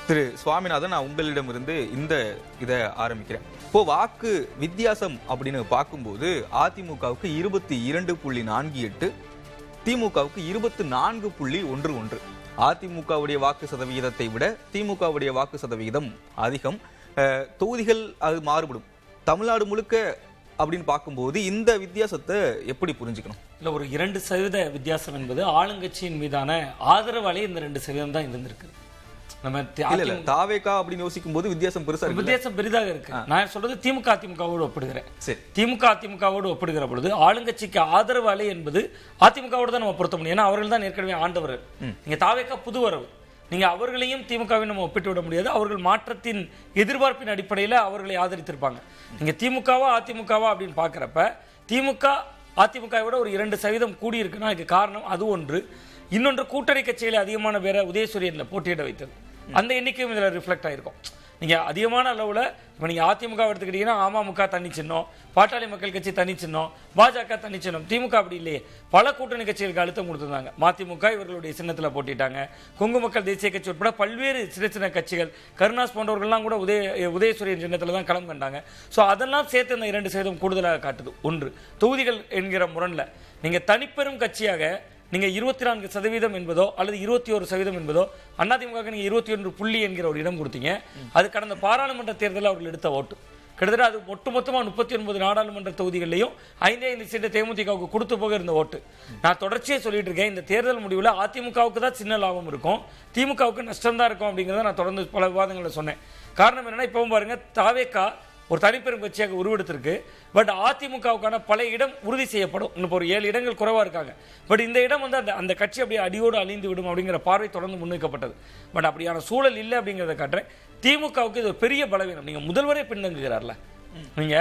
திரு சுவாமிநாதன், நான் உங்களிடமிருந்து இதை ஆரம்பிக்கிறேன். இப்போ வாக்கு வித்தியாசம் அப்படின்னு பார்க்கும்போது அதிமுகவுக்கு 22.48, திமுகவுக்கு 24.11. அதிமுகவுடைய வாக்கு சதவிகிதத்தை விட திமுகவுடைய வாக்கு சதவிகிதம் அதிகம். தொகுதிகள் அது மாறுபடும். தமிழ்நாடு முழுக்க அப்படின்னு பார்க்கும்போது இந்த வித்தியாசத்தை எப்படி புரிஞ்சுக்கணும்? இல்லை, ஒரு 2% வித்தியாசம் என்பது ஆளுங்கட்சியின் மீதான ஆதரவாலே இந்த 2% தான் இருந்திருக்கு. நம்ம தாவேகா அப்படின்னு யோசிக்கும் போது வித்தியாசம் பெரிதாக இருக்கு. நான் சொல்றது திமுக அதிமுகவோடு ஒப்பிடுகிறேன். திமுக அதிமுகவோடு ஒப்பிடுகிற பொழுது ஆளுங்கட்சிக்கு ஆதரவு அலை என்பது அதிமுகவோடு தான் நம்ம பொருத்த முடியும். ஏன்னா அவர்கள் தான் ஏற்கனவே ஆண்டவர்கள். நீங்க தாவேகா புது வரவு, நீங்க அவர்களையும் திமுகவையும் நம்ம ஒப்பிட்டு விட முடியாது. அவர்கள் மாற்றத்தின் எதிர்பார்ப்பின் அடிப்படையில் அவர்களை ஆதரித்திருப்பாங்க. நீங்க திமுகவா அதிமுகவா அப்படின்னு பாக்குறப்ப திமுக அதிமுகவை விட ஒரு 2% கூடி இருக்குன்னா இதுக்கு காரணம் அது ஒன்று. இன்னொன்று, கூட்டணி கட்சிகளை அதிகமான பேரை உதயசூரியன்ல போட்டியிட வைத்தது. அந்த எண்ணிக்கையும் இதில் ரிஃப்ளெக்ட் ஆயிருக்கும். நீங்க அதிகமான அளவில் இப்போ நீங்க அதிமுக எடுத்துக்கிட்டீங்கன்னா அமமுக தனி சின்னம், பாட்டாளி மக்கள் கட்சி தனி சின்னம், பாஜக தனி சின்னம். திமுக அப்படி இல்லையே, பல கூட்டணி கட்சிகளுக்கு அழுத்தம் கொடுத்திருந்தாங்க. மதிமுக இவர்களுடைய சின்னத்தில் போட்டிட்டாங்க. கொங்கு மக்கள் தேசிய கட்சி உட்பட பல்வேறு சின்ன சின்ன கட்சிகள், கருணாஸ் போன்றவர்கள்லாம் கூட உதயசூரியன் சின்னத்தில் தான் களம் கண்டாங்க. ஸோ அதெல்லாம் சேர்த்து இந்த 2% கூடுதலாக காட்டுது. ஒன்று, தொகுதிகள் என்கிற முரண்ல நீங்க தனிப்பெரும் கட்சியாக நீங்க 24% என்பதோ அல்லது 21% என்பதோ, அதிமுக நீங்க 21 புள்ளி என்கிற ஒரு இடம் கொடுத்தீங்க. அது கடந்த பாராளுமன்ற தேர்தலில் அவர்கள் எடுத்த ஓட்டு. கிட்டத்தட்ட அது ஒட்டுமொத்தமா 39 நாடாளுமன்ற தொகுதிகளிலையும் 5 சீட்டு தேமுதிகவுக்கு கொடுத்து போக இருந்த ஓட்டு. நான் தொடர்ச்சியே சொல்லிட்டு இருக்கேன், இந்த தேர்தல் முடிவில் அதிமுகவுக்கு தான் சின்ன லாபம் இருக்கும், திமுகவுக்கு நஷ்டம் தான் இருக்கும் அப்படிங்கிறத நான் தொடர்ந்து பல விவாதங்களில் சொன்னேன். காரணம் என்னன்னா, இப்பவும் பாருங்க, தாவேகா ஒரு தனிப்பெரும் கட்சியாக உருவெடுத்திருக்கு. பட் அதிமுகவுக்கான பல இடம் உறுதி செய்யப்படும். இப்போ ஒரு 7 இடங்கள் குறைவா இருக்காங்க. பட் இந்த இடம் வந்து அந்த கட்சி அப்படியே அடியோடு அழிந்து விடும் அப்படிங்கிற பார்வை தொடர்ந்து முன்வைக்கப்பட்டது. பட் அப்படியான சூழல் இல்லை அப்படிங்கிறத காட்டுறேன். திமுகவுக்கு இது ஒரு பெரிய பலவீனம். நீங்க முதல்வரே பின்தங்குகிறார்ல, நீங்க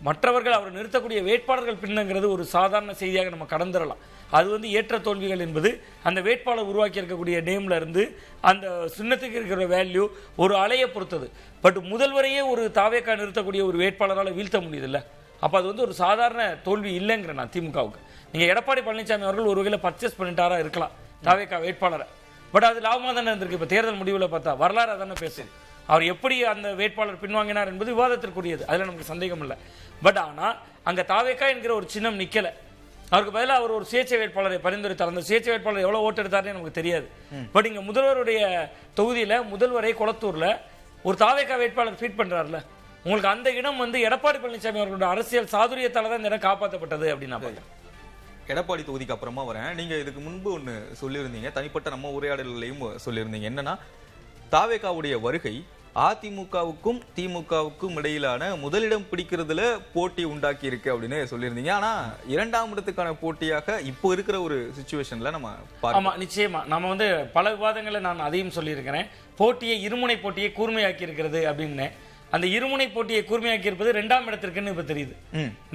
மற்றவர்கள் அவர் நிறுத்தக்கூடிய வேட்பாளர்கள் பின்னங்கிறது ஒரு சாதாரண செய்தியாக நம்ம கடந்துடலாம். அது வந்து ஏற்ற தோல்விகள் என்பது அந்த வேட்பாளர் உருவாக்கி இருக்கக்கூடிய நேம்ல இருந்து அந்த சின்னத்துக்கு இருக்கிற வேல்யூ ஒரு அலையை பொறுத்தது. பட் முதல்வரையே ஒரு தாவேக்கா நிறுத்தக்கூடிய ஒரு வேட்பாளரால் வீழ்த்த முடியுது இல்லை. அப்போ அது வந்து ஒரு சாதாரண தோல்வி இல்லைங்கிற நான் திமுகவுக்கு. நீங்கள் எடப்பாடி பழனிசாமி அவர்கள் ஒரு வகையில் பர்ச்சேஸ் பண்ணிட்டாரா இருக்கலாம் தாவேக்கா வேட்பாளரை. பட் அது லாபமாக தானே இருந்திருக்கு. இப்போ தேர்தல் முடிவில் பார்த்தா வரலாறு அதானே பேசும். அவர் எப்படி அந்த வேட்பாளர் பின்வாங்கினார் என்பது விவாதத்திற்குரியது, அதில் நமக்கு சந்தேகம் இல்லை. பட் ஆனால் அங்கே தாவேக்கா என்கிற ஒரு சின்னம் நிற்கலை. அவருக்கு பதிலாக அவர் ஒரு சுயேட்சை வேட்பாளரை பரிந்துரைத்தார். அந்த சுயேட்சை வேட்பாளர் எவ்வளவு ஓட்டு எடுத்தாருன்னு நமக்கு தெரியாது. பட் இங்க முதல்வருடைய தொகுதியில முதல்வரை கொளத்தூர்ல ஒரு தாவேக்கா வேட்பாளர் ஃபீட் பண்றாருல, உங்களுக்கு அந்த இடம் வந்து எடப்பாடி பழனிசாமி அவர்களுடைய அரசியல் சாதுரியத்தால தான் இந்த இடம் காப்பாற்றப்பட்டது அப்படின்னு நான் பார்த்தேன். எடப்பாடி தொகுதிக்கு அப்புறமா வரேன். நீங்க இதுக்கு முன்பு ஒன்று சொல்லியிருந்தீங்க, தனிப்பட்ட நம்ம உரையாடலையும் சொல்லியிருந்தீங்க. என்னன்னா, தாவேக்காவுடைய வருகை அதிமுகவுக்கும் திமுகவுக்கும் இடையிலான முதலிடம் பிடிக்கிறதுல போட்டி உண்டாக்கி இருக்கு அப்படின்னு சொல்லியிருந்தீங்க. ஆனா 2ஆம் இடத்துக்கான போட்டியாக இப்போ இருக்கிற ஒரு சிச்சுவேஷன்ல நம்ம ஆமா, நிச்சயமா நம்ம வந்து பல விவாதங்களை நான் அதையும் சொல்லியிருக்கிறேன். போட்டியை இருமுனை போட்டியை கூர்மையாக்கி இருக்கிறது அப்படின்னு. அந்த இருமுனை போட்டியை கூர்மையாக்கி இருப்பது 2ஆம் இடத்திற்குன்னு இப்ப தெரியுது.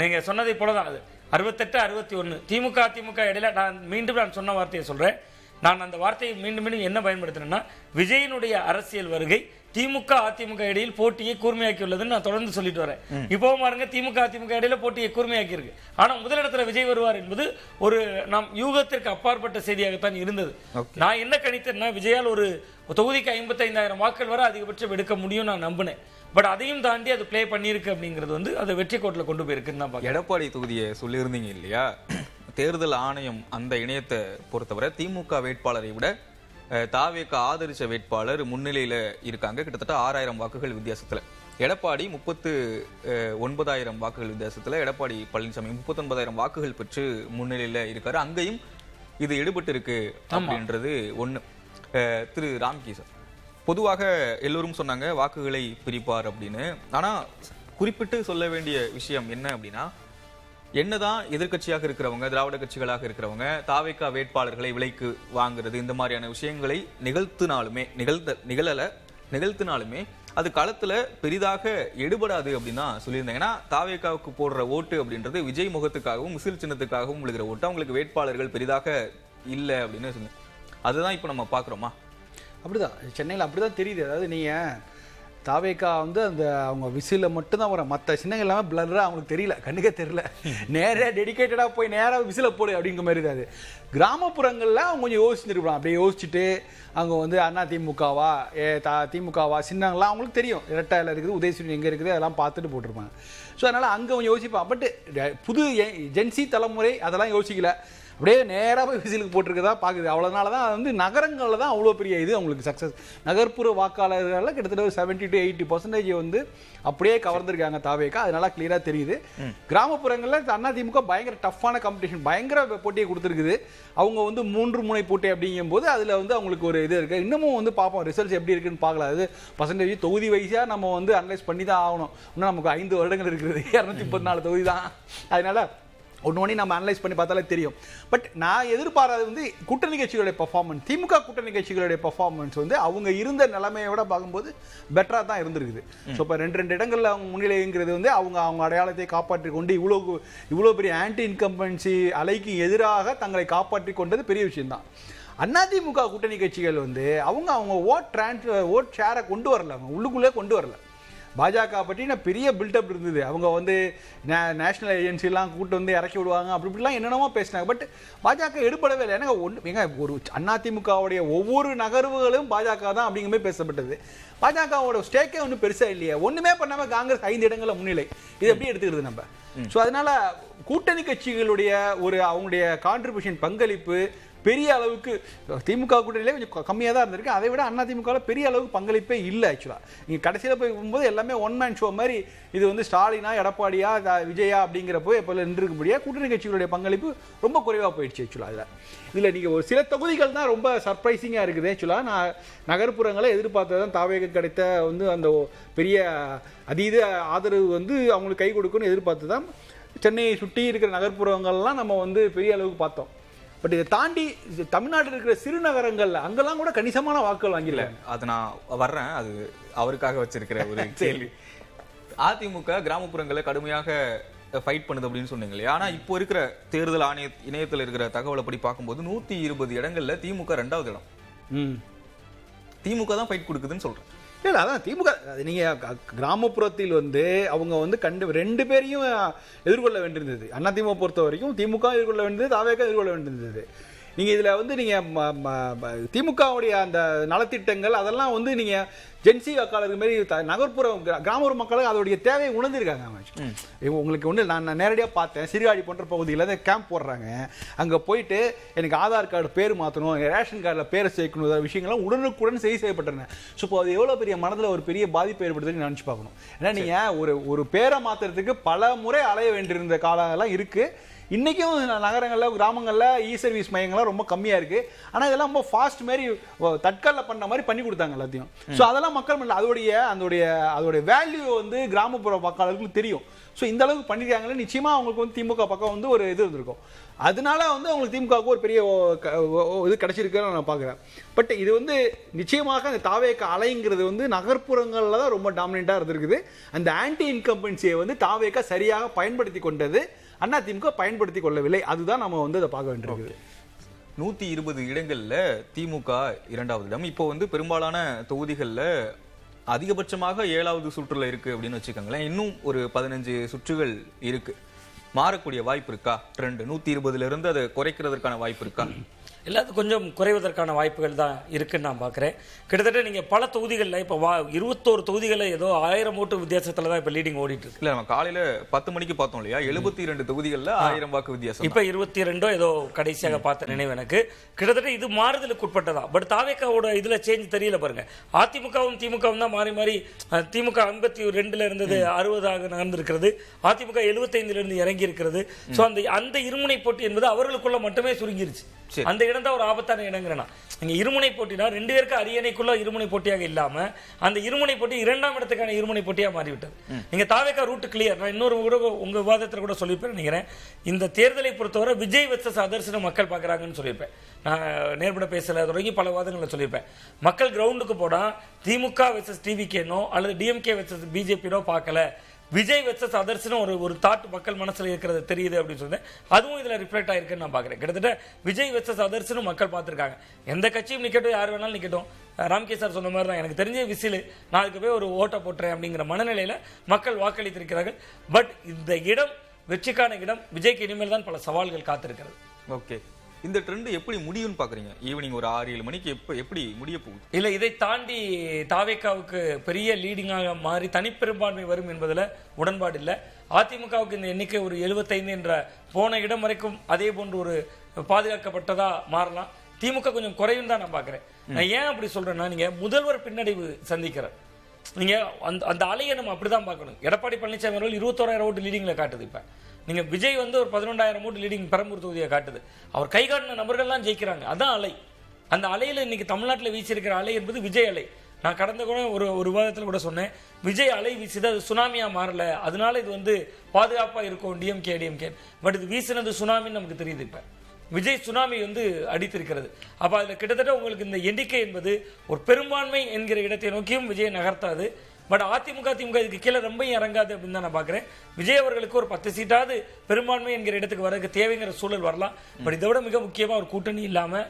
நீங்க சொன்னதை போலதான் அது 68-61 திமுக அதிமுக இடையில. நான் சொன்ன வார்த்தையை சொல்றேன். நான் அந்த வார்த்தையை மீண்டும் மீண்டும் என்ன பயன்படுத்தினேன்னா, விஜயனுடைய அரசியல் வருகை திமுக அதிமுக இடையில் போட்டியை கூர்மையாக்கியுள்ளதுன்னு நான் தொடர்ந்து சொல்லிட்டு வரேன். இப்பவும் பாருங்க, திமுக அதிமுக இடையில போட்டியை கூர்மையாக்கி இருக்கு. ஆனா முதலிடத்துல விஜய் வருவார் என்பது ஒரு நம் யூகத்திற்கு அப்பாற்பட்ட செய்தியாகத்தான் இருந்தது. நான் என்ன கணித்தேன்னா, விஜயால் ஒரு தொகுதிக்கு 55,000 வாக்குகள் வர அதிகபட்சம் எடுக்க முடியும் நான் நம்பினேன். பட் அதையும் தாண்டி அது பிளே பண்ணியிருக்கு அப்படிங்கிறது வந்து அதை வெற்றி கோட்டில் கொண்டு போயிருக்குன்னு தான். எடப்பாடி தொகுதியை சொல்லியிருந்தீங்க இல்லையா, தேர்தல் ஆணையம் அந்த இணையத்தை பொறுத்தவரை திமுக வேட்பாளரை விட தாவேக்கா ஆதரிச்ச வேட்பாளர் முன்னிலையில இருக்காங்க. கிட்டத்தட்ட 6,000 வாக்குகள் வித்தியாசத்துல. எடப்பாடி 39,000 வாக்குகள் வித்தியாசத்துல எடப்பாடி பழனிசாமி 39,000 வாக்குகள் பெற்று முன்னிலையில இருக்காரு. அங்கேயும் இது எடுபட்டு இருக்கு அப்படின்றது ஒண்ணு. திரு ராம்கிஷன், பொதுவாக எல்லோரும் சொன்னாங்க வாக்குகளை பிரிப்பார் அப்படின்னு. ஆனா குறிப்பிட்டு சொல்ல வேண்டிய விஷயம் என்ன அப்படின்னா, என்னதான் எதிர்கட்சியாக இருக்கிறவங்க, திராவிட கட்சிகளாக இருக்கிறவங்க தாவேக்கா வேட்பாளர்களை விலைக்கு வாங்குறது, இந்த மாதிரியான விஷயங்களை நிகழ்த்தினாலுமே அது களத்துல பெரிதாக எடுபடாது அப்படின்னு தான் சொல்லியிருந்தாங்க. ஏன்னா தாவேக்காவுக்கு போடுற ஓட்டு அப்படின்றது விஜய் முகத்துக்காகவும் விசில் சின்னத்துக்காகவும் விழுகிற ஓட்டு. அவங்களுக்கு வேட்பாளர்கள் பெரிதாக இல்லை அப்படின்னு சொன்னேன். அதுதான் இப்போ நம்ம பார்க்குறோமா? அப்படிதான் சென்னையில் அப்படிதான் தெரியுது. அதாவது நீங்க தாவேக்கா வந்து அந்த அவங்க விசில மட்டும்தான் வரும், மற்ற சின்னங்கள் எல்லாமே பிளர்ரா அவங்களுக்கு தெரியல, கண்ணுக்கே தெரியல. நேராக டெடிக்கேட்டடாக போய் நேராக விசில போடு அப்படிங்கிற மாதிரி தான். அது கிராமப்புறங்களில் அவங்க கொஞ்சம் யோசிச்சுருக்கலாம். அப்படியே யோசிச்சுட்டு அவங்க வந்து அண்ணா திமுகவா திமுகவா சின்னங்கள்லாம் அவங்களுக்கு தெரியும், இரட்டையில் இருக்குது, உதயசூரியன் எங்கே இருக்குது அதெல்லாம் பார்த்துட்டு போட்டிருப்பாங்க. ஸோ அதனால் அங்கே கொஞ்சம் யோசிப்பான். பட் புது ஜென்சி தலைமுறை அதெல்லாம் யோசிக்கல, அப்படியே நேராக போய் விசிலுக்கு போட்டிருக்கதா பார்க்குது. அவ்வளோனால தான் வந்து நகரங்களில் தான் அவ்வளோ பெரிய இது அவங்களுக்கு சக்ஸஸ். நகர்ப்புற வாக்காளர்களில் கிட்டத்தட்ட ஒரு 70 to 80% வந்து அப்படியே கவர்ந்துருக்காங்க தாவேக்கா. அது நல்லா கிளியராக தெரியுது. கிராமப்புறங்களில் அதிமுக பயங்கர டஃப்பான காம்படிஷன், பயங்கர போட்டியை கொடுத்துருக்குது. அவங்க வந்து 3 முனை போட்டி அப்படிங்கும்போது அதில் வந்து அவங்களுக்கு ஒரு இது இருக்குது. இன்னமும் வந்து பார்ப்போம் ரிசல்ட்ஸ் எப்படி இருக்குன்னு பார்க்கலாம். அது பர்சன்டேஜ் தொகுதி வைஸாக நம்ம வந்து அனலைஸ் பண்ணி தான் ஆகணும். இன்னும் நமக்கு 5 வருடங்கள் இருக்கிறது, 234 தொகுதி தான். அதனால் ஒன்று நம்ம அனலைஸ் பண்ணி பார்த்தாலே தெரியும். பட் நான் எதிர்பாராது வந்து கூட்டணி கட்சிகளுடைய பர்ஃபார்மன்ஸ், திமுக கூட்டணி கட்சிகளுடைய பர்ஃபார்மன்ஸ் வந்து அவங்க இருந்த நிலைமையோட பார்க்கும்போது பெட்டராக தான் இருந்திருக்குது. ஸோ இப்போ 2 இடங்களில் அவங்க முன்னிலைங்கிறது வந்து அவங்க அடையாளத்தை காப்பாற்றி கொண்டு இவ்வளோ பெரிய ஆன்டி இன்கம்பன்சி அலைக்கு எதிராக தங்களை காப்பாற்றி கொண்டது பெரிய விஷயம்தான். அதிமுக கூட்டணி கட்சிகள் வந்து அவங்க ஓட் ஷேரை கொண்டு வரல, அவங்க உள்ளுக்குள்ளே கொண்டு வரல. பாஜக பற்றின பெரிய பில்டப் இருந்தது. அவங்க வந்து நேஷனல் ஏஜென்சிலாம் கூட்டு வந்து இறக்கி விடுவாங்க, அப்படி இப்படிலாம் என்னென்னமோ பேசினாங்க. பட் பாஜக எடுபடவே இல்லை. ஏன்னா ஒரு அதிமுகவுடைய ஒவ்வொரு நகர்வுகளும் பாஜக தான் அப்படிங்கிற மாதிரி பேசப்பட்டது. பாஜகவோட ஸ்டேக்கே ஒன்றும் பெருசாக இல்லையே, ஒன்றுமே பண்ணாமல் காங்கிரஸ் 5 இடங்களில் முன்னிலை. இது எப்படி எடுத்துக்கிறது நம்ம? ஸோ அதனால கூட்டணி கட்சிகளுடைய அவங்களுடைய கான்ட்ரிபியூஷன் பங்களிப்பு பெரிய அளவுக்கு திமுக கூட்டணியிலே கொஞ்சம் கம்மியாக தான் இருந்திருக்கு. அதை விட அதிமுகவில் பெரிய அளவுக்கு பங்களிப்பே இல்லை. ஆக்சுவலாக நீங்கள் கடைசியில் போய் போகும்போது எல்லாமே ஒன் மேன் ஷோ மாதிரி, இது வந்து ஸ்டாலினா எடப்பாடியா விஜயா அப்படிங்கிறப்போ எப்போ நின்றுக்கும்படியாக கூட்டணி கட்சிகளுடைய பங்களிப்பு ரொம்ப குறைவாக போயிடுச்சு. ஆக்சுவலாக இதில் நீங்கள் ஒரு சில தொகுதிகள் தான் ரொம்ப சர்ப்ரைசிங்காக இருக்குது. ஆக்சுவலாக நான் நகர்ப்புறங்களை எதிர்பார்த்ததான் தாவேக கிடைத்த வந்து அந்த பெரிய அதீத ஆதரவு வந்து அவங்களுக்கு கை கொடுக்குன்னு எதிர்பார்த்து தான் சென்னையை சுற்றி இருக்கிற நகர்ப்புறங்கள்லாம் நம்ம வந்து பெரிய அளவுக்கு பார்த்தோம். பட் இதை தாண்டி தமிழ்நாட்டில் இருக்கிற சிறுநகரங்கள் அங்கெல்லாம் கூட கணிசமான வாக்குகள் வாங்கிடல. அது நான் வர்றேன், அது அவருக்காக வச்சிருக்கிற ஒரு கேள்வி. அதிமுக கிராமப்புறங்களை கடுமையாக ஃபைட் பண்ணுது அப்படின்னு சொன்னீங்க இல்லையா? ஆனா இப்போ இருக்கிற தேர்தல் இணையத்தில் இருக்கிற தகவலை படி பார்க்கும்போது 120 இடங்கள்ல திமுக 2வது இடம். திமுக தான் ஃபைட் கொடுக்குதுன்னு சொல்றேன். இல்லை, அதான் திமுக. நீங்கள் கிராமப்புறத்தில் வந்து அவங்க வந்து 2 பேரையும் எதிர்கொள்ள வேண்டியிருந்தது. அதிமுக பொறுத்த வரைக்கும் திமுக எதிர்கொள்ள வேண்டியது, தாவேக எதிர்கொள்ள வேண்டியிருந்தது. நீங்கள் இதில் வந்து நீங்கள் திமுகவுடைய அந்த நலத்திட்டங்கள் அதெல்லாம் வந்து நீங்கள் ஜென்சி வாக்காளருக்கு மாரி நகர்ப்புற கிராமப்புற மக்களுக்கு அதோடைய தேவையை உணர்ந்திருக்காங்க. உங்களுக்கு ஒன்று நான் நேரடியாக பார்த்தேன், சீர்காழி போன்ற பகுதியில் தான் கேம்ப் போடுறாங்க. அங்கே போயிட்டு எனக்கு ஆதார் கார்டு பேர் மாற்றணும், ரேஷன் கார்டில் பேரை சேர்க்கணும், விஷயங்கள்லாம் உடனுக்குடன் செய்யப்பட்டன. ஸோ இப்போ அது எவ்வளோ பெரிய மனதில் ஒரு பெரிய பாதிப்பு ஏற்படுத்துன்னு நினச்சி பார்க்கணும். ஏன்னா நீங்கள் ஒரு பேரை மாற்றுறதுக்கு பல முறை அலைய வேண்டியிருந்த காலம்லாம் இருக்குது. இன்றைக்கும் நகரங்களில் கிராமங்களில் சர்வீஸ் மையங்கள்லாம் ரொம்ப கம்மியாக இருக்குது. ஆனால் இதெல்லாம் ரொம்ப ஃபாஸ்ட் மாரி தட்கலில் பண்ண மாதிரி பண்ணி கொடுத்தாங்க எல்லாத்தையும். ஸோ அதெல்லாம் மக்கள் பண்ணல. அதோடைய வேல்யூ வந்து கிராமப்புற வாக்காளர்களுக்கு தெரியும். ஸோ இந்த அளவுக்கு பண்ணிருக்காங்களே, நிச்சயமாக அவங்களுக்கு வந்து திமுக பக்கம் வந்து ஒரு இது இருந்திருக்கும். அதனால வந்து அவங்களுக்கு திமுகவுக்கு ஒரு பெரிய இது கிடைச்சிருக்குன்னு நான் பார்க்குறேன். பட் இது வந்து நிச்சயமாக அந்த தாவேக அலைங்கிறது வந்து நகர்ப்புறங்களில் தான் ரொம்ப டாமினெண்ட்டாக இருந்திருக்குது. அந்த ஆன்டி இன்கம்பன்சியை வந்து தாவேக சரியாக பயன்படுத்தி கொண்டது, அதிமுக பயன்படுத்தி கொள்ளவில்லை. அதுதான் நம்ம வந்து அதை பார்க்க வேண்டியிருக்கு. 120 இடங்கள்ல திமுக 2வது இடம். இப்போ வந்து பெரும்பாலான தொகுதிகளில் அதிகபட்சமாக 7வது சுற்றுல இருக்கு அப்படின்னு வச்சுக்கோங்களேன். இன்னும் ஒரு 15 சுற்றுகள் இருக்கு. மாறக்கூடிய வாய்ப்பு இருக்கா? ட்ரெண்ட் 120ல இருந்து அதை குறைக்கிறதுக்கான வாய்ப்பு இருக்கா? எல்லாத்துக்கும் கொஞ்சம் குறைவதற்கான வாய்ப்புகள் தான் இருக்குன்னு நான் பார்க்குறேன். கிட்டத்தட்ட நீங்கள் பல தொகுதிகளில் இப்போ 21 தொகுதிகளில் ஏதோ 1000 ஓட்டு வித்தியாசத்தில் தான் இப்போ லீடிங் ஓடிட்டு இருக்கு. இல்லை, நம்ம காலையில் 10 மணிக்கு பார்த்தோம் இல்லையா? 72 தொகுதிகளில் 1000 வாக்கு வித்தியாசம். இப்போ 22 ஏதோ கடைசியாக பார்த்த நினைவு எனக்கு. கிட்டத்தட்ட இது மாறுதலுக்கு உட்பட்டதா. பட் தாவேக்காவோட இதில் சேஞ்ச் தெரியல பாருங்க. அதிமுகவும் திமுகவும் தான் மாறி மாறி, திமுக 52ல் இருந்தது 60ஆக நடந்திருக்கிறது, அதிமுக 75ல இருந்து இறங்கி இருக்கிறது. ஸோ அந்த இருமுனை போட்டி என்பது அவர்களுக்குள்ள மட்டுமே சுருங்கிருச்சு. அந்த இடம் தான் ஒரு ஆபத்தான இடங்கிறனா. நீங்க இருமுனை போட்டினா 2 பேருக்கு அரியணைக்குள்ள இருமுனை போட்டியாக இல்லாம அந்த இருமுனை போட்டி 2ஆம் இடத்துக்கான இருமுனை போட்டியாக மாறிவிட்டது. நீங்க தாவேக்கா ரூட் கிளியர். நான் இன்னொரு உங்க விவாதத்தில் கூட சொல்லியிருப்பேன் நினைக்கிறேன். இந்த தேர்தலை பொறுத்தவரை விஜய் வெர்சஸ் அதர்ஸ்னு மக்கள் பார்க்குறாங்கன்னு சொல்லியிருப்பேன். நான் நேர்பட பேசல தொடங்கி பல வாதங்களில் சொல்லியிருப்பேன். மக்கள் கிரவுண்டுக்கு போனா திமுக வெர்சஸ் டிவிகேனோ அல்லது டிஎம்கே வெர்சஸ் பிஜேபினோ பார்க்கல, விஜய் வெர்சஸ் அதர்ஸ்னு ஒரு தாட் மக்கள் மனசுல இருக்கிறது தெரியுது அப்படின்னு சொன்னேன். அதுவும் இதுல ரிஃப்ளெக்ட் ஆயிருக்குன்னு நான் பாக்குறேன். கிட்டத்தட்ட விஜய் வெர்சஸ் அதர்ஸ்னு மக்கள் பார்த்திருக்காங்க. எந்த கட்சியும் நிக்கட்டும், யார் வேணாலும் நிக்கட்டும். ராம்கே சார் சொன்ன மாதிரி தான், எனக்கு தெரிஞ்ச விசில் நான் அதுக்கு போய் ஒரு ஓட்டை போட்டுறேன் அப்படிங்கிற மனநிலையில மக்கள் வாக்களித்திருக்கிறார்கள். பட் இந்த இடம் வெற்றிக்கான இடம். விஜய்க்கு இனிமேல் தான் பல சவால்கள் காத்திருக்கிறது. ஓகே, இந்த ட்ரெண்ட் எப்படி முடியும்னு பாக்குறீங்க? ஈவினிங் ஒரு 6-7 மணிக்கு எப்படி முடிய போகுது? இல்ல, இதை தாண்டி தாவேக்காவுக்கு பெரிய லீடிங்காக மாறி தனிப்பெரும்பான்மை வரும் என்பதுல உடன்பாடு இல்லை. அதிமுகவுக்கு இந்த எண்ணிக்கை ஒரு 75 என்ற போன இடம் வரைக்கும் அதே போன்று ஒரு பாதுகாக்கப்பட்டதா மாறலாம். திமுக கொஞ்சம் குறையும் தான் நான் பாக்குறேன். நான் ஏன் அப்படி சொல்றேன்னா, நீங்க முதல்வர் பின்னடைவு சந்திக்கிறார். நீங்க அந்த அலையை நம்ம அப்படிதான் பார்க்கணும். எடப்பாடி பழனிசாமி அவர்கள் 21,000 ஓட்டு லீடிங்ல காட்டுது. இப்ப நீங்க விஜய் வந்து ஒரு 11,000 ஓட்டு லீடிங் பெரம்பூர் தொகுதியை காட்டுது. அவர் கை காட்டின நபர்கள்லாம் ஜெயிக்கிறாங்க. அதான் அலை. அந்த அலையில இன்னைக்கு தமிழ்நாட்டில் வீசியிருக்கிற அலை என்பது விஜய் அலை. நான் கடந்த கூட ஒரு விவாதத்தில் கூட சொன்னேன், விஜய் அலை வீசுது, அது சுனாமியா மாறல, அதனால இது வந்து பாதுகாப்பா இருக்கும் டிஎம்கே. பட் இது வீசினது சுனாமின்னு நமக்கு தெரியுது. இப்ப விஜய் சுனாமி வந்து அடித்திருக்கிறது. அப்ப அதுல கிட்டத்தட்ட உங்களுக்கு இந்த எண்ணிக்கை என்பது ஒரு பெரும்பான்மை என்கிற இடத்தை நோக்கியும் விஜய் நகர்த்தாது. பட் அதிமுக இதுக்கு கீழே ரொம்ப இறங்காது அப்படின்னு தான் நான் பாக்குறேன். விஜய் அவர்களுக்கு ஒரு 10 சீட்டாவது பெரும்பான்மை என்கிற இடத்துக்கு வரதுக்கு தேவைங்கிற சூழல் வரலாம். பட் இதை விட மிக முக்கியமா ஒரு கூட்டணி இல்லாம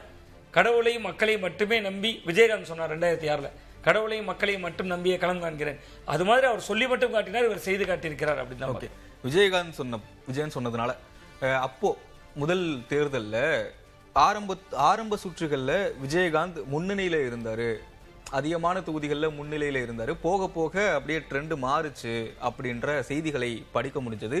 கடவுளையும் மக்களையும் மட்டுமே நம்பி, விஜயகாந்த் சொன்னார் 2006 கடவுளையும் மக்களையும் மட்டும் நம்பியே களம் காண்கிறேன். அது மாதிரி அவர் சொல்லி மட்டும் காட்டினார், இவர் செய்து காட்டியிருக்கிறார் அப்படின்னு தான். ஓகே, விஜயகாந்த் சொன்னதுனால அப்போ முதல் தேர்தல்ல ஆரம்ப சுற்றுகள்ல விஜயகாந்த் முன்னணியில இருந்தாரு, அதிகமான தொகுதிகள்ல முன்னிலையில இருந்தாரு. போக போக அப்படியே ட்ரெண்ட் மாறுச்சு அப்படின்ற செய்திகளை படிக்க முடிஞ்சது.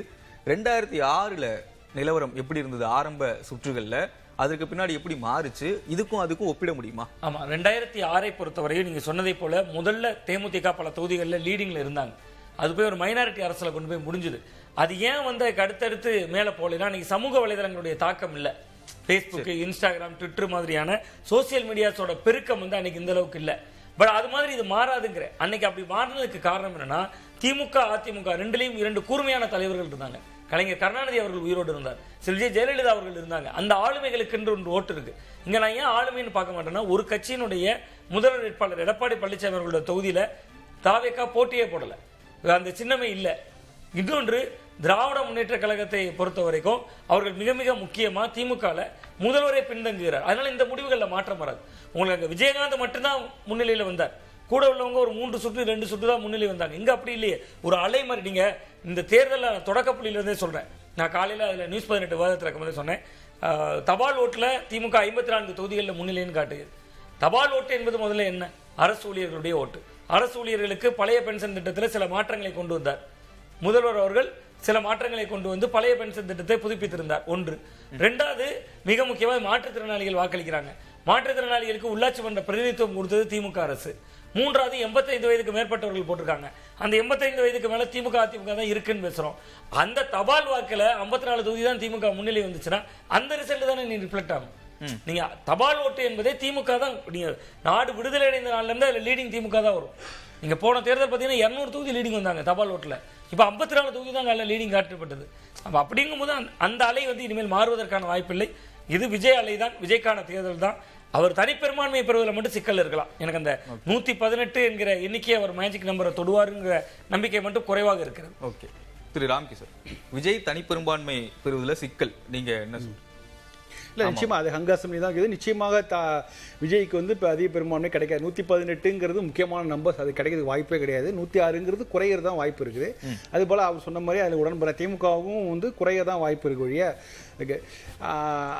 2006 நிலவரம் எப்படி இருந்தது ஆரம்ப சுற்றுகள்ல, அதுக்கு பின்னாடி எப்படி மாறுச்சு, அதுக்கும் ஒப்பிட முடியுமா? ஆமா, 2006 பொறுத்தவரையும் நீங்க சொன்னதை போல முதல்ல தேமுதிக பல தொகுதிகளில் லீடிங்ல இருந்தாங்க. அது போய் ஒரு மைனாரிட்டி அரசுல கொண்டு போய் முடிஞ்சது. அது ஏன் வந்து அடுத்தடுத்து மேல போகலைன்னா, இன்னைக்கு சமூக வலைதளங்களுடைய தாக்கம் இல்லை. ஃபேஸ்புக், இன்ஸ்டாகிராம், ட்விட்டர் மாதிரியான சோசியல் மீடியாஸோட பெருக்கம் வந்து அன்னைக்கு இந்த அளவுக்கு இல்லை. பட் அது மாதிரி இது மாறாதுங்கிற அன்னைக்கு அப்படி மாறினதுக்கு காரணம் என்னன்னா, திமுக அதிமுக ரெண்டுலையும் 2 கூர்மையான தலைவர்கள் இருந்தாங்க. கலைஞர் கருணாநிதி அவர்கள் உயிரோடு இருந்தார், விஜய் ஜெயலலிதா அவர்கள் இருந்தாங்க. அந்த ஆளுமைகளுக்கு என்று ஒன்று ஓட்டு இருக்கு. இங்க நான் ஏன் ஆளுமைன்னு பார்க்க மாட்டேன்னா, ஒரு கட்சியினுடைய முதல்வர் வேட்பாளர் எடப்பாடி பழனிசாமி அவர்களோட தொகுதியில தாவேக்கா போட்டியே போடல, அந்த சின்னமே இல்லை. இன்னொன்று, திராவிட முன்னேற்ற கழகத்தை பொறுத்த வரைக்கும் அவர்கள் மிக மிக முக்கியமா திமுகல முதல்வரை பின்தங்குகிறார். அதனால இந்த முடிவுகளில் மாற்றம் வராது. உங்களுக்கு அங்க விஜயகாந்த் மட்டும்தான் முன்னிலையில வந்தார். கூட உள்ளவங்க ஒரு 3 சுற்று 2 சுற்று தான் முன்னிலை வந்தாங்க. இங்க அப்படி இல்லையே, ஒரு அலை மாதிரி. நீங்க இந்த தேர்தலில் தொடக்க புள்ளியிலிருந்தே சொல்றேன். நான் காலையில அதுல நியூஸ் 18 விவாதத்தில் இருக்கும்போது சொன்னேன், தபால் ஓட்டுல திமுக 54 தொகுதிகளில் முன்னிலைன்னு காட்டுது. தபால் ஓட்டு என்பது முதல்ல என்ன? அரசு ஊழியர்களுடைய ஓட்டு. அரசு ஊழியர்களுக்கு பழைய பென்ஷன் திட்டத்தில் சில மாற்றங்களை கொண்டு வந்தார் முதல்வர் அவர்கள். சில மாற்றங்களை கொண்டு வந்து பழைய பென்ஷன் திட்டத்தை புதுப்பித்திருந்தார். ஒன்று. 2வது, மிக முக்கியமாக மாற்றுத்திறனாளிகள் வாக்களிக்கிறாங்க. மாற்றுத்திறனாளிகளுக்கு உள்ளாட்சி மன்ற பிரதிநிதித்துவம் கொடுத்தது திமுக அரசு. 3வது, 85 வயதுக்கு மேற்பட்டவர்கள் போட்டிருக்காங்க. அந்த 85 வயதுக்கு மேல திமுக அதிமுக தான் இருக்குன்னு பேசுறோம். அந்த தபால் வாக்குல 54 தொகுதி தான் திமுக முன்னிலை வந்துச்சுன்னா அந்த ரிசல்ட் தானே நீ ரிஃப்ளெக்ட் ஆகும். நீங்க தபால் ஓட்டு என்பதே திமுக தான். நீங்க நாடு விடுதலை அடைந்த நாள்ல இருந்து அதுல லீடிங் திமுக தான் வரும். நீங்க போன தேர்தல் பார்த்தீங்கன்னா 200 தொகுதி லீடிங் வந்தாங்க தபால் ஓட்டுல. இப்ப 54 தொகுதி தான் நல்ல லீடிங் காட்டப்பட்டது. அப்ப அப்படிங்கும்போது அந்த அலை வந்து இனிமேல் மாறுவதற்கான வாய்ப்பில்லை. இது விஜய் அலை தான், விஜய்க்கான தேர்தல் தான். அவர் தனிப்பெரும்பான்மையை பெறுவதில் மட்டும் சிக்கல் இருக்கலாம். எனக்கு அந்த 118 என்கிற எண்ணிக்கையை அவர் மேஜிக் நம்பரை தொடுவாருங்கிற நம்பிக்கை மட்டும் குறைவாக இருக்கிறது. ஓகே, திரு ராம்கிஷோர், விஜய் தனிப்பெரும்பான்மை பெறுவதில் சிக்கல், நீங்க என்ன சொல்றீங்க? இல்லை, நிச்சயமா அது ஹங்காசமணி தான் இருக்குது. நிச்சயமாக விஜய்க்கு வந்து இப்போ அதிக பெரும்பான்மை கிடைக்காது. 118ங்கிறது முக்கியமான நம்பர்ஸ், அது கிடைக்கிறதுக்கு வாய்ப்பே கிடையாது. 106ங்கிறது குறையிறது தான் வாய்ப்பு இருக்குது. அது போல் அவர் சொன்ன மாதிரி அதில் உடன்பட திமுகவும் வந்து குறைய தான் வாய்ப்பு இருக்கு. வழியா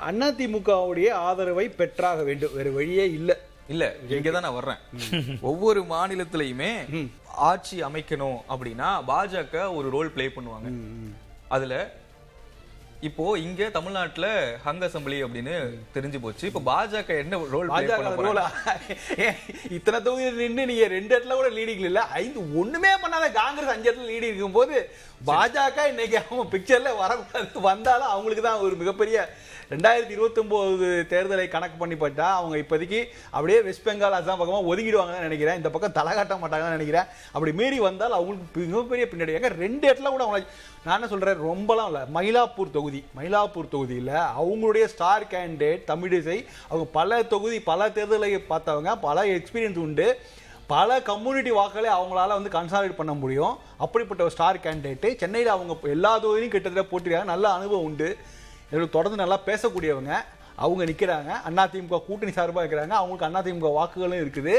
அண்ணா திமுகவுடைய ஆதரவை பெற்றாக வேண்டும், வேறு வழியே இல்லை. இல்ல, இங்கதான் நான் வர்றேன். ஒவ்வொரு மாநிலத்திலையுமே ஆட்சி அமைக்கணும் அப்படின்னா பாஜக ஒரு ரோல் பிளே பண்ணுவாங்க. அதுல இப்போ இங்க தமிழ்நாட்டுல ஹங் அசம்பிளி அப்படின்னு தெரிஞ்சு போச்சு. இப்ப பாஜக என்ன ரோல்? இத்தனை தொகுதி நின்று நீங்க 2 இடத்துல கூட லீடிங் இல்ல, 5 ஒண்ணுமே பண்ணாத காங்கிரஸ் 5 இடத்துல லீடிங் இருக்கும் போது பாஜக இன்னைக்கு அவங்க பிக்சர்ல வரக்கூடாது. வந்தாலும் அவங்களுக்கு தான் ஒரு மிகப்பெரிய 2029 தேர்தலை கணக்கு பண்ணி பார்த்தா அவங்க இப்போதைக்கு அப்படியே வெஸ்ட் பெங்கால் அசாம் பக்கமாக ஒதுங்கிடுவாங்கன்னு நினைக்கிறேன். இந்த பக்கம் தலை காட்ட மாட்டாங்கன்னு நினைக்கிறேன். அப்படி மீறி வந்தால் அவங்களுக்கு மிகப்பெரிய பின்னாடி. ஏங்க 2 இடத்துல கூட அவங்க, நான் என்ன சொல்றேன், ரொம்பலாம் இல்லை, மயிலாப்பூர் தொகுதியில் அவங்களுடைய ஸ்டார் கேண்டிடேட் தமிழிசை. அவங்க பல தேர்தலை பார்த்தவங்க, பல எக்ஸ்பீரியன்ஸ் உண்டு. பல கம்யூனிட்டி வாக்குகளை அவங்களால வந்து கன்சாலிடேட் பண்ண முடியும். அப்படிப்பட்ட ஒரு ஸ்டார் கேண்டிடேட்டு சென்னையில் அவங்க எல்லா தொகுதியிலும் கிட்டத்தட்ட போட்டிருக்காங்க. நல்ல அனுபவம் உண்டு, எங்களுக்கு தொடர்ந்து நல்லா பேசக்கூடியவங்க. அவங்க நிற்கிறாங்க, அதிமுக கூட்டணி சார்பாக இருக்கிறாங்க, அவங்களுக்கு அதிமுக வாக்குகளும் இருக்குது.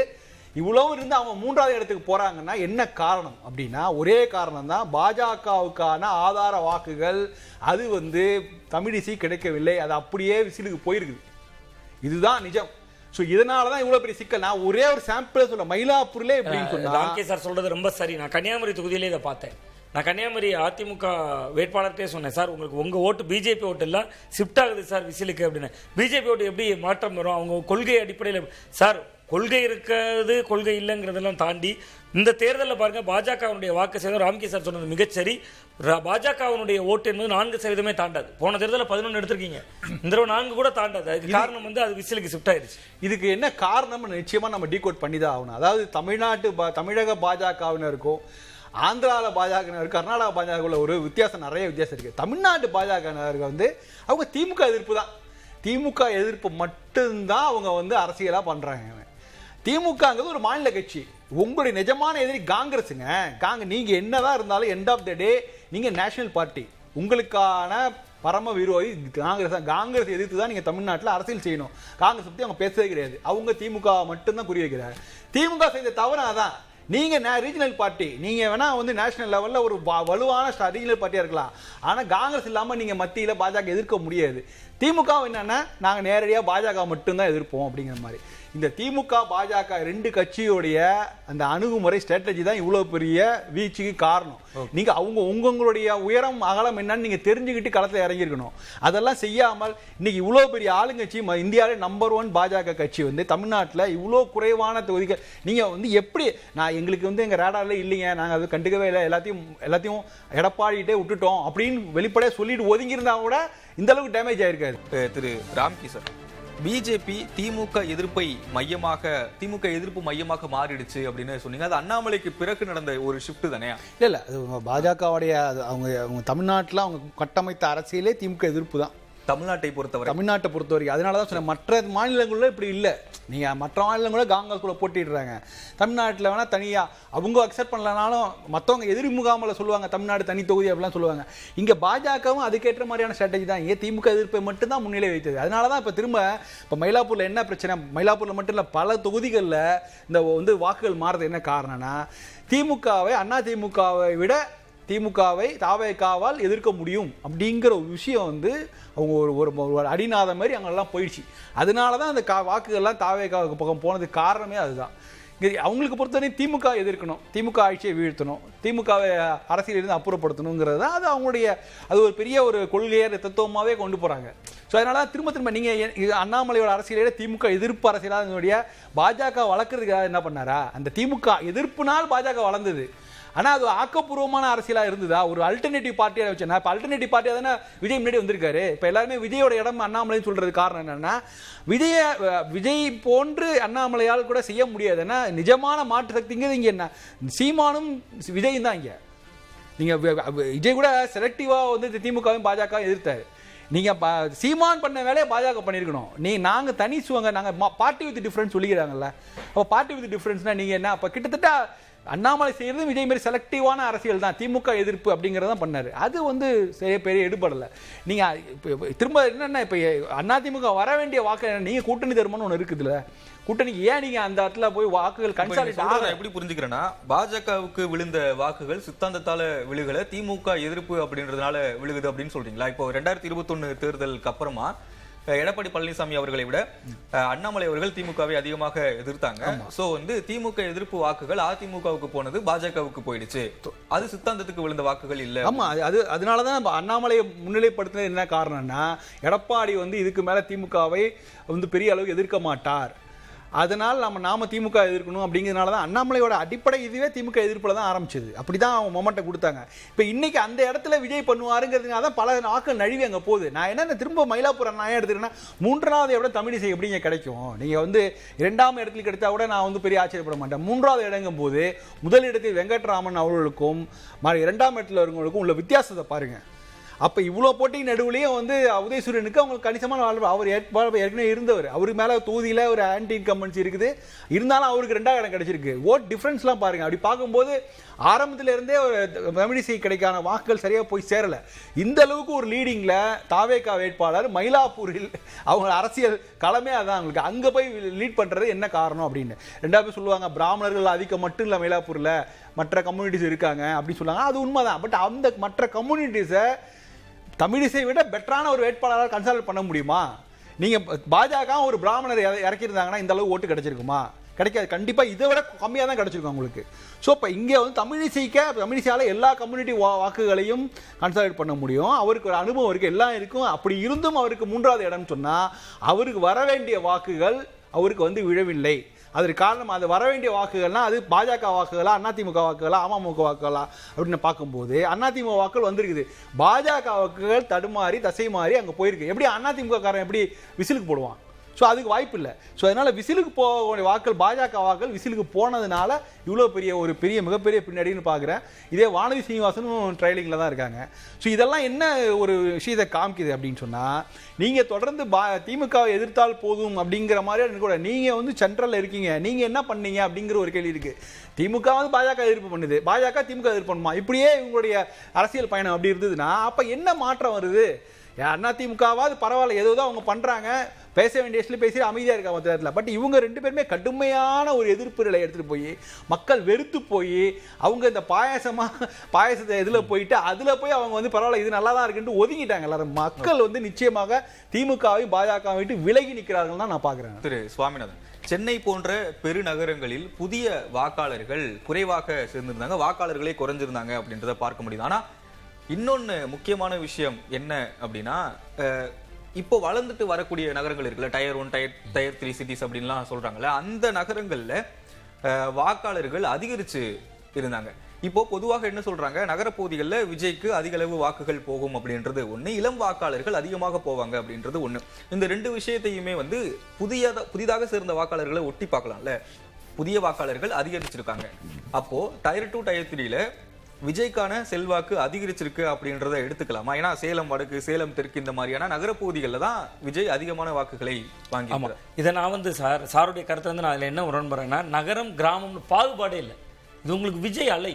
இவ்வளவு இருந்து அவங்க 3வது இடத்துக்கு போறாங்கன்னா என்ன காரணம் அப்படின்னா, ஒரே காரணம் தான், பாஜகவுக்கான ஆதார வாக்குகள் அது வந்து தமிழிசை கிடைக்கவில்லை, அது அப்படியே விசிலுக்கு போயிருக்குது. இதுதான் நிஜம். ஸோ இதனால தான் இவ்வளோ பெரிய சிக்கல். நான் ஒரே ஒரு சாம்பிள் சொல்ல, மயிலாப்பூர்ல எப்படின்னு சொன்னா, ராம்கே சார் சொல்றது ரொம்ப சரி. நான் கன்னியாகுமரி தொகுதியிலே இதை பார்த்தேன். நான் கன்னியாகுமரி அதிமுக வேட்பாளர்கிட்டே சொன்னேன், சார் உங்களுக்கு உங்கள் ஓட்டு பிஜேபி ஓட்டு எல்லாம் ஷிஃப்ட் ஆகுது சார் விசிலுக்கு அப்படின்னு. பிஜேபி ஓட்டு எப்படி மாற்றம் வரும், அவங்க கொள்கை அடிப்படையில். சார் கொள்கை இருக்கிறது கொள்கை இல்லைங்கிறதெல்லாம் தாண்டி இந்த தேர்தலில் பாருங்க, பாஜகவுடைய வாக்கு சதவீதம் ராம்கே சார் சொன்னது மிகச்சரி. பாஜகவுடைய ஓட்டு என்பது 4% தாண்டாது. போன தேர்தலில் 11 எடுத்திருக்கீங்க, இந்த தடவை 4 கூட தாண்டாது. அதுக்கு காரணம் வந்து அது விசிலுக்கு ஷிஃப்ட் ஆயிடுச்சு. இதுக்கு என்ன காரணம் நிச்சயமா நம்ம டீகோட் பண்ணி தான் ஆகணும். அதாவது தமிழக பாஜகவினருக்கும் ஆந்திராவில் பாஜகவினருக்கு கர்நாடகா பாஜக ஒரு வித்தியாசம், நிறைய வித்தியாசம் இருக்கு. தமிழ்நாட்டு பாஜகவினருக்கு வந்து அவங்க திமுக எதிர்ப்பு தான், திமுக எதிர்ப்பு மட்டும்தான் அவங்க வந்து அரசியலாக பண்றாங்க. திமுகங்கிறது ஒரு மாநில கட்சி. உங்களுடைய நிஜமான எதிரி காங்கிரஸுங்க. நீங்க என்னதான் இருந்தாலும் எண்ட் ஆஃப் த டே நீங்க நேஷனல் பார்ட்டி, உங்களுக்கான பரம விரோதி காங்கிரஸ் தான். காங்கிரஸ் எதிர்த்து தான் நீங்க தமிழ்நாட்டில் அரசியல் செய்யணும். காங்கிரஸ் பத்தி அவங்க பேசவே கிடையாது. அவங்க திமுக மட்டும்தான் குறி வைக்கிறாங்க. திமுக செய்த தவறு அதான். நீங்க ரீஜனல் பார்ட்டி, நீங்க வேணா வந்து நேஷனல் லெவல்ல ஒரு வலுவான ரீஜனல் பார்ட்டியா இருக்கலாம், ஆனா காங்கிரஸ் இல்லாம நீங்க மத்தியில பாஜக எதிர்க்க முடியாது. திமுக என்னன்னா, நாங்க நேரடியா பாஜக மட்டும்தான் எதிர்ப்போம் அப்படிங்கிற மாதிரி. இந்த திமுக பாஜக 2 கட்சியோடைய அந்த அணுகுமுறை ஸ்ட்ராட்டஜி தான் இவ்வளவு பெரிய வீழ்ச்சிக்கு காரணம். நீங்க உங்களுடைய உயரம் அகலம் என்னன்னு நீங்க தெரிஞ்சுக்கிட்டு களத்தில் இறங்கியிருக்கணும். அதெல்லாம் செய்யாமல் இன்னைக்கு இவ்வளவு பெரிய ஆளுங்கட்சி, இந்தியாவிலே நம்பர் 1 பாஜக கட்சி வந்து தமிழ்நாட்டில் இவ்வளவு குறைவான தொகுதிகள் நீங்க வந்து எப்படி, நான் எங்களுக்கு வந்து எங்க ரேடார்ல இல்லைங்க, நாங்க அது கண்டுக்கவே இல்லை, எல்லாத்தையும் எடப்பாடிட்டே விட்டுட்டோம் அப்படின்னு வெளிப்படையா சொல்லிட்டு ஒதுங்கி இருந்தா கூட இந்த அளவுக்கு டேமேஜ் ஆயிருக்காது. திரு ராம்கிஷன், பிஜேபி திமுக எதிர்ப்பு மையமாக மாறிடுச்சு அப்படின்னு சொன்னீங்க. அது அண்ணாமலைக்கு பிறகு நடந்த ஒரு ஷிஃப்ட் தானே? இல்ல அது பாஜகவுடைய அவங்க தமிழ்நாட்டில் அவங்க கட்டமைத்த அரசியலே திமுக எதிர்ப்பு தான். தமிழ்நாட்டை பொறுத்தவரை அதனாலதான் சொன்னேன், மற்ற மாநிலங்களில் இப்படி இல்லை. நீங்க மற்ற மாநிலங்கள காங்கிரஸ் கூட போட்டிடுறாங்க. தமிழ்நாட்டில் வேணா தனியா அவங்க அக்செப்ட் பண்ணலனாலும் மற்றவங்க எதிரி முகாமில் சொல்லுவாங்க தமிழ்நாடு தனி தொகுதி அப்படிலாம் சொல்லுவாங்க. இங்க பாஜகவும் அதுக்கேற்ற மாதிரியான ஸ்ட்ராட்டஜி தான். திமுக எதிர்ப்பை மட்டும்தான் முன்னிலை வைத்தது. அதனாலதான் இப்ப மயிலாப்பூர்ல என்ன பிரச்சனை, மயிலாப்பூர்ல மட்டும் இல்ல பல தொகுதிகளில் இந்த வந்து வாக்குகள் மாறுறது என்ன காரணம்னா, அதிமுகவை விட திமுகவை தாவேகாவால் எதிர்க்க முடியும் அப்படிங்கிற ஒரு விஷயம் வந்து அவங்க ஒரு அடிநாத மாதிரி அங்கெல்லாம் போயிடுச்சு. அதனால தான் அந்த வாக்குகள்லாம் தாவேகாவுக்கு பக்கம் போனதுக்கு காரணமே அதுதான். அவங்களுக்கு பொறுத்தவரை திமுக எதிர்க்கணும், திமுக ஆட்சியை வீழ்த்தணும், திமுகவை அரசியலிருந்து அப்புறப்படுத்தணுங்கிறது தான் அது ஒரு பெரிய ஒரு கொள்கையை தத்துவமாகவே கொண்டு போகிறாங்க. ஸோ அதனால தான் திரும்ப நீங்கள் அண்ணாமலையோட அரசியலோட திமுக எதிர்ப்பு அரசியலாக பாஜக வளர்க்குறதுக்காக என்ன பண்ணாரா, அந்த திமுக எதிர்ப்புனால் பாஜக வளர்ந்தது. ஆனால் அது ஆக்கப்பூர்வமான அரசியலாக இருந்ததா, ஒரு அல்டர்னேட்டிவ் பார்ட்டியாக வச்சேன்னா, இப்போ அல்டர்னேட்டிவ் பார்ட்டியாக தானே விஜய் முன்னாடி வந்திருக்காரு. இப்போ எல்லாருமே விஜயோட இடம் அண்ணாமலைன்னு சொல்றது காரணம் என்னன்னா, விஜய் போன்று அண்ணாமலையால் கூட செய்ய முடியாது. ஏன்னா நிஜமான மாற்று சக்திங்கிறது இங்கே என்ன, சீமானும் விஜயும் தான். இங்கே நீங்கள் விஜய் கூட செலக்டிவாக வந்து திமுகவும் பாஜக எதிர்த்தாரு. நீங்கள் சீமான் பண்ண வேலையை பாஜக பண்ணியிருக்கணும். நாங்கள் தனி சுவங்க, நாங்கள் பார்ட்டி வித் டிஃப்ரென்ஸ் சொல்லிக்கிறாங்கல்ல. அப்போ பார்ட்டி வித் டிஃப்ரென்ஸ்னா நீங்கள் என்ன, அப்போ கிட்டத்தட்ட அண்ணாமலை செய்யறது விஜய் மாதிரி செலக்டிவான அரசியல் தான், திமுக எதிர்ப்பு அப்படிங்கிறதான் பண்ணாரு. அது வந்து பெரிய எடுபடலை. நீங்க திரும்ப என்னன்னா, இப்ப அதிமுக வர வேண்டிய வாக்கு நீங்க கூட்டணி தருமன்னு ஒன்று இருக்குதுல்ல, கூட்டணிக்கு ஏன் நீங்க அந்த இடத்துல போய் வாக்குகள் கன்சாலிடேட் எப்படி புரிஞ்சுக்கிறேன்னா, பாஜகவுக்கு விழுந்த வாக்குகள் சித்தாந்தத்தால விழுகல, திமுக எதிர்ப்பு அப்படின்றதுனால விழுகுது அப்படின்னு சொல்றீங்களா? இப்போ 2021 தேர்தலுக்கு அப்புறமா எடப்பாடி பழனிசாமி அவர்களை விட அண்ணாமலை அவர்கள் திமுகவை அதிகமாக எதிர்த்தாங்க. சோ வந்து திமுக எதிர்ப்பு வாக்குகள் அதிமுகவுக்கு போனது, பாஜகவுக்கு போயிடுச்சு. அது சித்தாந்தத்துக்கு விழுந்த வாக்குகள் இல்ல. ஆமா, அதனாலதான் அண்ணாமலையை முன்னிலைப்படுத்தினது என்ன காரணம்னா, எடப்பாடி வந்து இதுக்கு மேல திமுகவை வந்து பெரிய அளவுக்கு எதிர்க்க மாட்டார், அதனால் நாம திமுக எதிர்க்கணும் அப்படிங்கிறதுனால தான் அண்ணாமலையோட அடிப்படை இதுவே திமுக எதிர்ப்புல தான் ஆரம்பிச்சது. அப்படிதான் அவங்க மொமெண்ட்டை கொடுத்தாங்க. இப்போ இன்னைக்கு அந்த இடத்துல விஜய் பண்ணுவாருங்கிறதுனால தான் பல நாட்கள் நழுவி அங்கே போகுது. நான் என்ன திரும்ப மயிலாப்பூர் நான் எடுத்துக்கிறேன்னா, 3வது இடம் தமிழிசை எப்படிங்க கிடைக்கும்? நீங்க வந்து 2ஆம் இடத்துல கிடைத்தா கூட நான் வந்து பெரிய ஆச்சரியப்பட மாட்டேன். 3வது இடங்கும் போது முதல் இடத்தில் வெங்கட்ராமன் அவர்களுக்கும் 2ஆம் இடத்துல இருக்கவங்களுக்கும் உள்ள வித்தியாசத்தை பாருங்க. அப்ப இவ்வளவு போட்டி நடுவுலயும் வந்து உதயசூரியனுக்கு அவங்களுக்கு கணிசமான அவர் ஏற்கனவே இருந்தவர், அவருக்கு மேல தொகுதியில ஒரு ஆன்டி இன்கம்பன்சி இருக்குது, இருந்தாலும் அவருக்கு 2வது இடம் கிடைச்சிருக்கு. ஓட் டிஃபரன்ஸ்லாம் பாருங்க. அப்படி பார்க்கும்போது ஆரம்பத்துல இருந்தே ஒரு தமிழிசை கிடைக்கான வாக்குகள் சரியா போய் சேரல. இந்த அளவுக்கு ஒரு லீடிங்ல தாவேகா வேட்பாளர் மயிலாப்பூரில் அவங்க அரசியல் களமே அதான், அவங்களுக்கு அங்க போய் லீட் பண்றது என்ன காரணம் அப்படின்னு. 2வது சொல்லுவாங்க பிராமணர்கள் அதிகம் மட்டும் இல்ல மயிலாப்பூர்ல, மற்ற கம்யூனிட்டிஸ் இருக்காங்க அப்படின்னு சொல்லுவாங்க. அது உண்மைதான். பட் அந்த மற்ற கம்யூனிட்டிஸை தமிழிசை விட பெட்டரான ஒரு வேட்பாளரால் கன்சல்ட் பண்ண முடியுமா? நீங்க பாஜக ஒரு பிராமணர் இறக்கியிருந்தாங்கன்னா இந்த அளவு ஓட்டு கிடைச்சிருக்குமா? கிடைக்காது. கண்டிப்பா இதை விட கம்மியாக தான் கிடைச்சிருக்கும் உங்களுக்கு. ஸோ இப்போ இங்கே வந்து தமிழிசையால் எல்லா கம்யூனிட்டி வாக்குகளையும் கன்சாலிடேட் பண்ண முடியும். அவருக்கு ஒரு அனுபவம் இருக்கு, எல்லாம் இருக்கும். அப்படி இருந்தும் அவருக்கு 3வது இடம் சொன்னா அவருக்கு வர வேண்டிய வாக்குகள் அவருக்கு வந்து விழவில்லை. அதற்கு காரணம் அது வர வேண்டிய வாக்குகள்னா அது பாஜக வாக்குகளா, அதிமுக வாக்குகளா, அமமுக வாக்குகளா அப்படின்னு பார்க்கும்போது அதிமுக வாக்குகள் வந்திருக்குது. பாஜக வாக்குகள் தடுமாறி தசை மாறி அங்கே போயிருக்கு. எப்படி அதிமுக காரன் எப்படி விசிலுக்கு போடுவான்? ஸோ அதுக்கு வாய்ப்பு இல்லை. ஸோ அதனால விசிலுக்கு போகக்கூடிய வாக்கள் பாஜக வாக்கள் விசிலுக்கு போனதுனால இவ்வளோ பெரிய மிகப்பெரிய பின்னாடின்னு பார்க்குறேன். இதே வானதி சீனிவாசனும் ட்ரையலிங்கில் தான் இருக்காங்க. ஸோ இதெல்லாம் என்ன ஒரு விஷயத்தை காமிக்குது அப்படின்னு சொன்னால், நீங்கள் தொடர்ந்து திமுகவை எதிர்த்தால் போதும் அப்படிங்கிற மாதிரி கூட நீங்கள் வந்து சென்ட்ரலில் இருக்கீங்க, நீங்கள் என்ன பண்ணீங்க அப்படிங்கிற ஒரு கேள்வி இருக்குது. திமுக வந்து பாஜக எதிர்ப்பு பண்ணுது, பாஜக திமுக எதிர்ப்பு பண்ணுமா? இப்படியே இவங்களுடைய அரசியல் பயணம் அப்படி இருந்ததுன்னா அப்போ என்ன மாற்றம் வருது? அதிமுகவாவது பரவாயில்ல, ஏதோ தான் அவங்க பண்ணுறாங்க, பேச வேண்டிய விஷயம் பேசி அமைதியாக இருக்கா மற்ற இடத்துல. பட் இவங்க 2 பேருமே கடுமையான ஒரு எதிர்ப்பு நிலை எடுத்துகிட்டு போய் மக்கள் வெறுத்து போய் அவங்க இந்த பாயசத்தை இதில் போயிட்டு அதில் போய் அவங்க வந்து பரவாயில்ல இது நல்லா தான் இருக்குன்ட்டு ஒதுங்கிட்டாங்க எல்லாரும். மக்கள் வந்து நிச்சயமாக திமுகவையும் பாஜக விட்டு விலகி நிற்கிறார்கள் தான் நான் பார்க்குறேன். திரு சுவாமிநாதன், சென்னை போன்ற பெருநகரங்களில் புதிய வாக்காளர்கள் குறைவாக சேர்ந்திருந்தாங்க, வாக்காளர்களே குறைஞ்சிருந்தாங்க அப்படின்றத பார்க்க முடியுது. ஆனால் இன்னொன்று முக்கியமான விஷயம் என்ன அப்படின்னா, இப்போ வளர்ந்துட்டு வரக்கூடிய நகரங்கள் இருக்குல்ல, டயர் 1 டயர் 3 சிட்டிஸ் அப்படின்லாம் சொல்றாங்கல்ல, அந்த நகரங்கள்ல வாக்காளர்கள் அதிகரிச்சு இருந்தாங்க. இப்போ பொதுவாக என்ன சொல்றாங்க, நகரப்பகுதிகளில் விஜய்க்கு அதிக அளவு வாக்குகள் போகும் அப்படின்றது ஒண்ணு, இளம் வாக்காளர்கள் அதிகமாக போவாங்க அப்படின்றது ஒண்ணு. இந்த 2 விஷயத்தையுமே வந்து புதிதாக சேர்ந்த வாக்காளர்களை ஒட்டி பார்க்கலாம்ல. புதிய வாக்காளர்கள் அதிகரிச்சிருக்காங்க. அப்போ டயர் 2 டயர் 3ல விஜய்க்கான செல்வாக்கு அதிகரிச்சிருக்கு அப்படின்றத எடுத்துக்கலாமா? ஏன்னா சேலம் வடக்கு, சேலம் தெற்கு இந்த மாதிரியான நகரப்பகுதிகளில் தான் விஜய் அதிகமான வாக்குகளை வாங்கி. இதை நான் வந்து சாருடைய கருத்தை வந்து நான் அதில் என்ன உடன்படுறேன்னா, நகரம் கிராமம்னு பாகுபாடே இல்லை. இது உங்களுக்கு விஜய் அலை,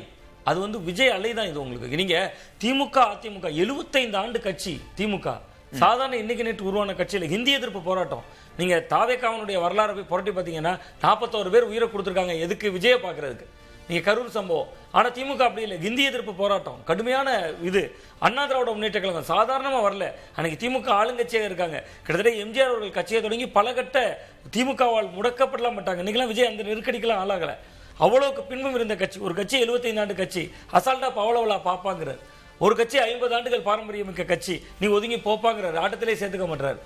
அது வந்து விஜய் அலை தான் இது உங்களுக்கு. நீங்க திமுக அதிமுக 75 ஆண்டு கட்சி திமுக, சாதாரண இன்னைக்கு நேற்று உருவான கட்சியில் ஹிந்தி எதிர்ப்பு போராட்டம். நீங்க தாவேகாவனுடைய வரலாறு போய் புரட்டி பார்த்தீங்கன்னா 41 பேர் உயிரை கொடுத்துருக்காங்க எதுக்கு? விஜயை பார்க்கறதுக்கு. நீங்க கரூர் சம்பவம். ஆனா திமுக அப்படி இல்லை, ஹிந்தி எதிர்ப்பு போராட்டம் கடுமையான இது. அண்ணா திராவிட முன்னேற்ற கழகம் சாதாரணமா வரல, அன்னைக்கு திமுக ஆளுங்கட்சியாக இருக்காங்க. கிட்டத்தட்ட எம்ஜிஆர் அவர்கள் கட்சியை தொடங்கி பல கட்ட திமுகவால் முடக்கப்படலாம் மாட்டாங்க. இன்னைக்கெல்லாம் விஜய் அந்த நெருக்கடிக்கெல்லாம் ஆளாகல. அவ்வளவுக்கு பின்பும் இருந்த கட்சி, ஒரு கட்சி 75 ஆண்டு கட்சி அசால்ட்டா பவளவலா பாப்பாங்கிறார். ஒரு கட்சி 50 ஆண்டுகள் பாரம்பரியமிக்க கட்சி நீ ஒதுங்கி போப்பாங்கிறார், ஆட்டத்திலே சேர்த்துக்க மாட்டார்,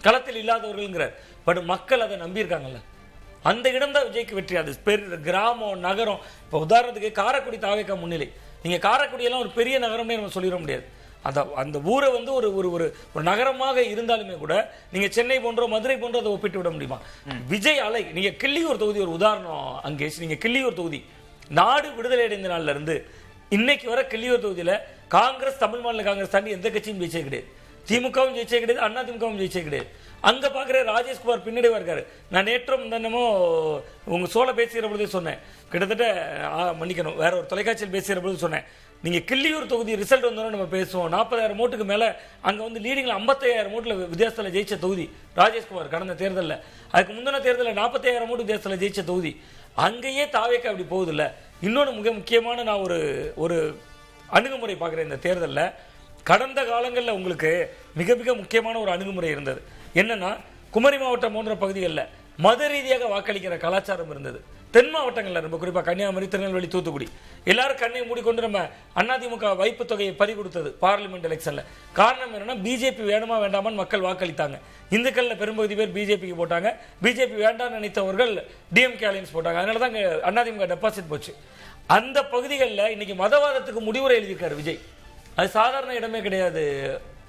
களத்தில் இல்லாதவர்கள்ங்கிறார். பட் மக்கள் அதை நம்பியிருக்காங்கல்ல, அந்த இடம் தான் விஜய்க்கு வெற்றி. அது கிராமம் நகரம். இப்போ உதாரணத்துக்கு காரைக்குடி தாவேகா முன்னிலை. நீங்க காரைக்குடியெல்லாம் ஒரு பெரிய நகரம்னே நம்ம சொல்லிட முடியாது. அந்த ஊரை வந்து ஒரு ஒரு ஒரு நகரமாக இருந்தாலுமே கூட நீங்க சென்னை போன்ற மதுரை போன்ற அதை ஒப்பிட்டு விட முடியுமா? விஜய் அலை. நீங்க கிள்ளியூர் தொகுதி ஒரு உதாரணம். அங்கே நீங்க கிள்ளியூர் தொகுதி நாடு விடுதலை அடைந்த நாள்ல இருந்து இன்னைக்கு வர கிள்ளியூர் தொகுதியில காங்கிரஸ், தமிழ் மாநில காங்கிரஸ் தாண்டி எந்த கட்சியும் ஜெயிச்சே கிடையாது. திமுகவும் ஜெயிச்சே கிடையாது, அண்ணா திமுகவும் ஜெயிச்சே கிடையாது. அங்க பாக்குற ராஜேஷ்குமார் பின்னாடி இருக்காரு. நான் நேற்றும் தினமோ உங்க சோழ பேசுகிற பொழுது சொன்னேன், கிட்டத்தட்ட மன்னிக்கணும், வேற ஒரு தொலைக்காட்சியில் பேசுகிற பொழுது சொன்னேன், நீங்க கிள்ளியூர் தொகுதி ரிசல்ட் வந்தோன்னு நம்ம பேசுவோம். 40,000 ஓட்டுக்கு மேல அங்க வந்து லீடிங்ல 55,000 ஓட்டுல வித்தியாசத்துல ஜெயிச்ச தொகுதி ராஜேஷ்குமார் கடந்த தேர்தலில். அதுக்கு முந்தின தேர்தலில் 45,000 ஓட்டு வித்தியாசத்துல ஜெயிச்ச தொகுதி. அங்கேயே தாவேக்கா அப்படி போகுது இல்ல. இன்னொன்று மிக முக்கியமான நான் ஒரு அணுகுமுறை பார்க்குறேன் இந்த தேர்தலில். கடந்த காலங்களில் உங்களுக்கு மிக மிக முக்கியமான ஒரு அணுகுமுறை இருந்தது. என்னன்னா, குமரி மாவட்டம் போன்ற பகுதிகளில் மத ரீதியாக வாக்களிக்கிற கலாச்சாரம் இருந்தது. தென் மாவட்டங்களில் ரொம்ப குறிப்பாக கன்னியாகுமரி, திருநெல்வேலி, தூத்துக்குடி எல்லாரும் கண்ணை மூடிக்கொண்டு நம்ம அதிமுக வைப்பு தொகையை பறி கொடுத்தது பார்லிமெண்ட் எலெக்ஷன்ல. காரணம் என்னன்னா, பிஜேபி வேணுமா வேண்டாமான்னு மக்கள் வாக்களித்தாங்க. இந்துக்களில் பெரும்பகுதி பேர் பிஜேபிக்கு போட்டாங்க, பிஜேபி வேண்டாம்னு நினைத்தவர்கள் டிஎம்கே அலையன்ஸ் போட்டாங்க. அதனால தான் அதிமுக டெபாசிட் போச்சு. அந்த பகுதிகளில் இன்னைக்கு மதவாதத்துக்கு முடிவுரை எழுதியிருக்காரு விஜய். அது சாதாரண இடமே கிடையாது.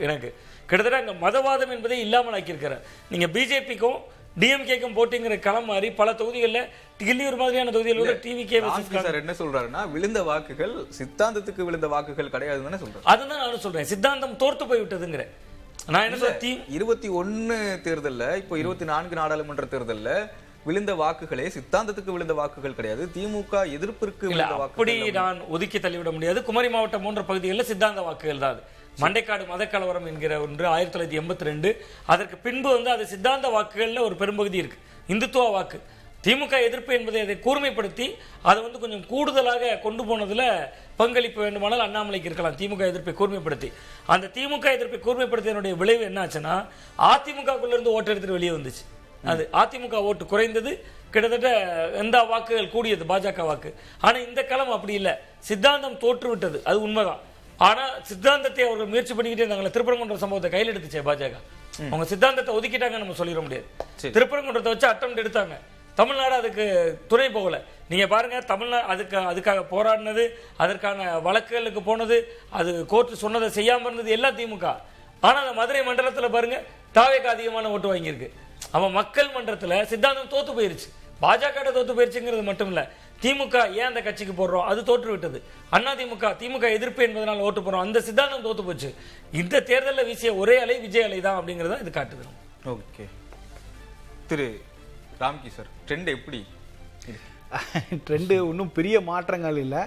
எனக்கு கிட்டத்தட்ட அங்கே மதவாதம் என்பதே இல்லாமல் ஆக்கியிருக்கிறார். நீங்கள் பிஜேபிக்கும் டிஎம்கேக்கும் போட்டிங்கிற களம் மாறி பல தொகுதிகளில் கிள்ளியூர் மாதிரியான தொகுதிகளோட டிவிகே சார் என்ன சொல்றாருன்னா விழுந்த வாக்குகள் சித்தாந்தத்துக்கு விழுந்த வாக்குகள் கிடையாதுன்னு சொல்றாரு. அதுதான் நானும் சொல்றேன், சித்தாந்தம் தோர்த்து போய் விட்டதுங்கிறேன். நான் என்ன சொல்றேன், 21 தேர்தல்ல இப்போ 24 நாடாளுமன்ற தேர்தல்ல விழுந்த வாக்குகளே சித்தாந்தத்துக்கு விழுந்த வாக்குகள் கிடையாது, திமுக எதிர்ப்பிற்கு விழுந்த வாக்குகள். அப்படி நான் ஒதுக்கி தள்ளிவிட முடியாது. குமரி மாவட்டம் போன்ற பகுதிகளில் சித்தாந்த வாக்குகள் தான். மண்டைக்காடு மதக்கலவரம் என்கிற ஒன்று 1982, அதற்கு பின்பு அது சித்தாந்த வாக்குகள்ல ஒரு பெரும்பகுதி இருக்கு, இந்துத்துவ வாக்கு. திமுக எதிர்ப்பு என்பதை அதை கூர்மைப்படுத்தி அதை கொஞ்சம் கூடுதலாக கொண்டு போனதுல பங்களிப்பு வேண்டுமானால் அண்ணாமலைக்கு இருக்கலாம். திமுக எதிர்ப்பை கூர்மைப்படுத்தி, அந்த திமுக எதிர்ப்பை கூர்மைப்படுத்தியனுடைய விளைவு என்ன ஆச்சுன்னா, அதிமுகக்குள்ள இருந்து ஓட்டு எடுத்துட்டு வெளியே வந்துச்சு. அது அதிமுக ஓட்டு குறைந்தது, கிட்டத்தட்ட எந்த வாக்குகள் கூடியது பாஜக வாக்கு. ஆனா இந்த களம் அப்படி இல்லை, சித்தாந்தம் தோற்று விட்டது, அது உண்மைதான். ஆனா சித்தாந்தத்தை அவர்கள் முயற்சி பண்ணிக்கிட்டே இருந்தாங்க. திருப்பரங்குன்ற சம்பவத்தை கையில் எடுத்துச்சே பாஜக, அவங்க சித்தாந்தத்தை ஒதுக்கிட்டாங்க நம்ம சொல்லிட முடியாது. திருப்பரங்குன்றத்தை வச்சு அட்டம் எடுத்தாங்க, தமிழ்நாடு அதுக்கு துணை போகல. நீங்க பாருங்க, தமிழ்நாடு அதுக்காக போராடினது, அதற்கான வழக்குகளுக்கு போனது, அது கோர்ட்டு சொன்னதை செய்யாம இருந்தது எல்லாம் திமுக. ஆனா அந்த மதுரை மண்டலத்துல பாருங்க, தாவேக்கு அதிகமான ஓட்டு வாங்கியிருக்கு. அவன் மக்கள் மன்றத்துல சித்தாந்தம் தோத்து போயிருச்சு, பாஜக தோத்து போயிருச்சுங்கிறது மட்டும் இல்ல, திமுக ஏன் அந்த கட்சிக்கு போடுறோம் அது தோற்று விட்டது. திமுக எதிர்ப்பு என்பதனால ஓட்டு போறோம், அந்த சித்தாந்தம் தோத்து போச்சு. இந்த தேர்தலில் வீசிய ஒரே அலை விஜய் அலை தான் அப்படிங்கறத இது காட்டுது. ஓகே திரு ராம்கி சார், ட்ரெண்ட் எப்படி? ட்ரெண்டு ஒன்றும் பெரிய மாற்றங்கள் இல்லை,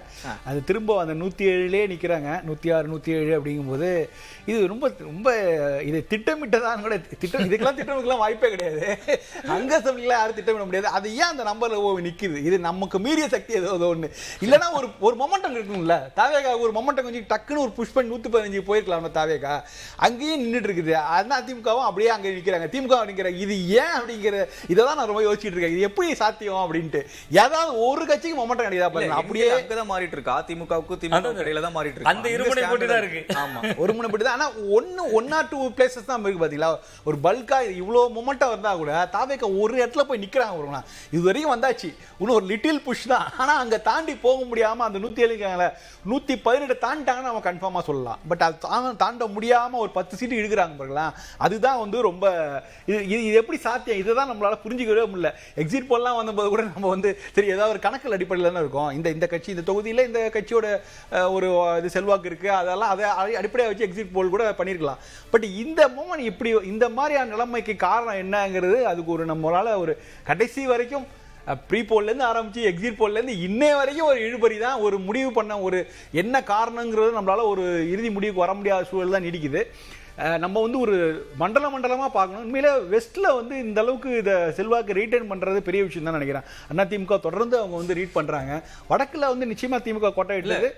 அது திரும்ப அந்த 107 நிற்கிறாங்க, 106 107 அப்படிங்கும்போது இது ரொம்ப ரொம்ப இதை திட்டமிட்டதான் கூட இதுக்கெல்லாம் திட்டமிட்டுலாம் வாய்ப்பே கிடையாது. அங்கே சொல்லிக்கலாம் யாரும் திட்டமிட முடியாது. அது ஏன் அந்த நம்பரில் நிற்கிது, இது நமக்கு மீறிய சக்தி ஏதோ ஒன்று இல்லைன்னா ஒரு மொமெண்டம் இருக்கும்ல. தாவேகா ஒரு மொமெண்டம் கொஞ்சம் டக்குன்னு ஒரு புஷ் பண்ணி 115 போயிருக்கலாம் தாவேகா, அங்கேயும் நின்றுட்டு இருக்குது. அண்ணா திமுகவும் அப்படியே அங்கே நிற்கிறாங்க, திமுக நிற்கிறாங்க. இது ஏன் அப்படிங்கிற இதை தான் நான் ரொம்ப யோசிச்சுட்டு இருக்கேன், இது எப்படி சாத்தியம் அப்படின்ட்டு. ஒரு கட்சிக்கு மொமெண்டம் கிடையாது பாருங்க, அப்படியே அங்கதான் மாறிட்டு இருக்கு. அதிமுகவுக்கு திமுக இடையில தான் மாறிட்டு இருக்கு, அந்த இருமுனை போட்டு தான் இருக்கு. ஆமா, ஒரு முனை போட்டு தான். ஆனா ஒன் ஆர் டூ பிளேசஸ் தான் இருக்கு பாத்தீங்களா. ஒரு பல்கா இவ்வளவு மொமெண்டம் வந்தா கூட தாவேக ஒரு இடத்துல போய் நிக்கிறாங்க. இது வரையும் வந்தாச்சு, இன்னும் ஒரு லிட்டில் புஷ் தான். ஆனா அங்க தாண்டி போக முடியாம அந்த 107 118 தாண்டிட்டாங்கன்னு நம்ம கன்ஃபார்மா சொல்லலாம். பட் அது தாண்ட முடியாம ஒரு 10 சீட்டு இழுக்கிறாங்க பாருங்களா. அதுதான் ரொம்ப இது எப்படி சாத்தியம், இதுதான் நம்மளால புரிஞ்சுக்கவே முடியல. எக்ஸிட் போல்லாம் வந்தபோது கூட நம்ம சரி ஏதாவது ஒரு கணக்கில் அடிப்படையில் தான் இருக்கும், இந்த கட்சி இந்த தொகுதியில் இந்த கட்சியோட ஒரு இது செல்வாக்கு இருக்கு, அதெல்லாம் அதை அடிப்படையாக வச்சு எக்ஸிட் போல் கூட பண்ணியிருக்கலாம். பட் இந்த மூமெண்ட் இப்படி இந்த மாதிரியான நிலைமைக்கு காரணம் என்னங்கிறது அதுக்கு ஒரு நம்மளால ஒரு கடைசி வரைக்கும் ப்ரீ போல்லேருந்து ஆரம்பிச்சு எக்ஸிட் போல்லேருந்து இன்னே வரைக்கும் ஒரு இழுபறி தான். ஒரு முடிவு பண்ண ஒரு என்ன காரணங்கிறது நம்மளால ஒரு இறுதி முடிவுக்கு வர முடியாத சூழல் தான் நீடிக்குது. நம்ம ஒரு மண்டலமாக பார்க்கணும். உண்மையிலே வெஸ்ட்ல இந்த அளவுக்கு இதை செல்வாக்கு ரீட்டைன் பண்றது பெரிய விஷயம் தான் நினைக்கிறேன். அதிமுக தொடர்ந்து அவங்க ரீட் பண்றாங்க. வடக்குல நிச்சயமா திமுக கோட்டை இட்டது.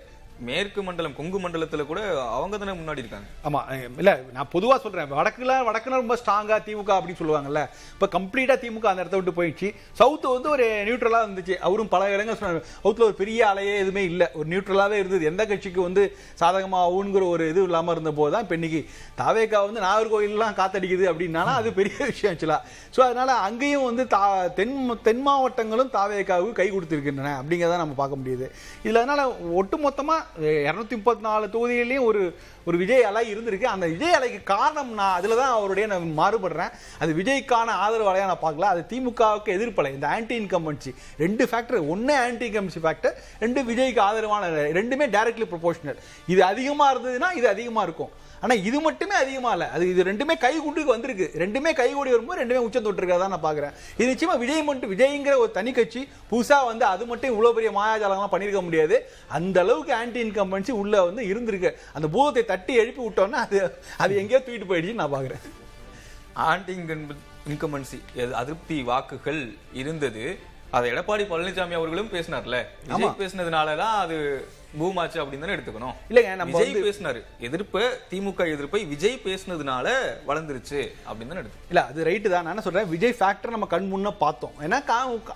மேற்கு மண்டலம் கொங்கு மண்டலத்துல கூட அவங்க தானே முன்னாடி இருக்காங்க. ஆமா, இல்ல நான் பொதுவா சொல்றேன், வடக்குல ரொம்ப ஸ்ட்ராங்கா திமுக அப்படின்னு சொல்லுவாங்கல்ல. இப்ப கம்ப்ளீட்டா திமுக அந்த இடத்த விட்டு போயிடுச்சு. சவுத் ஒரு நியூட்ரலா இருந்துச்சு. அவரும் பல இடங்கள் சொன்னாங்க, சவுத்ல ஒரு பெரிய அலையே எதுவுமே இல்லை, ஒரு நியூட்ரலாவே இருந்தது. எந்த கட்சிக்கு சாதகமா ஆகுங்கிற ஒரு இது இல்லாம இருந்த போதுதான் இப்ப இன்னைக்கு தாவேகா நாகர்கோயிலாம் காத்தடிக்குது அப்படின்னா அது பெரிய விஷயம் ஆக்சுவலா. ஸோ அதனால அங்கேயும் தென் மாவட்டங்களும் தாவேகாவுக்கு கை கொடுத்திருக்கின்றன அப்படிங்கிறத நம்ம பார்க்க முடியுது இதுல. அதனால ஒட்டுமொத்தமா 234 தொகுதியிலையும் ஒரு விஜய் அலை இருந்திருக்கு. அந்த விஜய் அலைக்கு காரணம் நான் அதுல தான் அவருடைய நான் மாறுபடுறேன். அது விஜய்க்கான ஆதரவு அலையா நான் பார்க்கல, அது திமுகவுக்கு எதிர்ப்பலை. இந்த ஆன்டி இன்கம்பன்சி 2 ஃபேக்டர், ஒன்னு ஆன்டி இன்கம்பன்சி ஃபேக்டர், 2 விஜய்க்கு ஆதரவான, ரெண்டுமே டைரக்ட்லி ப்ரொபோஷனல். இது அதிகமா இருந்ததுன்னா இது அதிகமா இருக்கும். ஆனா இது மட்டுமே அதிகமா இல்ல, இது ரெண்டுமே கை கூட்டுக்கு வந்திருக்கு. ரெண்டுமே கை கூடி வரும்போது ரெண்டுமே உச்சம் தொட்டிருக்கிறதா நான் பாக்குறேன். இது நிச்சயமா விஜய்ங்கிற ஒரு தனி கட்சி புதுசா அது மட்டும் இவ்வளவு பெரிய மாயாஜாலம்லாம் பண்ணிருக்க முடியாது. அந்த அளவுக்கு ஆன்டி இன்கம்பன்சி உள்ள இருந்திருக்கு. அந்த பூதத்தை தட்டி எழுப்பி விட்டோம்னா அது எங்கேயோ தூக்கிட்டு போயிடுச்சு நான் பாக்குறேன். ஆன்டி இன்கம்பன்சி அதிருப்தி வாக்குகள் இருந்தது. அதை எடப்பாடி பழனிசாமி அவர்களும் பேசினார்ல, விஜய் பேசினதுனாலதான் அது பூமாச்சு அப்படின்னு தானே எடுத்துக்கணும். இல்லங்க, நம்ம விஜய் பேசினாரு எதிர்ப்பு, திமுக எதிர்ப்பை விஜய் பேசினதுனால வளர்ந்துருச்சு அப்படின்னு தானே எடுத்து. இல்ல அது ரைட்டு தான். நான் சொல்றேன், விஜய் ஃபேக்டர் நம்ம கண் முன்ன பார்த்தோம். ஏன்னா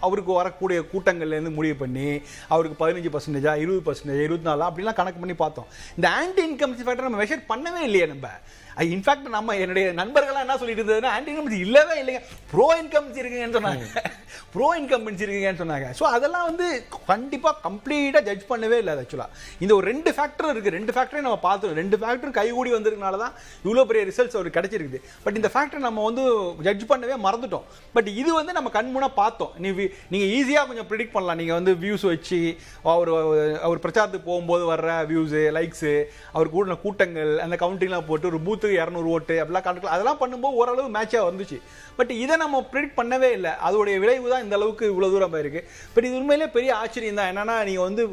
அவருக்கு வரக்கூடிய கூட்டங்கள்ல இருந்து முடிவு பண்ணி அவருக்கு 15%, 20%, 24 அப்படிலாம் கணக்கு பண்ணி பார்த்தோம். இந்த ஆன்டி இன்கம்பன்சி ஃபேக்டர் நம்ம மெஷர் பண்ணவே இல்லையே நம்ம. இன்ஃபேக்ட் நம்ம என்னுடைய நண்பர்கள்லாம் என்ன சொல்லிட்டு இருந்ததுன்னா, ஆன்டி இன்கம்பன்சி இல்லவே இல்லைங்க, ப்ரோ இன்கம்பன்சி இருக்குங்கன்னு சொன்னாங்க. ப்ரோ இன்கம்பன்சி இருக்குங்கன்னு சொன்னாங்க. ஸோ அதெல்லாம் கண்டிப்பா கம்ப்ளீட்டா ஜட்ஜ் பண்ணவே இல்லை ஆக்சுவலா. ஆக்சுவலா. இந்த ஒரு 2 ஃபேக்டர் இருக்கு. 2 ஃபேக்டரையும் நம்ம பார்த்தோம். 2 ஃபேக்டர் கைகூடி வந்ததுனால தான் இவ்வளோ பெரிய ரிசல்ட்ஸ் அவருக்கு கிடைச்சிருக்குது. பட் இந்த ஃபேக்டர் நம்ம வந்து ஜட்ஜ் பண்ணவே மறந்துட்டோம். பட் இது வந்து நம்ம கண்முன்னா பார்த்தோம். நீங்க ஈஸியாக கொஞ்சம் ப்ரிடிக்ட் பண்ணலாம். நீங்க வந்து வியூஸ் வச்சு அவர் பிரச்சாரத்துக்கு போகும்போது வர்ற வியூஸ், லைக்ஸ், அவர் கூடின கூட்டங்கள், அந்த கவுண்டிங்லாம் போட்டு ஒரு பூத்துக்கு 200 ஓட்டு அப்படிலாம் கணக்கு அதெல்லாம் பண்ணும்போது ஓரளவு மேட்சாக வந்துச்சு. பட் இதை நம்ம ப்ரிடிக்ட் பண்ணவே இல்லை. அதோடைய விளைவு தான் இந்த அளவுக்கு இவ்வளோ தூரம் போயிருக்கு. பட் இது உண்மையிலே பெரிய ஆச்சரியம் தான். என்னன்னா நீங்க வந்து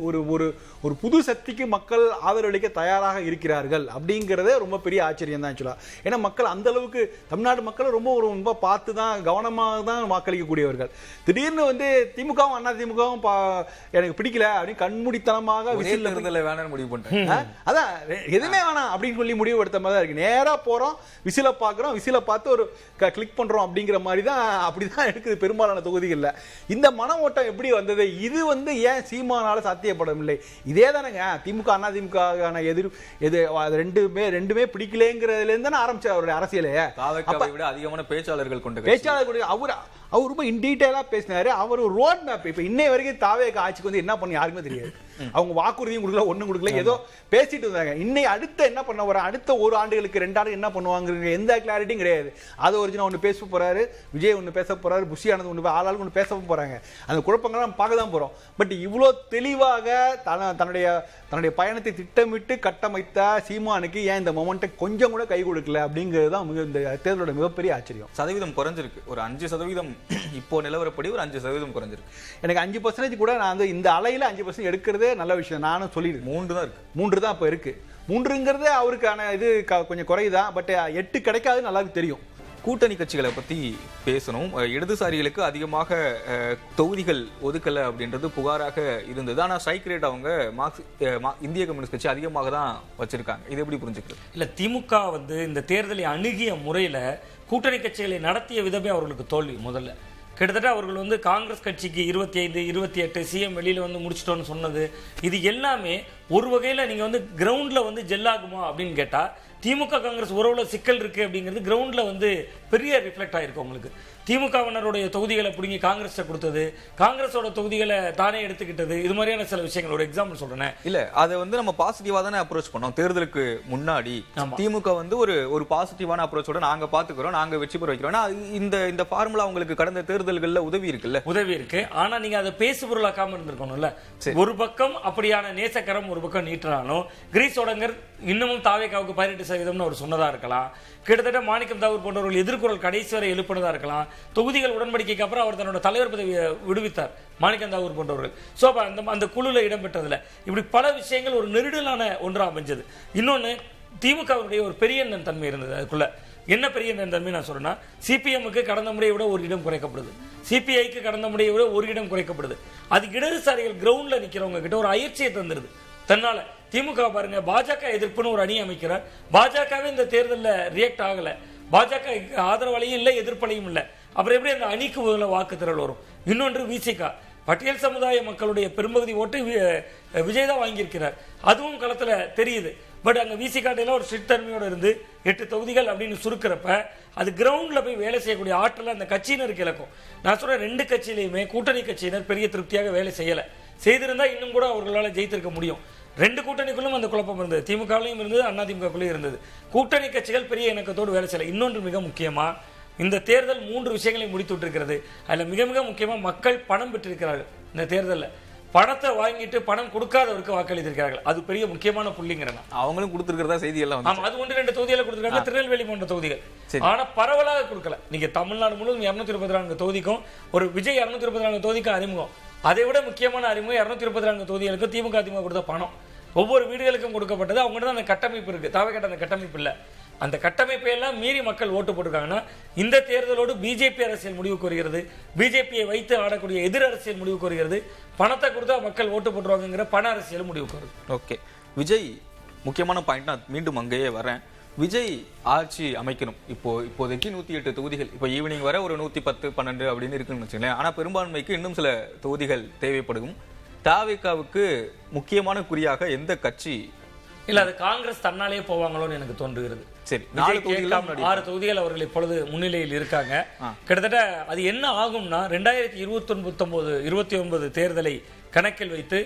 ஒரு புது சக்திக்கு மக்கள் ஆதரவளிக்க தயாராக இருக்கிறார்கள் அப்படிங்கிறதே ரொம்ப பெரிய ஆச்சரியம் தான் ஆக்சுவலா. ஏன்னா மக்கள் அந்த அளவுக்கு தமிழ்நாடு மக்கள் ரொம்ப பார்த்து தான் கவனமாக தான் வாக்களிக்கக்கூடியவர்கள். திடீர்னு வந்து திமுகவும் அண்ணா திமுகவும் எனக்கு பிடிக்கல அப்படின்னு கண்மூடித்தனமாக விசில் வேணாம்னு முடிவு பண்ணிட்டேன். அதான் எதுவுமே வேணாம் அப்படின்னு சொல்லி முடிவு எடுத்த மாதிரி தான் இருக்கு. நேரா போறோம், விசில பாக்குறோம், விசில பார்த்து ஒரு கிளிக் பண்றோம் அப்படிங்கிற மாதிரி தான் அப்படிதான் இருக்குது பெரும்பாலான தொகுதிகளில். இந்த மன ஓட்டம் எப்படி வந்தது? இது வந்து ஏன் சீமானால சாத்தியப்படவில்லை? இதே தானேங்க திமுக அண்ணா திமுக ரெண்டுமே பிடிக்கலங்கிறதுல இருந்து ஆரம்பிச்சார் அவருடைய அரசியலே. விட அதிகமான பேச்சாளர்கள் அவர் ரொம்ப இன்டீடைலா பேசினாரு. அவர் ஒரு ரோட் மேப். இப்ப இன்னை வரைக்கும் தாவேக ஆட்சிக்கு வந்து என்ன பண்ண யாருக்குமே தெரியாது. அவங்க வாக்குறுதியும் கொடுக்கல, ஒண்ணும் கொடுக்கல, ஏதோ பேசிட்டு இருந்தாங்க. இன்னை அடுத்த என்ன பண்ண வர அடுத்த 1 ஆண்டுகளுக்கு 2 ஆண்டு என்ன பண்ணுவாங்க எந்த கிளாரிட்டியும் கிடையாது. அது ஒரிஜினல் ஒன்று பேச போறாரு, விஜய் ஒன்று பேச போறாரு, புஷி ஆனது ஒன்று, ஆளாளுக்கு ஒன்று பேச போறாங்க. அந்த குழப்பங்கள் நம்ம பார்க்க தான் போறோம். பட் இவ்வளோ தெளிவாக தன்னுடைய பயணத்தை திட்டமிட்டு கட்டமைத்த சீமானுக்கு ஏன் இந்த மொமெண்ட்டை கொஞ்சம் கூட கை கொடுக்கல அப்படிங்கிறது தான் இந்த தேர்தலோட மிகப்பெரிய ஆச்சரியம். சதவீதம் குறைஞ்சிருக்கு. ஒரு 5% இப்போ நிலவரப்படி ஒரு 5% குறைஞ்சிருக்கு. எனக்கு 5% கூட நான் வந்து இந்த அலையில 5% எடுக்கிறதே நல்ல விஷயம். நானும் சொல்லிடுறேன். 3 தான் இருக்கு. 3 தான் இப்போ இருக்கு. 3ங்கிறதே அவருக்கான இது கொஞ்சம் குறையுதான். பட் 8 கிடைக்காதுன்னு நல்லா தெரியும். கூட்டணி கட்சிகளை பத்தி பேசணும். இடதுசாரிகளுக்கு அதிகமாக தொகுதிகள் ஒதுக்கல அப்படின்றது புகாராக இருந்தது. ஆனா ஸ்ட்ரைக் ரேட் அவங்க இந்திய கம்யூனிஸ்ட் கட்சி அதிகமாக தான் வச்சிருக்காங்க. இது எப்படி புரிஞ்சுக்கிறது? இல்ல, திமுக வந்து இந்த தேர்தலை அணுகிய முறையில கூட்டணி கட்சிகளை நடத்திய விதமே அவர்களுக்கு தோல்வி. முதல்ல கிட்டத்தட்ட அவர்கள் வந்து காங்கிரஸ் கட்சிக்கு 25, 28 சிஎம் வெளியில வந்து முடிச்சிட்டோன்னு சொன்னது, இது எல்லாமே ஒரு வகையில நீங்க வந்து கிரவுண்ட்ல வந்து ஜெல்லாகுமா அப்படின்னு கேட்டா திமுக காங்கிரஸ் உறவுல சிக்கல் இருக்கு அப்படிங்கிறது கிரவுண்ட்ல வந்து பெரிய ரிஃப்ளெக்ட் ஆயிருக்கு. உங்களுக்கு திமுகவினருடைய தொகுதிகளை பிடிங்கி காங்கிரஸ் கொடுத்தது, காங்கிரஸோட தொகுதிகளை தானே எடுத்துக்கிட்டது, இது மாதிரியான சில விஷயங்கள். ஒரு எக்ஸாம்பிள் சொல்றேன். இல்ல, அதை வந்து நம்ம பாசிட்டிவா தானே அப்ரோச் பண்ணோம். தேர்தலுக்கு முன்னாடி திமுக வந்து ஒரு பாசிட்டிவான அப்ரோச்சோட நாங்க பாத்துக்கிறோம், நாங்க வெற்றி பெற வைக்கிறோம். இந்த ஃபார்முலா உங்களுக்கு கடந்த தேர்தல்கள்ல உதவி இருக்குல்ல? உதவி இருக்கு. ஆனா நீங்க அதை பேசு பொருளாக்காம இருந்திருக்கணும்ல. ஒரு பக்கம் அப்படியான நேசக்கரம் ஒரு பக்கம் நீட்டுறானோ, கிரீஸ் ஒடங்கர் இன்னமும் தாவேகாவுக்கு 18% அவர் சொன்னதா இருக்கலாம். கிட்டத்தட்ட மாணிக்கம் தாகூர் போன்றவர்கள் எதிர்குரல் கடைசி வரை எழுப்பினதா இருக்கலாம். தொகுதிகள் உடன்படிக்கைக்கு அப்புறம் அவர் தன்னோட தலைவர் பதவியை விடுவித்தார் மாணிக்கம் தாகூர் போன்றவர்கள். ஸோ அந்த குழுல இடம்பெற்றதுல இப்படி பல விஷயங்கள் ஒரு நெருடலான ஒன்றா அமைஞ்சது. இன்னொன்னு, திமுகவுடைய ஒரு பெரிய தன்மை இருந்தது. அதுக்குள்ள என்ன பெரிய தன்மை நான் சொல்றேன்னா, சிபிஎம்முக்கு கடந்த முறையை விட ஒரு இடம் குறைக்கப்படுது, சிபிஐக்கு கடந்த முறையை விட ஒரு இடம் குறைக்கப்படுது. அது இடதுசாரிகள் கிரவுண்ட்ல நிக்கிறவங்க கிட்ட ஒரு அயற்சியை தந்துருது. தன்னால திமுக பாருங்க, பாஜக எதிர்ப்புன்னு ஒரு அணி அமைக்கிறார். பாஜகவே இந்த தேர்தலில் ரியாக்ட் ஆகல. பாஜக ஆதரவாலையும் இல்லை, எதிர்ப்பலையும் இல்லை. அப்புறம் எப்படி அந்த அணிக்கு முதல்ல வாக்கு திரள் வரும்? இன்னொன்று விசிகா, பட்டியல் சமுதாய மக்களுடைய பெரும்பகுதி ஓட்டு விஜய் தான் வாங்கியிருக்கிறார். அதுவும் களத்துல தெரியுது. பட் அங்க விசிகாட்டையில ஒரு ஸ்ட்ரிக்ட் தன்மையோட இருந்து 8 தொகுதிகள் அப்படின்னு சுருக்கிறப்ப அது கிரவுண்ட்ல போய் வேலை செய்யக்கூடிய ஆற்றல் அந்த கட்சியினருக்கு இழக்கும். நான் சொல்றேன், 2 கட்சியிலையுமே கூட்டணி கட்சியினர் பெரிய திருப்தியாக வேலை செய்யல. செய்திருந்தா இன்னும் கூட அவர்களால் ஜெயித்திருக்க முடியும். 2 கூட்டணிக்குள்ளும் அந்த குழப்பம் இருந்தது. திமுகவிலையும் இருந்தது, அண்ணா திமுகக்குள்ளேயும் இருந்தது. கூட்டணி கட்சிகள் பெரிய இணக்கத்தோடு வேலை செய்யல. இன்னொன்று மிக முக்கியமா, இந்த தேர்தல் 3 விஷயங்களை முடித்துட்டு இருக்கிறது. அதுல மிக மிக முக்கியமா மக்கள் பணம் பெற்றிருக்கிறார்கள். இந்த தேர்தலில் பணத்தை வாங்கிட்டு பணம் கொடுக்காதவருக்கு வாக்களித்திருக்கிறார்கள். அது பெரிய முக்கியமான புள்ளிங்கிறேன். அவங்களும் கொடுத்திருக்கிறதா செய்தி எல்லாம். ஆமா, அது 1-2 தொகுதிகளை கொடுத்திருக்காங்க, திருநெல்வேலி போன்ற தொகுதிகள். ஆனா பரவலாக கொடுக்கல. நீங்க தமிழ்நாடு முழுவதும் 234 தொகுதிக்கும் ஒரு விஜய் 234 தொகுதிக்கும் அறிமுகம். அதை விட முக்கியமான அறிமுகம் 234 தொகுதிகளுக்கு திமுக கொடுத்த பணம் ஒவ்வொரு வீடுகளுக்கும் கொடுக்கப்பட்டது. அவங்ககிட்ட தான் அந்த கட்டமைப்பு இருக்கு. தாவேக்காட்ட அந்த கட்டமைப்பு இல்லை. அந்த கட்டமைப்பை எல்லாம் மீறி மக்கள் ஓட்டு போட்டிருக்காங்கன்னா இந்த தேர்தலோடு பிஜேபி அரசியல் முடிவுக்கு வருகிறது. பிஜேபியை வைத்து ஆடக்கூடிய எதிர் அரசியல் முடிவுக்கு வருகிறது. பணத்தை கொடுத்தா மக்கள் ஓட்டு போட்டுருவாங்கிற பண அரசியல் முடிவுக்கு வருது. ஓகே, விஜய் முக்கியமான பாயிண்ட். நான் மீண்டும் அங்கேயே வரேன். விஜய் ஆட்சி அமைக்கணும். இப்போதைக்கு 108 தொகுதிகள், இப்போ ஈவினிங் வர ஒரு 110, 12 அப்படின்னு இருக்குன்னு வச்சுங்களேன். ஆனா பெரும்பான்மைக்கு இன்னும் சில தொகுதிகள் தேவைப்படும். தாவேகாவுக்கு முக்கியமான குறியாக எந்த கட்சி இல்ல, அது காங்கிரஸ் தன்னாலே போவாங்களோன்னு எனக்கு தோன்றுகிறது. சரி, 6 தொகுதிகள் அவர்கள் இப்பொழுது முன்னிலையில் இருக்காங்க. கிட்டத்தட்ட அது என்ன ஆகும்னா 2029 தேர்தலை கணக்கில் வைத்து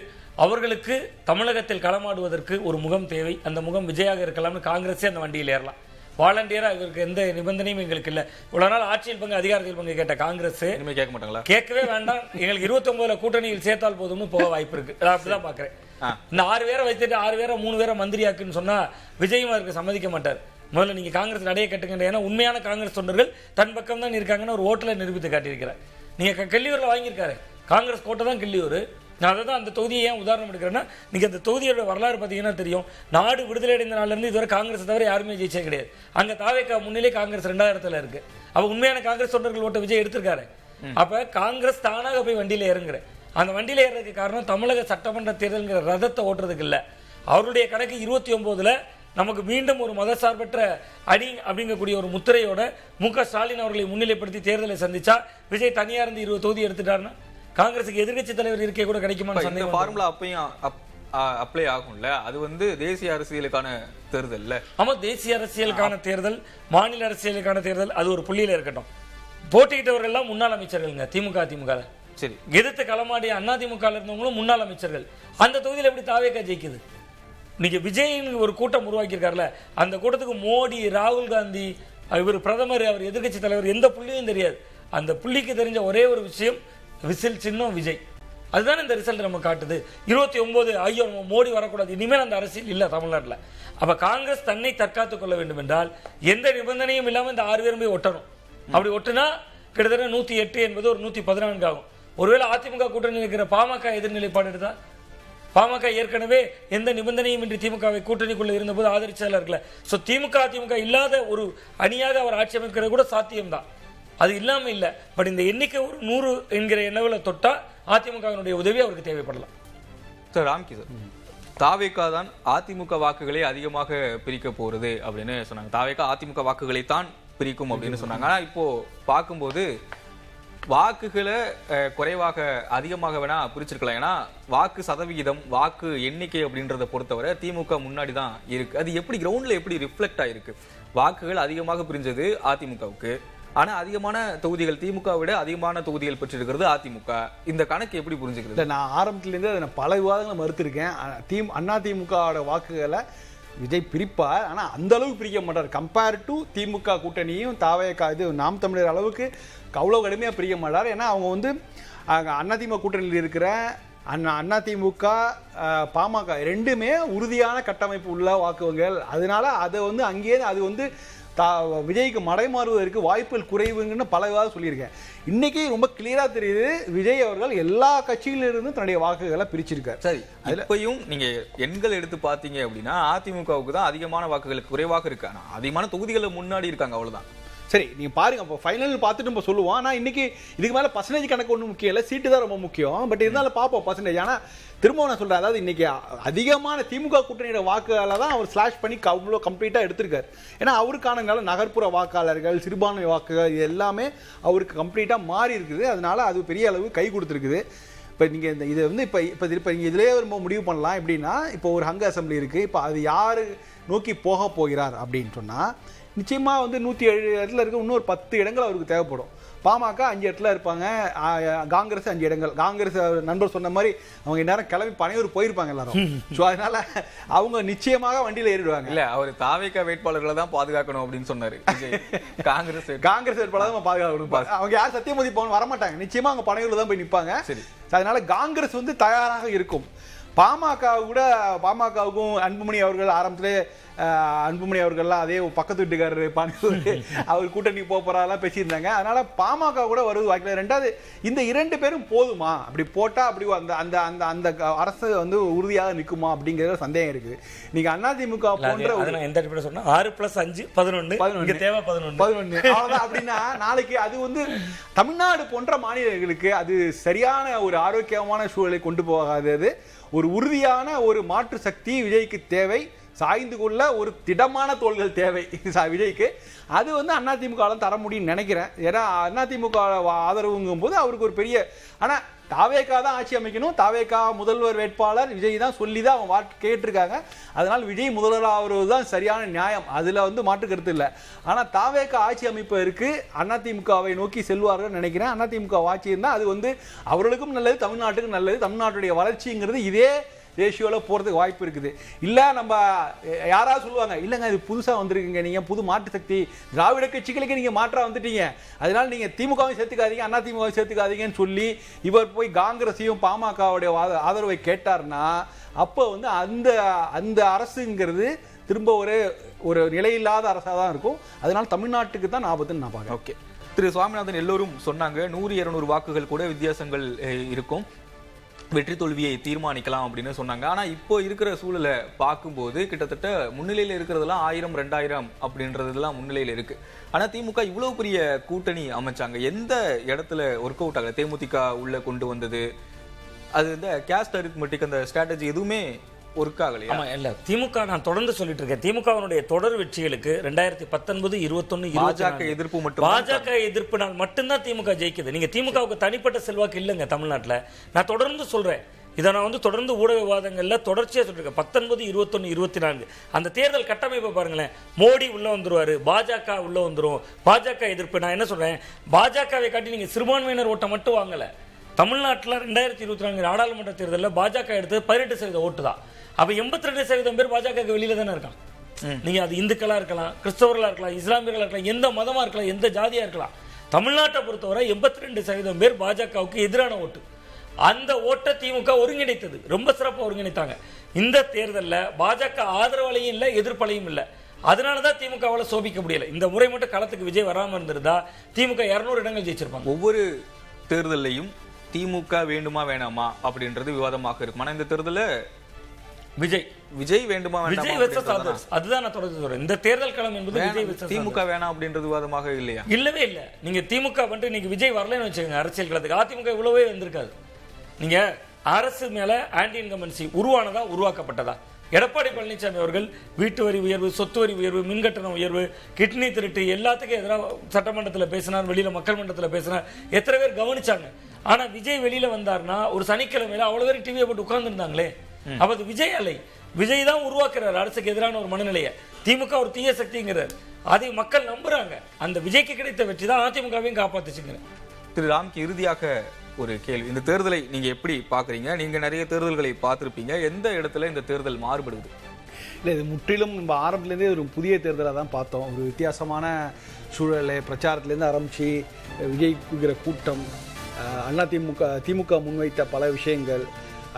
அவர்களுக்கு தமிழகத்தில் களமாடுவதற்கு ஒரு முகம் தேவை. அந்த முகம் விஜயாக இருக்கலாம்னு காங்கிரஸே அந்த வண்டியில் ஏறலாம். வாலண்டியரா இவருக்கு எந்த நிபந்தனையும் எங்களுக்கு இல்லை. இவ்வளவு நாள் ஆட்சியில் பங்கு அதிகாரத்தில் பங்கு கேட்ட காங்கிரஸ் கேட்க மாட்டாங்களா? கேட்கவே வேண்டாம், எங்களுக்கு 29 கூட்டணியில் சேர்த்தால் போதும்னு போக வாய்ப்பு இருக்கு. நான் அப்படிதான் பாக்குறேன். இந்த 6 பேரை வச்சுட்டு 6 பேரை 3 பேரை மந்திரியாக்குன்னு சொன்னா விஜயும் அதற்கு சம்மதிக்க மாட்டார். முதல்ல நீங்க காங்கிரஸ் நடைய கட்டுங்க. ஏன்னா உண்மையான காங்கிரஸ் தொண்டர்கள் தன் பக்கம் தான் இருக்காங்கன்னு ஒரு ஓட்டுல நிரூபித்து காட்டியிருக்கிறார். நீங்க கிள்ளியூர்ல வாங்கியிருக்காரு, காங்கிரஸ் கோட்டை தான் கிள்ளியூர். நான் அதை தான் அந்த தொகுதியை ஏன் உதாரணம் எடுக்கிறேன்னா, நீங்க அந்த தொகுதியோட வரலாறு பார்த்தீங்கன்னா தெரியும். நாடு விடுதலை அடைந்த நாள்ல இருந்து இதுவரை காங்கிரஸ் தவிர யாருமே ஜெயிச்சே கிடையாது. அங்க தாவேக்கா முன்னிலே காங்கிரஸ் 2வது இருக்கு. அப்ப உண்மையான காங்கிரஸ் தொண்டர்கள் ஓட்ட விஜய் எடுத்திருக்காரு. அப்ப காங்கிரஸ் தானாக போய் வண்டியில இறங்குற. அந்த வண்டியில ஏறதுக்கு காரணம் தமிழக சட்டமன்ற தேர்தல்ங்கிற ரதத்தை ஓட்டுறதுக்கு இல்ல. அவருடைய கணக்கு 29ல நமக்கு மீண்டும் ஒரு மதசார்பற்ற அடி அப்படிங்கக்கூடிய ஒரு முத்திரையோட மு.க. ஸ்டாலின் அவர்களை முன்னிலைப்படுத்தி தேர்தலை சந்திச்சா விஜய் தனியா இருந்து 20 தொகுதி எடுத்துட்டாருன்னா காங்கிரஸுக்கு எதிர்க்கட்சி தலைவர் இருக்கே கூட கிடைக்குமான்னு சந்தேகம். ஃபார்முலா அப்பயும் அப்ளை ஆகும்ல. அது தேசிய அரசியலுக்கான தேர்தல் இல்ல. ஆமா, தேசிய அரசியலுக்கான தேர்தல், மாநில அரசியலுக்கான தேர்தல், அது ஒரு புள்ளியில இருக்கட்டும். போட்டியிட்டவர்கள் எல்லாம் முன்னாள் அமைச்சர்கள்ங்க. திமுக சரி, எதிர்த்து களமாடிய அதிமுக இருந்தவங்களும் முன்னாள் அமைச்சர்கள். அந்த தொகுதியில் எப்படி தாவேக்கா ஜெயிக்குது? நீங்க விஜயின் ஒரு கூட்டம் உருவாக்கியிருக்காருல, அந்த கூட்டத்துக்கு மோடி, ராகுல் காந்தி, இவர் பிரதமர், அவர் எதிர்கட்சி தலைவர், எந்த புள்ளியும் தெரியாது. அந்த புள்ளிக்கு தெரிஞ்ச ஒரே ஒரு விஷயம் விசில் சின்னம் விஜய். அதுதான் இந்த ரிசல்ட் நம்ம காட்டுது. 29 ஐயோ மோடி வரக்கூடாது, இனிமேல் அந்த அரசியல் இல்ல தமிழ்நாட்டில். அப்ப காங்கிரஸ் தன்னை தற்காத்துக் கொள்ள வேண்டும் என்றால் எந்த நிபந்தனையும் இல்லாம இந்த 6 பேரும் போய் ஒட்டணும். அப்படி ஒட்டுனா கிட்டத்தட்ட 108 என்பது ஒரு 114 ஆகும். ஒருவேளை அதிமுக கூட்டணி இருக்கிற பாமக எதிர்நிலைப்பாடு எடுத்தா, பாமக ஏற்கனவே எந்த நிபந்தனையும் இன்றி திமுகவை கூட்டணிக்குள்ள இருந்தபோது ஆதரிச்சால இருக்கல. சோ அதிமுக இல்லாத ஒரு அணியாக அவர் ஆட்சி அமைக்கிறது கூட சாத்தியம்தான். அது இல்லாம இல்ல. பட் இந்த எண்ணிக்கை ஒரு 100 என்கிற எண்ணவுல தொட்டா அதிமுகவினுடைய உதவி அவருக்கு தேவைப்படலாம். சார் ராம்கி சார், தாவேகா தான் அதிமுக வாக்குகளை அதிகமாக பிரிக்க போறது அப்படின்னு சொன்னாங்க. தாவேகா அதிமுக வாக்குகளை தான் பிரிக்கும் அப்படின்னு சொன்னாங்க. ஆனா இப்போ பார்க்கும்போது வாக்குகளை குறைவாக அதிகமாக வேணா பிரிச்சிருக்கலாம். ஏன்னா வாக்கு சதவிகிதம், வாக்கு எண்ணிக்கை அப்படின்றத பொறுத்தவரை திமுக முன்னாடி தான் இருக்கு. அது எப்படி கிரவுண்ட்ல எப்படி ரிஃப்ளெக்ட் ஆயிருக்கு? வாக்குகள் அதிகமாக பிரிஞ்சது அதிமுகவுக்கு, ஆனா அதிகமான தொகுதிகள் திமுக விட அதிகமான தொகுதிகள் பெற்றிருக்கிறது அதிமுக. இந்த கணக்கு எப்படி புரிஞ்சுக்கிறது? நான் ஆரம்பத்துல இருந்து அதை பல விவாதங்களை மறுத்திருக்கேன். அதிமுக வாக்குகளை விஜய் பிரிப்பார், ஆனா அந்த அளவுக்கு பிரிக்க மாட்டார். கம்பேர் டு திமுக கூட்டணியும் தாவேகா இது நாம் தமிழர் அளவுக்கு அவ்வளவு கடுமையா பிரிக்க மாட்டார். ஏன்னா அவங்க அதிமுக கூட்டணியில் இருக்கிற அதிமுக பாமக ரெண்டுமே உறுதியான கட்டமைப்பு உள்ள வாக்குகள். அதனால அதை அங்கேயே அது விஜய்க்கு மடைமாறுவதற்கு வாய்ப்புகள் குறைவுன்னு பல விவாதம் சொல்லியிருக்கேன். இன்னைக்கு ரொம்ப கிளியரா தெரியுது, விஜய் அவர்கள் எல்லா கட்சியிலிருந்து தன்னுடைய வாக்குகளை பிரிச்சிருக்காரு. சரி, இப்பயும் நீங்க எண்கள் எடுத்து பாத்தீங்க அப்படின்னா அதிமுகவுக்கு தான் அதிகமான வாக்குகள் குறைவாக இருக்கு. ஆனா அதிகமான தொகுதிகளில் முன்னாடி இருக்காங்க, அவ்வளவுதான். சரி, நீங்க பாருங்க, அப்போ ஃபைனல் பார்த்துட்டு நம்ம சொல்லுவோம். ஆனால் இன்னைக்கு இதுக்கு மேலே பர்சன்டேஜ் கணக்கு ஒன்றும் முக்கியம் இல்லை, சீட்டு தான் ரொம்ப முக்கியம். பட் இருந்தாலும் பார்ப்போம் பர்சன்டேஜ். ஆனால் திரும்ப நான் சொல்றேன், அதாவது இன்னைக்கு அதிகமான திமுக கூட்டணியோட வாக்குகளை தான் அவர் ஸ்லாஷ் பண்ணி அவ்வளோ கம்ப்ளீட்டாக எடுத்திருக்காரு. ஏன்னா அவருக்கான நகர்ப்புற வாக்காளர்கள், சிறுபான்மை வாக்குகள் இது எல்லாமே அவருக்கு கம்ப்ளீட்டாக மாறி இருக்குது. அதனால அது பெரிய அளவு கை கொடுத்துருக்குது. இப்போ நீங்கள் இந்த இதை இப்போ நீங்கள் இதிலே ரொம்ப முடிவு பண்ணலாம். எப்படின்னா, இப்போ ஒரு ஹங்க அசம்பிளி இருக்குது. இப்போ அது யார் நோக்கி போக போகிறார் அப்படின்னு சொன்னால், நிச்சயமாக 107 இடத்துல இருக்க இன்னொரு 10 இடங்கள் அவருக்கு தேவைப்படும். பாமக 5 இடத்துல இருப்பாங்க, காங்கிரஸ் 5 இடங்கள். காங்கிரஸ் நண்பர் சொன்ன மாதிரி அவங்க நேரம் கிளம்பி பனையூர் போயிருப்பாங்க எல்லாரும். ஸோ அதனால அவங்க நிச்சயமாக வண்டியில் ஏறிடுவாங்க. இல்ல, அவர் தாவேகா வேட்பாளர்களை தான் பாதுகாக்கணும் அப்படின்னு சொன்னாரு. காங்கிரஸ் வேட்பாளர் தான் பாதுகாக்கணும். அவங்க யார் சத்தியமதி போகணும் வரமாட்டாங்க, நிச்சயமா அவங்க பனையூர்ல தான் போய் நிற்பாங்க. சரி, அதனால காங்கிரஸ் தயாராக இருக்கும். பாமகவுக்கும் அன்புமணி அவர்கள் ஆரம்பத்திலே அன்புமணி அவர்கள்லாம் அதே பக்கத்து வீட்டுக்காரர் பனையூர் அவர் கூட்டணி போறாலாம் பேசியிருந்தாங்க. அதனால பாமக கூட வருவது வாய்க்கல. ரெண்டாவது, இந்த 2 பேரும் போதுமா, அப்படி போட்டா அப்படி அந்த அந்த அந்த அரசு உறுதியாக நிற்குமா அப்படிங்கிற சந்தேகம் இருக்குது. நீங்க அதிமுக போன்ற எந்த சொன்னா 6+5 11 தேவை 11 அவ்வளவுதான். அப்படின்னா நாளைக்கு அது தமிழ்நாடு போன்ற மாநிலங்களுக்கு அது சரியான ஒரு ஆரோக்கியமான சூழலை கொண்டு போகாதது. ஒரு உறுதியான ஒரு மாற்று சக்தி விஜய்க்கு தேவை. சாய்ந்து கொள்ள ஒரு திடமான தோள்கள் தேவை விஜய்க்கு. அது வந்து அதிமுக தர முடியும்னு நினைக்கிறேன். ஏன்னா அதிமுக ஆதரவுங்கும் போது அவருக்கு ஒரு பெரிய, ஆனா தாவேகா தான் ஆட்சி அமைக்கணும், தாவேகா முதல்வர் வேட்பாளர் விஜய் தான் சொல்லி தான் அவங்க கேட்டிருக்காங்க. அதனால விஜய் முதல்வர் ஆகிறது தான் சரியான நியாயம், அதுல வந்து மாற்று கருத்து இல்லை. ஆனா தாவேகா ஆட்சி அமைப்பதற்கு அதிமுகவை நோக்கி செல்வார்கள் நினைக்கிறேன். அதிமுக ஆட்சி இருந்தால் அது வந்து அவர்களுக்கும் நல்லது, தமிழ்நாட்டுக்கும் நல்லது. தமிழ்நாட்டுடைய வளர்ச்சிங்கிறது இதே ரேஷியோவில் போகிறதுக்கு வாய்ப்பு இருக்குது. இல்லை நம்ம யாராவது சொல்லுவாங்க, இல்லைங்க இது புதுசாக வந்திருக்குங்க, நீங்கள் புது மாற்று சக்தி, திராவிட கட்சிகளுக்கு நீங்கள் மாற்றாக வந்துட்டீங்க, அதனால நீங்கள் திமுகவையும் சேர்த்துக்காதீங்க அதிமுகவையும் சேர்த்துக்காதீங்கன்னு சொல்லி இவர் போய் காங்கிரஸையும் பாமகவுடைய ஆதரவை கேட்டார்னா அப்போ வந்து அந்த அந்த அரசுங்கிறது திரும்ப ஒரு நிலையில்லாத அரசாக தான் இருக்கும். அதனால தமிழ்நாட்டுக்கு தான் ஆபத்துன்னு நான் பார்க்குறேன். ஓகே, திரு சுவாமிநாதன் எல்லோரும் சொன்னாங்க 100-200 வாக்குகள் கூட வித்தியாசங்கள் இருக்கும், வெற்றி தோல்வியை தீர்மானிக்கலாம் அப்படின்னு சொன்னாங்க. ஆனா இப்போ இருக்கிற சூழலை பார்க்கும்போது கிட்டத்தட்ட முன்னிலையில இருக்கிறதெல்லாம் 1000-2000 அப்படின்றதுலாம் முன்னிலையில இருக்கு. ஆனா திமுக இவ்வளவு பெரிய கூட்டணி அமைச்சாங்க, எந்த இடத்துல ஒர்க் அவுட் ஆகல? தேமுதிக உள்ள கொண்டு வந்தது, அது இந்த கேஸ்ட் அரித்மெட்டிக் அந்த ஸ்ட்ராட்டஜி எதுவுமே ஒர்க் ஆகலையா? ஆமா, இல்ல திமுக நான் தொடர்ந்து சொல்லிட்டு இருக்கேன், திமுகவினுடைய தொடர் வெற்றிகளுக்கு 2019, 21, பாஜக எதிர்ப்பு மட்டும், பாஜக எதிர்ப்பினால் மட்டும்தான் திமுக ஜெயிக்குது. நீங்க திமுகவுக்கு தனிப்பட்ட செல்வாக்கு இல்லைங்க தமிழ்நாட்டுல. நான் தொடர்ந்து சொல்றேன், இதை நான் வந்து தொடர்ந்து ஊடக விவாதங்கள்ல தொடர்ச்சியா சொல்லிருக்கேன். 19, 21, 24 அந்த தேர்தல் கட்டமைப்பை பாருங்களேன். மோடி உள்ள வந்துருவாரு, பாஜக உள்ள வந்துரும், பாஜக எதிர்ப்பு. நான் என்ன சொல்றேன், பாஜகவை காட்டி நீங்க சிறுபான்மையினர் ஓட்டை மட்டும் வாங்கல. தமிழ்நாட்டில் 2024 நாடாளுமன்ற தேர்தலில் பாஜக எடுத்தது 18% ஓட்டு தான். அப்ப 82% பேர் பாஜக வெளியில தானே இருக்கான். நீங்க அது இந்துக்களா இருக்கலாம், கிறிஸ்தவர்களா இருக்கலாம், இஸ்லாமியர்களா இருக்கலாம், எந்த மதமா இருக்கலாம், எந்த ஜாதியா இருக்கலாம். தமிழ்நாட்டை பொறுத்தவரை 82% பேர் பாஜகவுக்கு எதிரான ஓட்டு. அந்த ஓட்டை திமுக ஒருங்கிணைத்தது, ரொம்ப சிறப்பாக ஒருங்கிணைத்தாங்க. இந்த தேர்தலில் பாஜக ஆதரவாலையும் இல்லை, எதிர்ப்பாலையும் இல்லை. அதனாலதான் திமுகவால சோபிக்க முடியல. இந்த முறை மட்டும் களத்துக்கு விஜய் வராம இருந்திருந்தா திமுக 200 இடங்கள் ஜெயிச்சிருப்பாங்க. ஒவ்வொரு தேர்தலையும் திமுக வேண்டுமா வேணாமா அப்படின்றது விவாதமாக இருக்கும். ஆனா இந்த தேர்தல விஜய் வேண்டுமா வேண்டாமா அதுதான் நான் தொடர்ந்து சொல்றேன். இந்த தேர்தல் களம் என்பது விஜய் திமுக வேணாம் அப்படின்றது விவாதமாக இல்லையா? இல்லவே இல்லை. நீங்க திமுக வந்து இன்னைக்கு விஜய் வரலன்னு வச்சுக்கோங்க அரசியல் களத்துக்கு, அதிமுக இவ்வளவே வந்திருக்காது. நீங்க அரசு மேல ஆன்டி இன்கம்பன்சி உருவானதா உருவாக்கப்பட்டதா? எடப்பாடி பழனிசாமி அவர்கள் வீட்டு வரி உயர்வு, சொத்து வரி உயர்வு, மின்கட்டண உயர்வு, கிட்னி திருட்டு எல்லாத்துக்கும் எதிராக சட்டமன்றத்தில் பேசினார், வெளியில மக்கள் மன்றத்தில் பேசினார். எத்தனை பேர் கவனிச்சாங்க? ஆனா விஜய் வெளியில வந்தார்னா ஒரு சனிக்கிழமையில அவ்வளவு பேர் டிவியை போட்டு உட்கார்ந்து இருந்தாங்களே. அப்ப அது விஜய் அலை, விஜய் தான் உருவாக்குறாரு அரசுக்கு எதிரான ஒரு மனநிலையை. திமுக ஒரு தீய சக்திங்கிறார், அதை மக்கள் நம்புறாங்க. அந்த விஜய்க்கு கிடைத்த வெற்றி தான் அதிமுகவையும் காப்பாத்துச்சுங்க. திரு ராம்கி, இறுதியாக ஒரு கேள்வி, இந்த தேர்தலை நீங்க எப்படி பாக்குறீங்க? நீங்க நிறைய தேர்தல்களை பார்த்திருப்பீங்க, எந்த இடத்துல இந்த தேர்தல் மாறுபடுது? இல்லை, இது முற்றிலும் நம்ம ஆரம்பத்துலேருந்தே ஒரு புதிய தேர்தலாக தான் பார்த்தோம். ஒரு வித்தியாசமான சூழலை பிரச்சாரத்துலேருந்து ஆரம்பித்து விஜய்க்குங்கிற கூட்டம், திமுக முன்வைத்த பல விஷயங்கள்,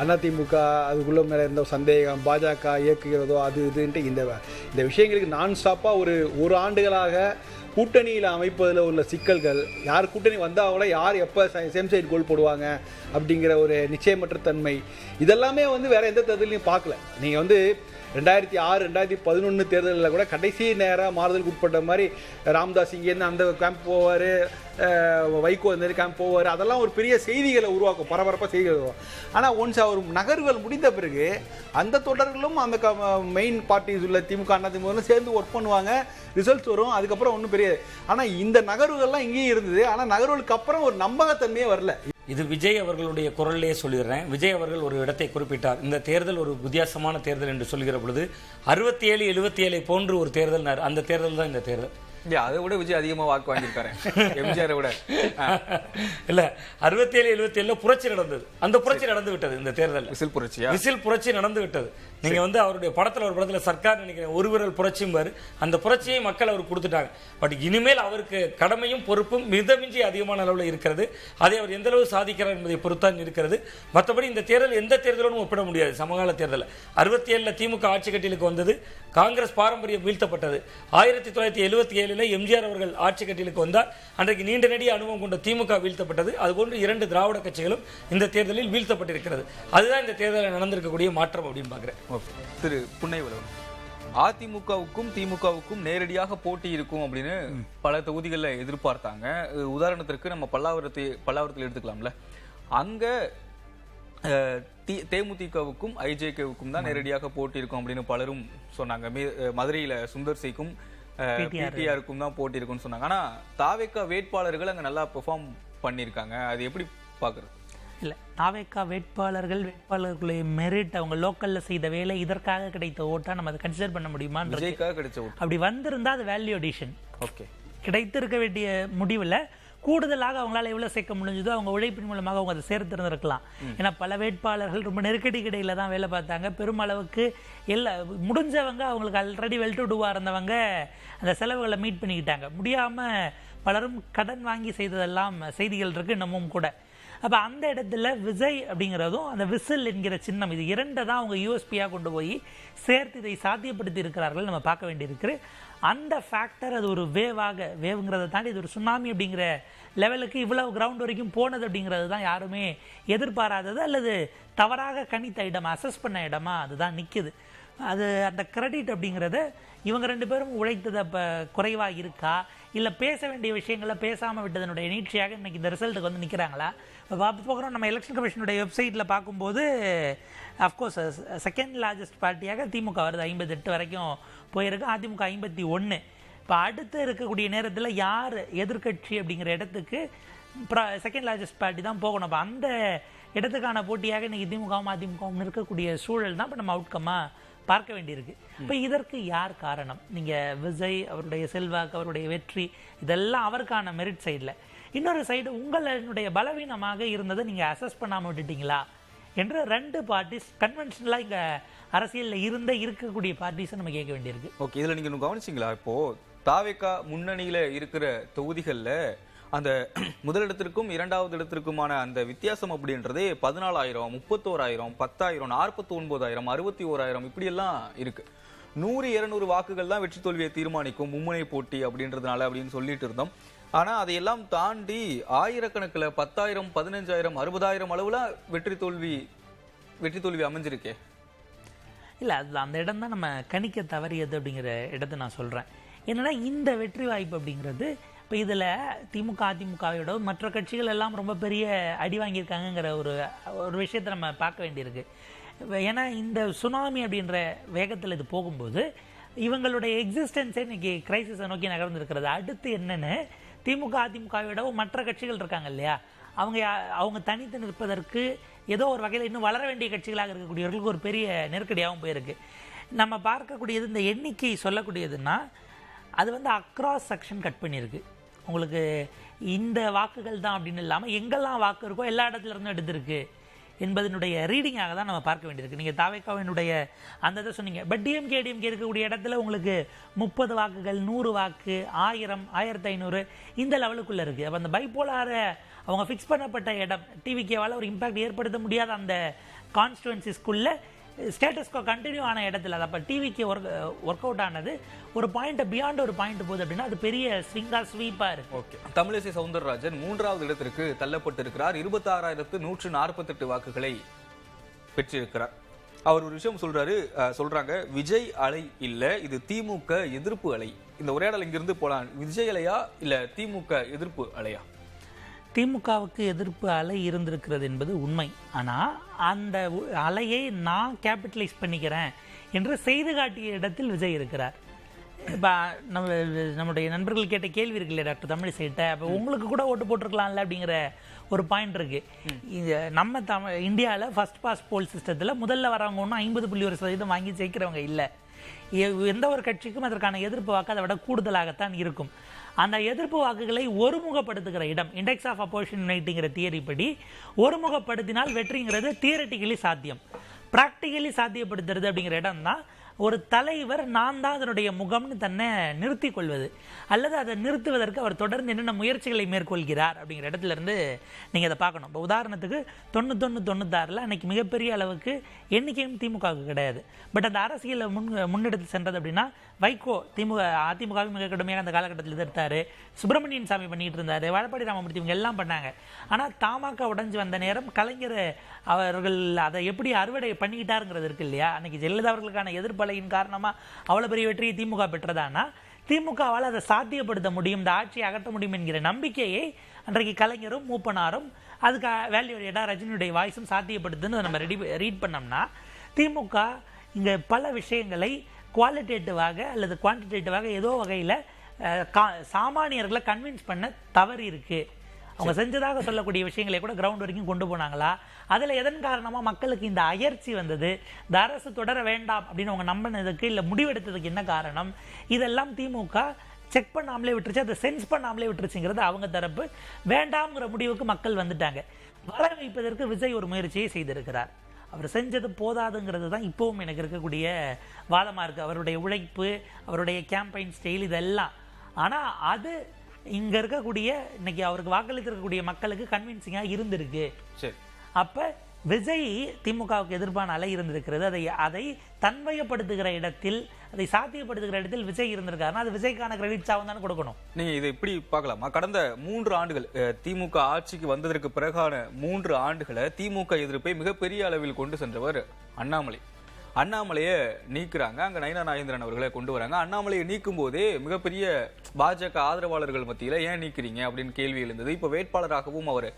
அதிமுக அதுக்குள்ளே மேலே இருந்த சந்தேகம், பாஜக இயக்குகிறதோ அது இதுன்ட்டு இந்த விஷயங்களுக்கு நான் ஸ்டாப்பாக ஒரு ஆண்டுகளாக கூட்டணியில் அமைப்பதில் உள்ள சிக்கல்கள், யார் கூட்டணி வந்தால் கூட யார் எப்போ சேம் சைடு கோல் போடுவாங்க அப்படிங்கிற ஒரு நிச்சயமற்ற தன்மை, இதெல்லாமே வந்து வேறு எந்த தேர்தலையும் பார்க்கல. நீங்கள் வந்து 2006, 2011 தேர்தலில் கூட கடைசி நேரம் மாறுதலுக்கு உட்பட்ட மாதிரி ராம்தாஸ் இங்கேருந்து அந்த கேம்ப் போவார், வைகோ இந்த கேம்ப் போவார், அதெல்லாம் ஒரு பெரிய செய்திகளை உருவாக்கும், பரபரப்பாக செய்திகள் உருவாக்கும். ஆனால் ஒன்ஸ் அவர் நகர்வுகள் முடிந்த பிறகு அந்த தொடர்களும் அந்த மெயின் பார்ட்டிஸ் உள்ள திமுக அதிமுக சேர்ந்து ஒர்க் பண்ணுவாங்க, ரிசல்ட்ஸ் வரும், அதுக்கப்புறம் ஒன்றும் பெரிய. ஆனால் இந்த நகர்வுகள்லாம் இங்கேயும் இருந்தது, ஆனால் நகர்வுகளுக்கு அப்புறம் ஒரு நம்பகத்தன்மையே வரல. இது விஜய் அவர்களுடைய குரல்லையே சொல்லிடுறேன். விஜய் அவர்கள் ஒரு இடத்தை குறிப்பிட்டார், இந்த தேர்தல் ஒரு வித்தியாசமான தேர்தல் என்று சொல்கிற பொழுது 67, 77 போன்று ஒரு தேர்தல், அந்த தேர்தல் தான் இந்த தேர்தல். அதை விட விஜய் அதிகமா வாக்கு வாங்கியிருக்காரு எம்ஜிஆரை விட. இல்ல 67, 77 புரட்சி நடந்தது, அந்த புரட்சி நடந்து விட்டது. இந்த தேர்தல் விசில் புரட்சி நடந்து விட்டது. நீங்க வந்து அவருடைய ஒரு படத்துல சர்க்கார் நினைக்கிறேன் ஒரு விரல் புரட்சியும் பாரு, அந்த புரட்சியை மக்கள் அவர் கொடுத்துட்டாங்க. பட் இனிமேல் அவருக்கு கடமையும் பொறுப்பும் மிதமின்றி அதிகமான அளவில் இருக்கிறது. அதை அவர் எந்த அளவு சாதிக்கிறார் என்பதை பொறுத்தான் இருக்கிறது. மற்றபடி இந்த தேர்தல் எந்த தேர்தலும் ஒப்பிட முடியாது. சமகால தேர்தல் 67 திமுக ஆட்சி கட்டிலுக்கு வந்தது, காங்கிரஸ் பாரம்பரியம் வீழ்த்தப்பட்டது. 1977 எம்ஜிஆர் அவர்கள் ஆட்சி கட்டிலுக்கு வந்தார், அன்றைக்கு நீண்ட நெடிய அனுபவம் கொண்ட திமுக வீழ்த்தப்பட்டது. அதுபோன்று 2 திராவிட கட்சிகளும் இந்த தேர்தலில் வீழ்த்தப்பட்டிருக்கிறது. அதுதான் இந்த தேர்தலில் நடந்திருக்கக்கூடிய மாற்றம் அப்படின்னு பார்க்கிறேன். திரு புன்னைவளவன், அதிமுகவுக்கும் திமுகவுக்கும் நேரடியாக போட்டி இருக்கும் அப்படின்னு பல தொகுதிகளில் எதிர்பார்த்தாங்க. உதாரணத்திற்கு நம்ம பல்லாவரத்தில் எடுத்துக்கலாம்ல, அங்க தேமுதிகவுக்கும் ஐஜேகேவுக்கும் தான் நேரடியாக போட்டி இருக்கும் அப்படின்னு பலரும் சொன்னாங்க. மதுரையில சுந்தர் சிக்கும் பிடிஆருக்கும் தான் போட்டி இருக்கும்னு சொன்னாங்க. ஆனா தாவேகா வேட்பாளர்கள் அங்க நல்லா பெர்ஃபார்ம் பண்ணியிருக்காங்க. அது எப்படி பாக்குறது? இல்லை, தாவேகா வேட்பாளர்களுடைய மெரிட், அவங்க லோக்கல்ல செய்த வேலை, இதற்காக கிடைத்த ஓட்டா நம்ம அதை கன்சிடர் பண்ண முடியுமா? கிடைச்ச ஓட்டு அப்படி வந்திருந்தா அது வேல்யூ அடிஷன். ஓகே, கிடைத்திருக்க வேண்டிய முடிவில் கூடுதலாக அவங்களால எவ்வளவு சேர்க்க முடிஞ்சதோ அவங்க உழைப்பின் மூலமாக அவங்க அதை சேர்த்திருந்திருக்கலாம். ஏன்னா பல வேட்பாளர்கள் ரொம்ப நெருக்கடிக்கு இடையில தான் வேலை பார்த்தாங்க. பெருமளவுக்கு முடிஞ்சவங்க, அவங்களுக்கு ஆல்ரெடி வெல் டு டூவா இருந்தவங்க அந்த செலவுகளை மீட் பண்ணிக்கிட்டாங்க. முடியாம பலரும் கடன் வாங்கி செய்ததெல்லாம் செய்திகள் இருக்கு இன்னமும் கூட. அப்போ அந்த இடத்துல விஜய் அப்படிங்கிறதும் அந்த விசில் என்கிற சின்னம், இது இரண்டை தான் அவங்க யூஎஸ்பியாக கொண்டு போய் சேர்த்து இதை சாத்தியப்படுத்தி இருக்கிறார்கள் நம்ம பார்க்க வேண்டியிருக்கு. அந்த ஃபேக்டர் அது ஒரு வேவுங்கிறத தாண்டி இது ஒரு சுனாமி அப்படிங்கிற லெவலுக்கு இவ்வளவு கிரவுண்ட் வரைக்கும் போனது அப்படிங்கிறது தான் யாருமே எதிர்பாராதது, அல்லது தவறாக கணித்த இடம், அசஸ் பண்ண இடமா அதுதான் நிற்குது. அது அந்த கிரெடிட் அப்படிங்கிறத இவங்க ரெண்டு பேரும் உழைத்தது அப்போ குறைவாக இருக்கா, இல்லை பேச வேண்டிய விஷயங்களை பேசாமல் விட்டதனுடைய நீட்சியாக இன்னைக்கு இந்த ரிசல்ட்டுக்கு வந்து நிற்கிறாங்களா? இப்போ பார்க்குறோம், நம்ம எலெக்ஷன் கமிஷனுடைய வெப்சைட்டில் பார்க்கும்போது அஃப்கோர்ஸ் செகண்ட் லார்ஜஸ்ட் பார்ட்டியாக திமுக வருது, 58 வரைக்கும் போயிருக்கு, அதிமுக 51. இப்போ அடுத்து இருக்கக்கூடிய நேரத்தில் யார் எதிர்கட்சி அப்படிங்கிற இடத்துக்கு செகண்ட் லார்ஜஸ்ட் பார்ட்டி தான் போகணும். அப்போ அந்த இடத்துக்கான போட்டியாக இன்னைக்கு திமுகவும் அதிமுகவும் இருக்கக்கூடிய சூழல் தான் இப்போ நம்ம அவுட்கமாக பார்க்க வேண்டியிருக்கு. இப்போ இதற்கு யார் காரணம்? நீங்கள் விஜய் அவருடைய செல்வாக்கு, அவருடைய வெற்றி, இதெல்லாம் அவருக்கான மெரிட் சைடில். இன்னொரு சைடு உங்களுடைய பலவீனமாக இருந்ததை நீங்கள் அசஸ் பண்ணாமல் விட்டுட்டீங்களா என்று ரெண்டு பார்ட்டிஸ் கன்வென்ஷனலாக இங்கே அரசியலில் இருக்கக்கூடிய பார்ட்டிஸை நம்ம கேட்க வேண்டியிருக்கு. ஓகே, இதில் நீங்கள் கவனிச்சிங்களா? இப்போது தாவேகா முன்னணியில் இருக்கிற தொகுதிகளில் அந்த முதலிடத்திற்கும் இரண்டாவது இடத்திற்குமான அந்த வித்தியாசம் அப்படின்றதே 14,000, 31,000, 10,000, 49,000, 61,000 இப்படியெல்லாம் இருக்கு. 100-200 வாக்குகள் தான் வெற்றி தோல்வியை தீர்மானிக்கும் மும்முனை போட்டி அப்படின்றதுனால அப்படின்னு சொல்லிட்டு இருந்தோம். ஆனா அதையெல்லாம் தாண்டி ஆயிரக்கணக்கில் 10,000, 15,000, 60,000 அளவுல வெற்றி தோல்வி அமைஞ்சிருக்கே. இல்லை, அது அந்த இடம் தான் நம்ம கணிக்க தவறியது அப்படிங்கிற இடத்தை நான் சொல்றேன். என்னன்னா இந்த வெற்றி வாய்ப்பு அப்படிங்கிறது இப்போ இதில் திமுக அதிமுகவோட மற்ற கட்சிகள் எல்லாம் ரொம்ப பெரிய அடி வாங்கியிருக்காங்கங்கிற ஒரு விஷயத்தை நம்ம பார்க்க வேண்டியிருக்கு. ஏன்னா இந்த சுனாமி அப்படின்ற வேகத்தில் இது போகும்போது இவங்களுடைய எக்ஸிஸ்டன்ஸே இன்னைக்கு கிரைசிஸை நோக்கி நகர்ந்துருக்கிறது. அடுத்து என்னென்னு திமுக அதிமுகவோட மற்ற கட்சிகள் இருக்காங்க இல்லையா, அவங்க தனித்து நிற்பதற்கு ஏதோ ஒரு வகையில் இன்னும் வளர வேண்டிய கட்சிகளாக இருக்கக்கூடியவர்களுக்கு ஒரு பெரிய நெருக்கடியாகவும் போயிருக்கு. நம்ம பார்க்கக்கூடியது இந்த எண்ணிக்கை சொல்லக்கூடியதுன்னா அது வந்து அக்ராஸ் செக்ஷன் கட் பண்ணியிருக்கு. உங்களுக்கு இந்த வாக்குகள் தான் அப்படின்னு இல்லாமல் எங்கெல்லாம் வாக்கு இருக்கோ எல்லா இடத்துல இருந்தும் எடுத்திருக்கு என்பதனுடைய ரீடிங்காக தான் நம்ம பார்க்க வேண்டியிருக்கு. நீங்கள் தாவேகாவினுடைய அந்த இதை சொன்னீங்க, பட் டிஎம்கே இருக்கக்கூடிய இடத்துல உங்களுக்கு 30 வாக்குகள், 100 வாக்கு, 1000, 1500 இந்த லெவலுக்குள்ளே இருக்குது. அப்போ அந்த பைப்போலாரை அவங்க ஃபிக்ஸ் பண்ணப்பட்ட இடம் டிவிகேவால் ஒரு இம்பாக்ட் ஏற்படுத்த முடியாத அந்த கான்ஸ்டுவன்சிஸ்குள்ளே ஸ்டேட்டஸ்கோ கண்டினியூ ஆன இடத்துல அது அப்போ டிவிக்கு ஒர்க் அவுட் ஆனது ஒரு பாயிண்ட் பியாண்ட் ஒரு பாயிண்ட் போகுது அப்படின்னா அது பெரிய ஸ்வீப்பா இருக்கு. ஓகே, தமிழிசை சவுந்தரராஜன் 3வது இடத்திற்கு தள்ளப்பட்டிருக்கிறார். 26,148 வாக்குகளை பெற்றிருக்கிறார். அவர் ஒரு விஷயம் சொல்றாங்க, விஜய் அலை இல்ல, இது திமுக எதிர்ப்பு அலை. இந்த உரையாடல் இங்கிருந்து போலாம். விஜய் அலையா இல்ல திமுக எதிர்ப்பு அலையா? திமுகவுக்கு எதிர்ப்பு அலை இருந்திருக்கிறது என்பது உண்மை. ஆனால் அந்த அலையை நான் கேபிட்டலைஸ் பண்ணிக்கிறேன் என்று செய்து காட்டிய இடத்தில் விஜய் இருக்கிறார். இப்போ நம்முடைய நண்பர்கள் கேட்ட கேள்வி இருக்கு இல்லையா டாக்டர் தமிழிசைட்ட, அப்போ உங்களுக்கு கூட ஓட்டு போட்டிருக்கலாம்ல அப்படிங்கிற ஒரு பாயிண்ட் இருக்கு. நம்ம இந்தியாவில் ஃபர்ஸ்ட் பாஸ் போல் சிஸ்டத்தில் முதல்ல வரவங்க ஒன்றும் 50.1% வாங்கி ஜெயிக்கிறவங்க இல்லை. எந்த ஒரு கட்சிக்கும் அதற்கான எதிர்ப்பு வாக்கு அதை விட கூடுதலாகத்தான் இருக்கும். அந்த எதிர்ப்பு வாக்குகளை ஒருமுகப்படுத்துகிற இடம், இண்டெக்ஸ் ஆஃப் அப்போர்ச்சுனிட்டிங்கிற தியரி படி ஒருமுகப்படுத்தினால் வெற்றிங்கிறது தியரட்டிக்கலி சாத்தியம். ப்ராக்டிக்கலி சாத்தியப்படுத்துறது அப்படிங்கிற இடம் தான் ஒரு தலைவர் நான் தான் அதனுடைய முகம்னு தன்னை நிறுத்தி கொள்வது, அல்லது அதை நிறுத்துவதற்கு அவர் தொடர்ந்து என்னென்ன முயற்சிகளை மேற்கொள்கிறார் அப்படிங்கிற இடத்துல இருந்து நீங்கள் அதை பார்க்கணும். இப்போ உதாரணத்துக்கு 91-96 அன்னைக்கு மிகப்பெரிய அளவுக்கு எண்ணிக்கையும் திமுகவுக்கு கிடையாது. பட் அந்த அரசியலில் முன்னெடுத்து சென்றது அப்படின்னா வைகோ அதிமுகவை மிக கடுமையாக அந்த காலகட்டத்தில் எதிர்த்தாரு, சுப்பிரமணியன் சாமி பண்ணிட்டு இருந்தாரு, வாழப்பாடி ராமமூர்த்தி இவங்க எல்லாம் பண்ணாங்க. ஆனால் தமாக உடைஞ்சு வந்த நேரம் கலைஞர் அவர்கள் அதை எப்படி அறுவடை பண்ணிக்கிட்டாருங்கிறது இருக்கு இல்லையா. அன்னைக்கு ஜெயலலிதா அவர்களுக்கான எதிர்ப்பலையின் காரணமாக அவ்வளோ பெரிய வெற்றியை திமுக பெற்றதானா, திமுகவால் அதை சாத்தியப்படுத்த முடியும், இந்த ஆட்சியை அகற்ற முடியும் என்கிற நம்பிக்கையை அன்றைக்கு கலைஞரும் மூப்பனாரும் அதுக்கு வேல்யூடா ரஜினியுடைய வாய்ஸும் சாத்தியப்படுத்துன்னு நம்ம ரீட் பண்ணோம்னா திமுக இங்கே பல விஷயங்களை குவாலிட்டேட்டிவாக அல்லது குவான்டிடேட்டிவாக ஏதோ வகையில் சாமானியர்களை கன்வின்ஸ் பண்ண தவறு இருக்கு. அவங்க செஞ்சதாக சொல்லக்கூடிய விஷயங்களை கூட கிரவுண்ட் வரைக்கும் கொண்டு போனாங்களா, அதில் எதன் காரணமாக மக்களுக்கு இந்த அயற்சி வந்தது, இந்த அரசு தொடர வேண்டாம் அப்படின்னு அவங்க நம்பினதுக்கு இல்லை முடிவெடுத்ததுக்கு என்ன காரணம், இதெல்லாம் திமுக செக் பண்ணாமலே விட்டுருச்சு, அதை சென்ஸ் பண்ணாமலே விட்டுருச்சுங்கிறது அவங்க தரப்பு. வேண்டாம்ங்கிற முடிவுக்கு மக்கள் வந்துட்டாங்க. வர வைப்பதற்கு விஜய் ஒரு முயற்சியை செய்திருக்கிறார். அவர் செஞ்சது போதாதுங்கிறது தான் இப்போவும் எனக்கு இருக்கக்கூடிய வாதமாக இருக்குது. அவருடைய உழைப்பு, அவருடைய கேம்பெயின் ஸ்டைல் இதெல்லாம். ஆனால் அது இங்கே இருக்கக்கூடிய இன்னைக்கு அவருக்கு வாக்களித்திருக்கக்கூடிய மக்களுக்கு கன்வின்சிங்காக இருந்திருக்கு. சரி, அப்போ விஜய் திமுகவுக்கு எதிர்ப்பான அலை இருந்திருக்கிறது. அதை தன்மையப்படுத்துகிற இடத்தில், அதை சாத்தியப்படுத்துகிற இடத்தில் விஜய் இருந்திருக்காருன்னா அது விஜய்க்கான கிரெடிட்ஸ் ஆகும் தானே கொடுக்கணும். நீங்க இதை இப்படி பார்க்கலாமா? கடந்த 3 ஆண்டுகள் திமுக ஆட்சிக்கு வந்ததற்கு பிறகான 3 ஆண்டுகளை திமுக எதிர்ப்பை மிகப்பெரிய அளவில் கொண்டு சென்றவர் அண்ணாமலை. அண்ணாமலையை நீக்குறாங்க, அங்க நயினா நாகேந்திரன் அவர்களை கொண்டு வராங்க. அண்ணாமலையை நீக்கும் போதே மிகப்பெரிய பாஜக ஆதரவாளர்கள் மத்தியில ஏன் நீக்கிறீங்க அப்படின்னு கேள்வி எழுந்தது. இப்ப வேட்பாளராகவும் அவர்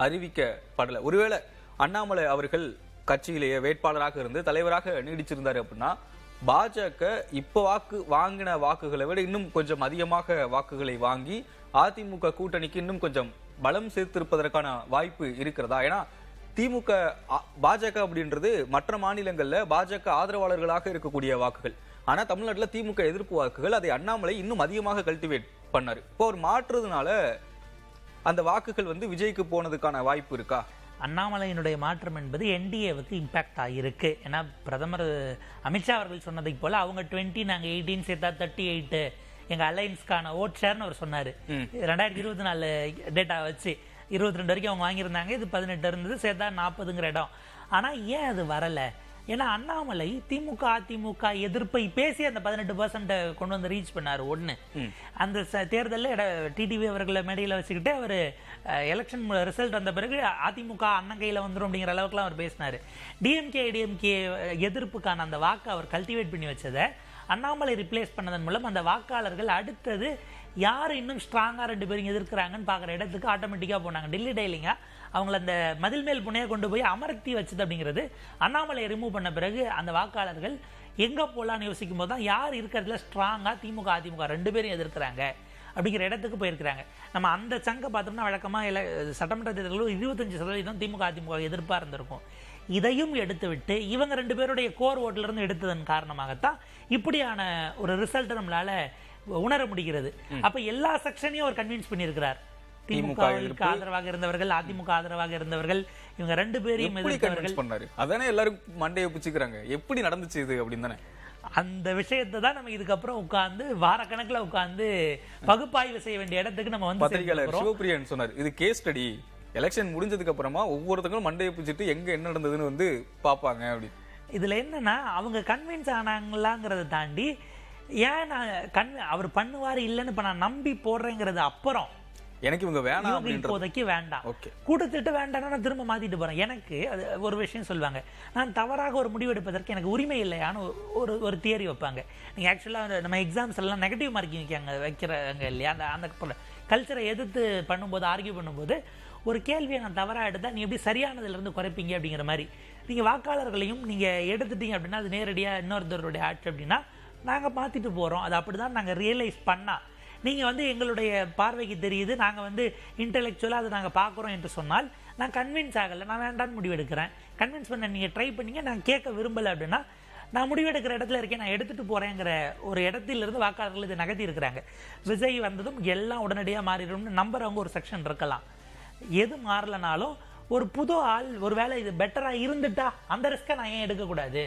அறிவிக்கப்படல. ஒருவேளை அண்ணாமலை அவர்கள் கட்சியிலேயே வேட்பாளராக இருந்து தலைவராக நீடிச்சிருந்தாரு அப்படின்னா பாஜக இப்ப வாங்கின வாக்குகளை விட இன்னும் கொஞ்சம் அதிகமாக வாக்குகளை வாங்கி அதிமுக கூட்டணிக்கு இன்னும் கொஞ்சம் பலம் சேர்த்திருப்பதற்கான வாய்ப்பு இருக்கிறதா? ஏன்னா திமுக பாஜக அப்படின்றது மற்ற மாநிலங்கள்ல பாஜக ஆதரவாளர்களாக இருக்கக்கூடிய வாக்குகள். ஆனா தமிழ்நாட்டுல திமுக எதிர்ப்பு வாக்குகள், அதை அண்ணாமலை இன்னும் அதிகமாக கல்டிவேட் பண்ணாரு. இப்போ அவர் மாற்றுறதுனால அந்த வாக்குகள் விஜய்க்கு போனதுக்கான வாய்ப்பு இருக்கா? அண்ணாமலையினுடைய மாற்றம் என்பது என்டிஏவுக்கு இம்பாக்ட் ஆகியிருக்கு. ஏன்னா பிரதமர் அமித்ஷா அவர்கள் சொன்னதை போல அவங்க 20, நாங்கள் 18 சேர்த்தா 38 எங்க அலையன்ஸ்க்கான ஓட் ஷேர்னு அவர் சொன்னாரு. 2024 டேட்டா வச்சு 22 வரைக்கும் அவங்க வாங்கியிருந்தாங்க, இது 18 இருந்தது, சேர்த்தா 40ங்கிற இடம். ஆனா ஏன் அது வரல? ஏன்னா அண்ணாமலை திமுக அதிமுக எதிர்ப்பை பேசி அந்த 18% கொண்டு வந்து ரீச் பண்ணாரு. ஒண்ணு, அந்த தேர்தலில் டிடிவி அவர்களை மேடையில் வச்சுக்கிட்டு அவர் எலெக்ஷன் ரிசல்ட் வந்த பிறகு அதிமுக அண்ணன் கையில் வந்துடும் அப்படிங்கிற அளவுக்குலாம் அவர் பேசினாரு. டிஎம்கே எதிர்ப்புக்கான அந்த வாக்கை அவர் கல்டிவேட் பண்ணி வச்சதை அண்ணாமலை ரிப்ளேஸ் பண்ணதன் மூலம் அந்த வாக்காளர்கள் அடுத்தது யார் இன்னும் ஸ்ட்ராங்கா 2 பேரும் எதிர்க்கிறாங்கன்னு பார்க்குற இடத்துக்கு ஆட்டோமேட்டிக்காக போனாங்க. டெல்லி டெய்லிங்க அவங்கள அந்த மதில் மேல் புனையை கொண்டு போய் அமர்த்தி வச்சது அப்படிங்கிறது அண்ணாமலையை ரிமூவ் பண்ண பிறகு அந்த வாக்காளர்கள் எங்க போலான்னு யோசிக்கும் போது தான் யார் இருக்கிறதுல ஸ்ட்ராங்கா திமுக அதிமுக 2 பேரும் எதிர்க்கிறாங்க அப்படிங்கிற இடத்துக்கு போயிருக்கிறாங்க. நம்ம அந்த சங்க பார்த்தோம்னா வழக்கமாக சட்டமன்ற தேர்தலில் 25% திமுக அதிமுக எதிர்ப்பாக இருந்திருக்கும். இதையும் எடுத்துவிட்டு இவங்க 2 பேருடைய கோர் ஓட்டுல இருந்து எடுத்ததன் காரணமாகத்தான் இப்படியான ஒரு ரிசல்ட் நம்மளால உணர முடிகிறது. அப்ப எல்லா செக்ஷனையும் அவர் கன்வின்ஸ் பண்ணியிருக்கிறார். திமுகவுக்கு ஆதரவாக இருந்தவர்கள், அதிமுக ஆதரவாக இருந்தவர்கள், இவங்க 2 பேரையும் எதிர்த்தவர்கள். அதானே எல்லாரும் மண்டையை பிச்சுக்கிறாங்க. எப்படி நடந்துச்சு இது அப்படின்னு தானே அந்த விஷயத்தை தான் நம்ம இதுக்கப்புறம் உட்கார்ந்து வாரக்கணக்கில் உட்கார்ந்து பகுப்பாய்வு செய்ய வேண்டிய இடத்துக்கு நம்ம பத்திரிகையாளர் சிவபிரியன் சொன்னார். இது கேஸ் ஸ்டடி. எலெக்ஷன் முடிஞ்சதுக்கு அப்புறமா ஒவ்வொருத்தங்களும் மண்டையை பிடிச்சிட்டு எங்க என்ன நடந்ததுன்னு பாப்பாங்க. அப்படி இதுல என்னன்னா அவங்க கன்வின்ஸ் ஆனாங்களாங்கிறத தாண்டி ஏன் நான் அவர் பண்ணுவாரு இல்லைன்னு இப்ப நான் நம்பி போடுறேங்கிறது அப்புறம் எனக்கு இவங்க வேணாம், இப்போதைக்கு வேண்டாம், கொடுத்துட்டு வேண்டாம்னா நான் திரும்ப மாத்திட்டு போறேன். எனக்கு அது ஒரு விஷயம் சொல்லுவாங்க, நான் தவறாக ஒரு முடிவு எடுப்பதற்கு எனக்கு உரிமை இல்லையான்னு ஒரு தியரி வைப்பாங்க. நீங்க ஆக்சுவலா நம்ம எக்ஸாம்ஸ் எல்லாம் நெகட்டிவ் மார்க்கிங் வைக்கிறாங்க இல்லையா, அந்த கல்ச்சரை எதிர்த்து பண்ணும்போது ஆர்கியூ பண்ணும்போது ஒரு கேள்வியை நான் தவறா எடுத்தா நீ எப்படி சரியானதுல இருந்து குறைப்பீங்க அப்படிங்கிற மாதிரி நீங்க வாக்காளர்களையும் நீங்க எடுத்துட்டீங்க அப்படின்னா அது நேரடியா இன்னொருத்தருடைய ஆட்சி அப்படின்னா நாங்க மாத்திட்டு போறோம். அது அப்படிதான் நாங்க ரியலைஸ் பண்ணா நீங்க எங்களுடைய பார்வைக்கு தெரியுது, நாங்க இன்டெலெக்சுவலா அதை நாங்க பாக்குறோம் என்று சொன்னால் நான் கன்வின்ஸ் ஆகல, நான் வேண்டான்னு முடிவு எடுக்கிறேன். கன்வின்ஸ் பண்ண நீங்க ட்ரை பண்ணீங்க, நான் கேட்க விரும்பல அப்படின்னா நான் முடிவெடுக்கிற இடத்துல இருக்கேன், நான் எடுத்துட்டு போறேங்கிற ஒரு இடத்திலிருந்து வாக்காளர்கள் இதை நகர்த்தி இருக்கிறாங்க. விஜய் வந்ததும் எல்லாம் உடனடியாக மாறிடும்னு நம்புறவங்க ஒரு செக்ஷன் இருக்கலாம். எது மாறலனாலும் ஒரு புது ஆள் ஒருவேளை இது பெட்டரா இருந்துட்டா அந்த ரிஸ்கை நான் ஏன் எடுக்கக்கூடாது?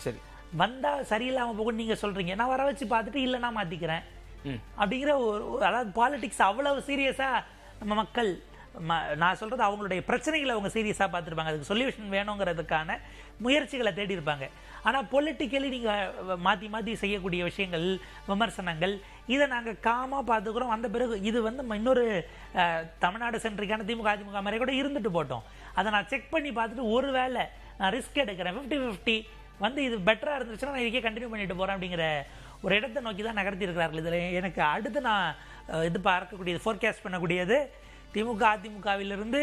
சரி, வந்தா சரியில்லாம போகும் நீங்க சொல்றீங்க, நான் வர வச்சு பார்த்துட்டு இல்லை நான் மாத்திக்கிறேன் அப்படிங்கிற அதாவது பாலிடிக்ஸ் அவ்வளவு சீரியஸா நம்ம மக்கள், நான் சொல்றது அவங்களுடைய பிரச்சனைகளை அவங்க சீரியஸா பார்த்துருப்பாங்க, அதுக்கு சொல்யூஷன் வேணுங்கிறதுக்கான முயற்சிகளை தேடி இருப்பாங்க. ஆனா பொலிட்டிக்கலி நீங்க மாத்தி மாத்தி செய்யக்கூடிய விஷயங்கள், விமர்சனங்கள், இதை நாங்க காமா பார்த்துக்கிறோம். அந்த பிறகு இது இன்னொரு தமிழ்நாடு சென்ட்ரிக்கான திமுக அதிமுக மாதிரி கூட இருந்துட்டு போட்டோம், அதை நான் செக் பண்ணி பார்த்துட்டு ஒருவேளை நான் ரிஸ்க் எடுக்கிறேன் 50-50 இது பெட்டரா இருந்துச்சுன்னா நான் இதுக்கே கண்டினியூ பண்ணிட்டு போறேன் அப்படிங்கிற ஒரு இடத்தை நோக்கி தான் நகர்த்தி இருக்கிறார்கள். இதுல எனக்கு அடுத்து நான் இது பார்க்கக்கூடியது, ஃபோர்காஸ்ட் பண்ணக்கூடியது திமுக அதிமுகவிலிருந்து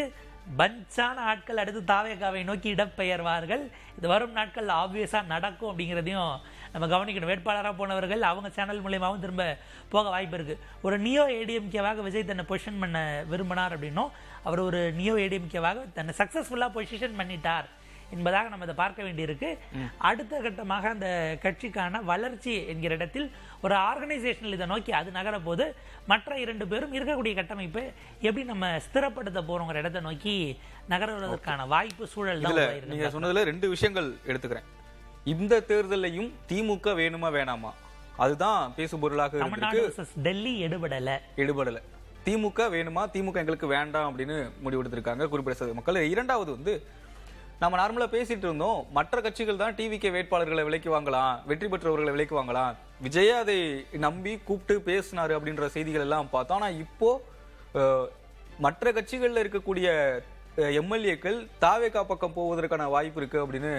பஞ்சான ஆட்கள் அடுத்து தாவேகாவை நோக்கி இடம்பெயர்வார்கள். இது வரும் நாட்கள் ஆப்வியஸா நடக்கும் அப்படிங்கிறதையும் நம்ம கவனிக்கணும். வேட்பாளராக போனவர்கள் அவங்க சேனல் மூலியமாகவும் திரும்ப போக வாய்ப்பு இருக்கு. ஒரு நியோ ஏடிஎம்கேவாக விஜய் தன்னை பொசிஷன் பண்ண விரும்பினார் அப்படின்னும் அவர் ஒரு நியோ ஏடிஎம்கேவாக தன்னை சக்சஸ்ஃபுல்லா பொசிஷன் பண்ணிட்டார் என்பதாக நம்ம இதை பார்க்க வேண்டியிருக்கு. அடுத்த கட்டமாக அந்த கட்சிக்கான வளர்ச்சி என்கிற இடத்தில் ஒரு ஆர்கனைசேஷனல் இதை நோக்கி அது நகர போது மற்ற 2 பேரும் இருக்கக்கூடிய கட்டமைப்பை எப்படி நம்ம ஸ்திரப்படுத்த போறோங்கிற இடத்தை நோக்கி நகர்வதற்கான வாய்ப்பு சூழல் தான். நீங்க சொன்னதுல 2 விஷயங்கள் எடுத்துக்கிறேன். இந்த தேர்தலையும் திமுக வேணுமா வேணாமா அதுதான் பேசு பொருளாக தமிழ்நாடு டெல்லி எடுபடல. திமுக வேணுமா, திமுக எங்களுக்கு வேண்டாம் அப்படின்னு முடிவெடுத்திருக்காங்க குறிப்பிட்ட மக்கள். இரண்டாவது நம்ம நார்மலா பேசிட்டு இருந்தோம், மற்ற கட்சிகள் தான் டிவிகே வேட்பாளர்களை விலைக்கு வாங்கலாம், வெற்றி பெற்றவர்களை விலைக்கு வாங்கலாம், விஜய் அதை நம்பி கூப்பிட்டு பேசினாரு அப்படின்ற செய்திகள் எல்லாம் பார்த்தோம். ஆனா இப்போ மற்ற கட்சிகள்ல இருக்கக்கூடிய எம்எல்ஏக்கள் தாவேகா பக்கம் போவதற்கான வாய்ப்பு இருக்கு அப்படின்னு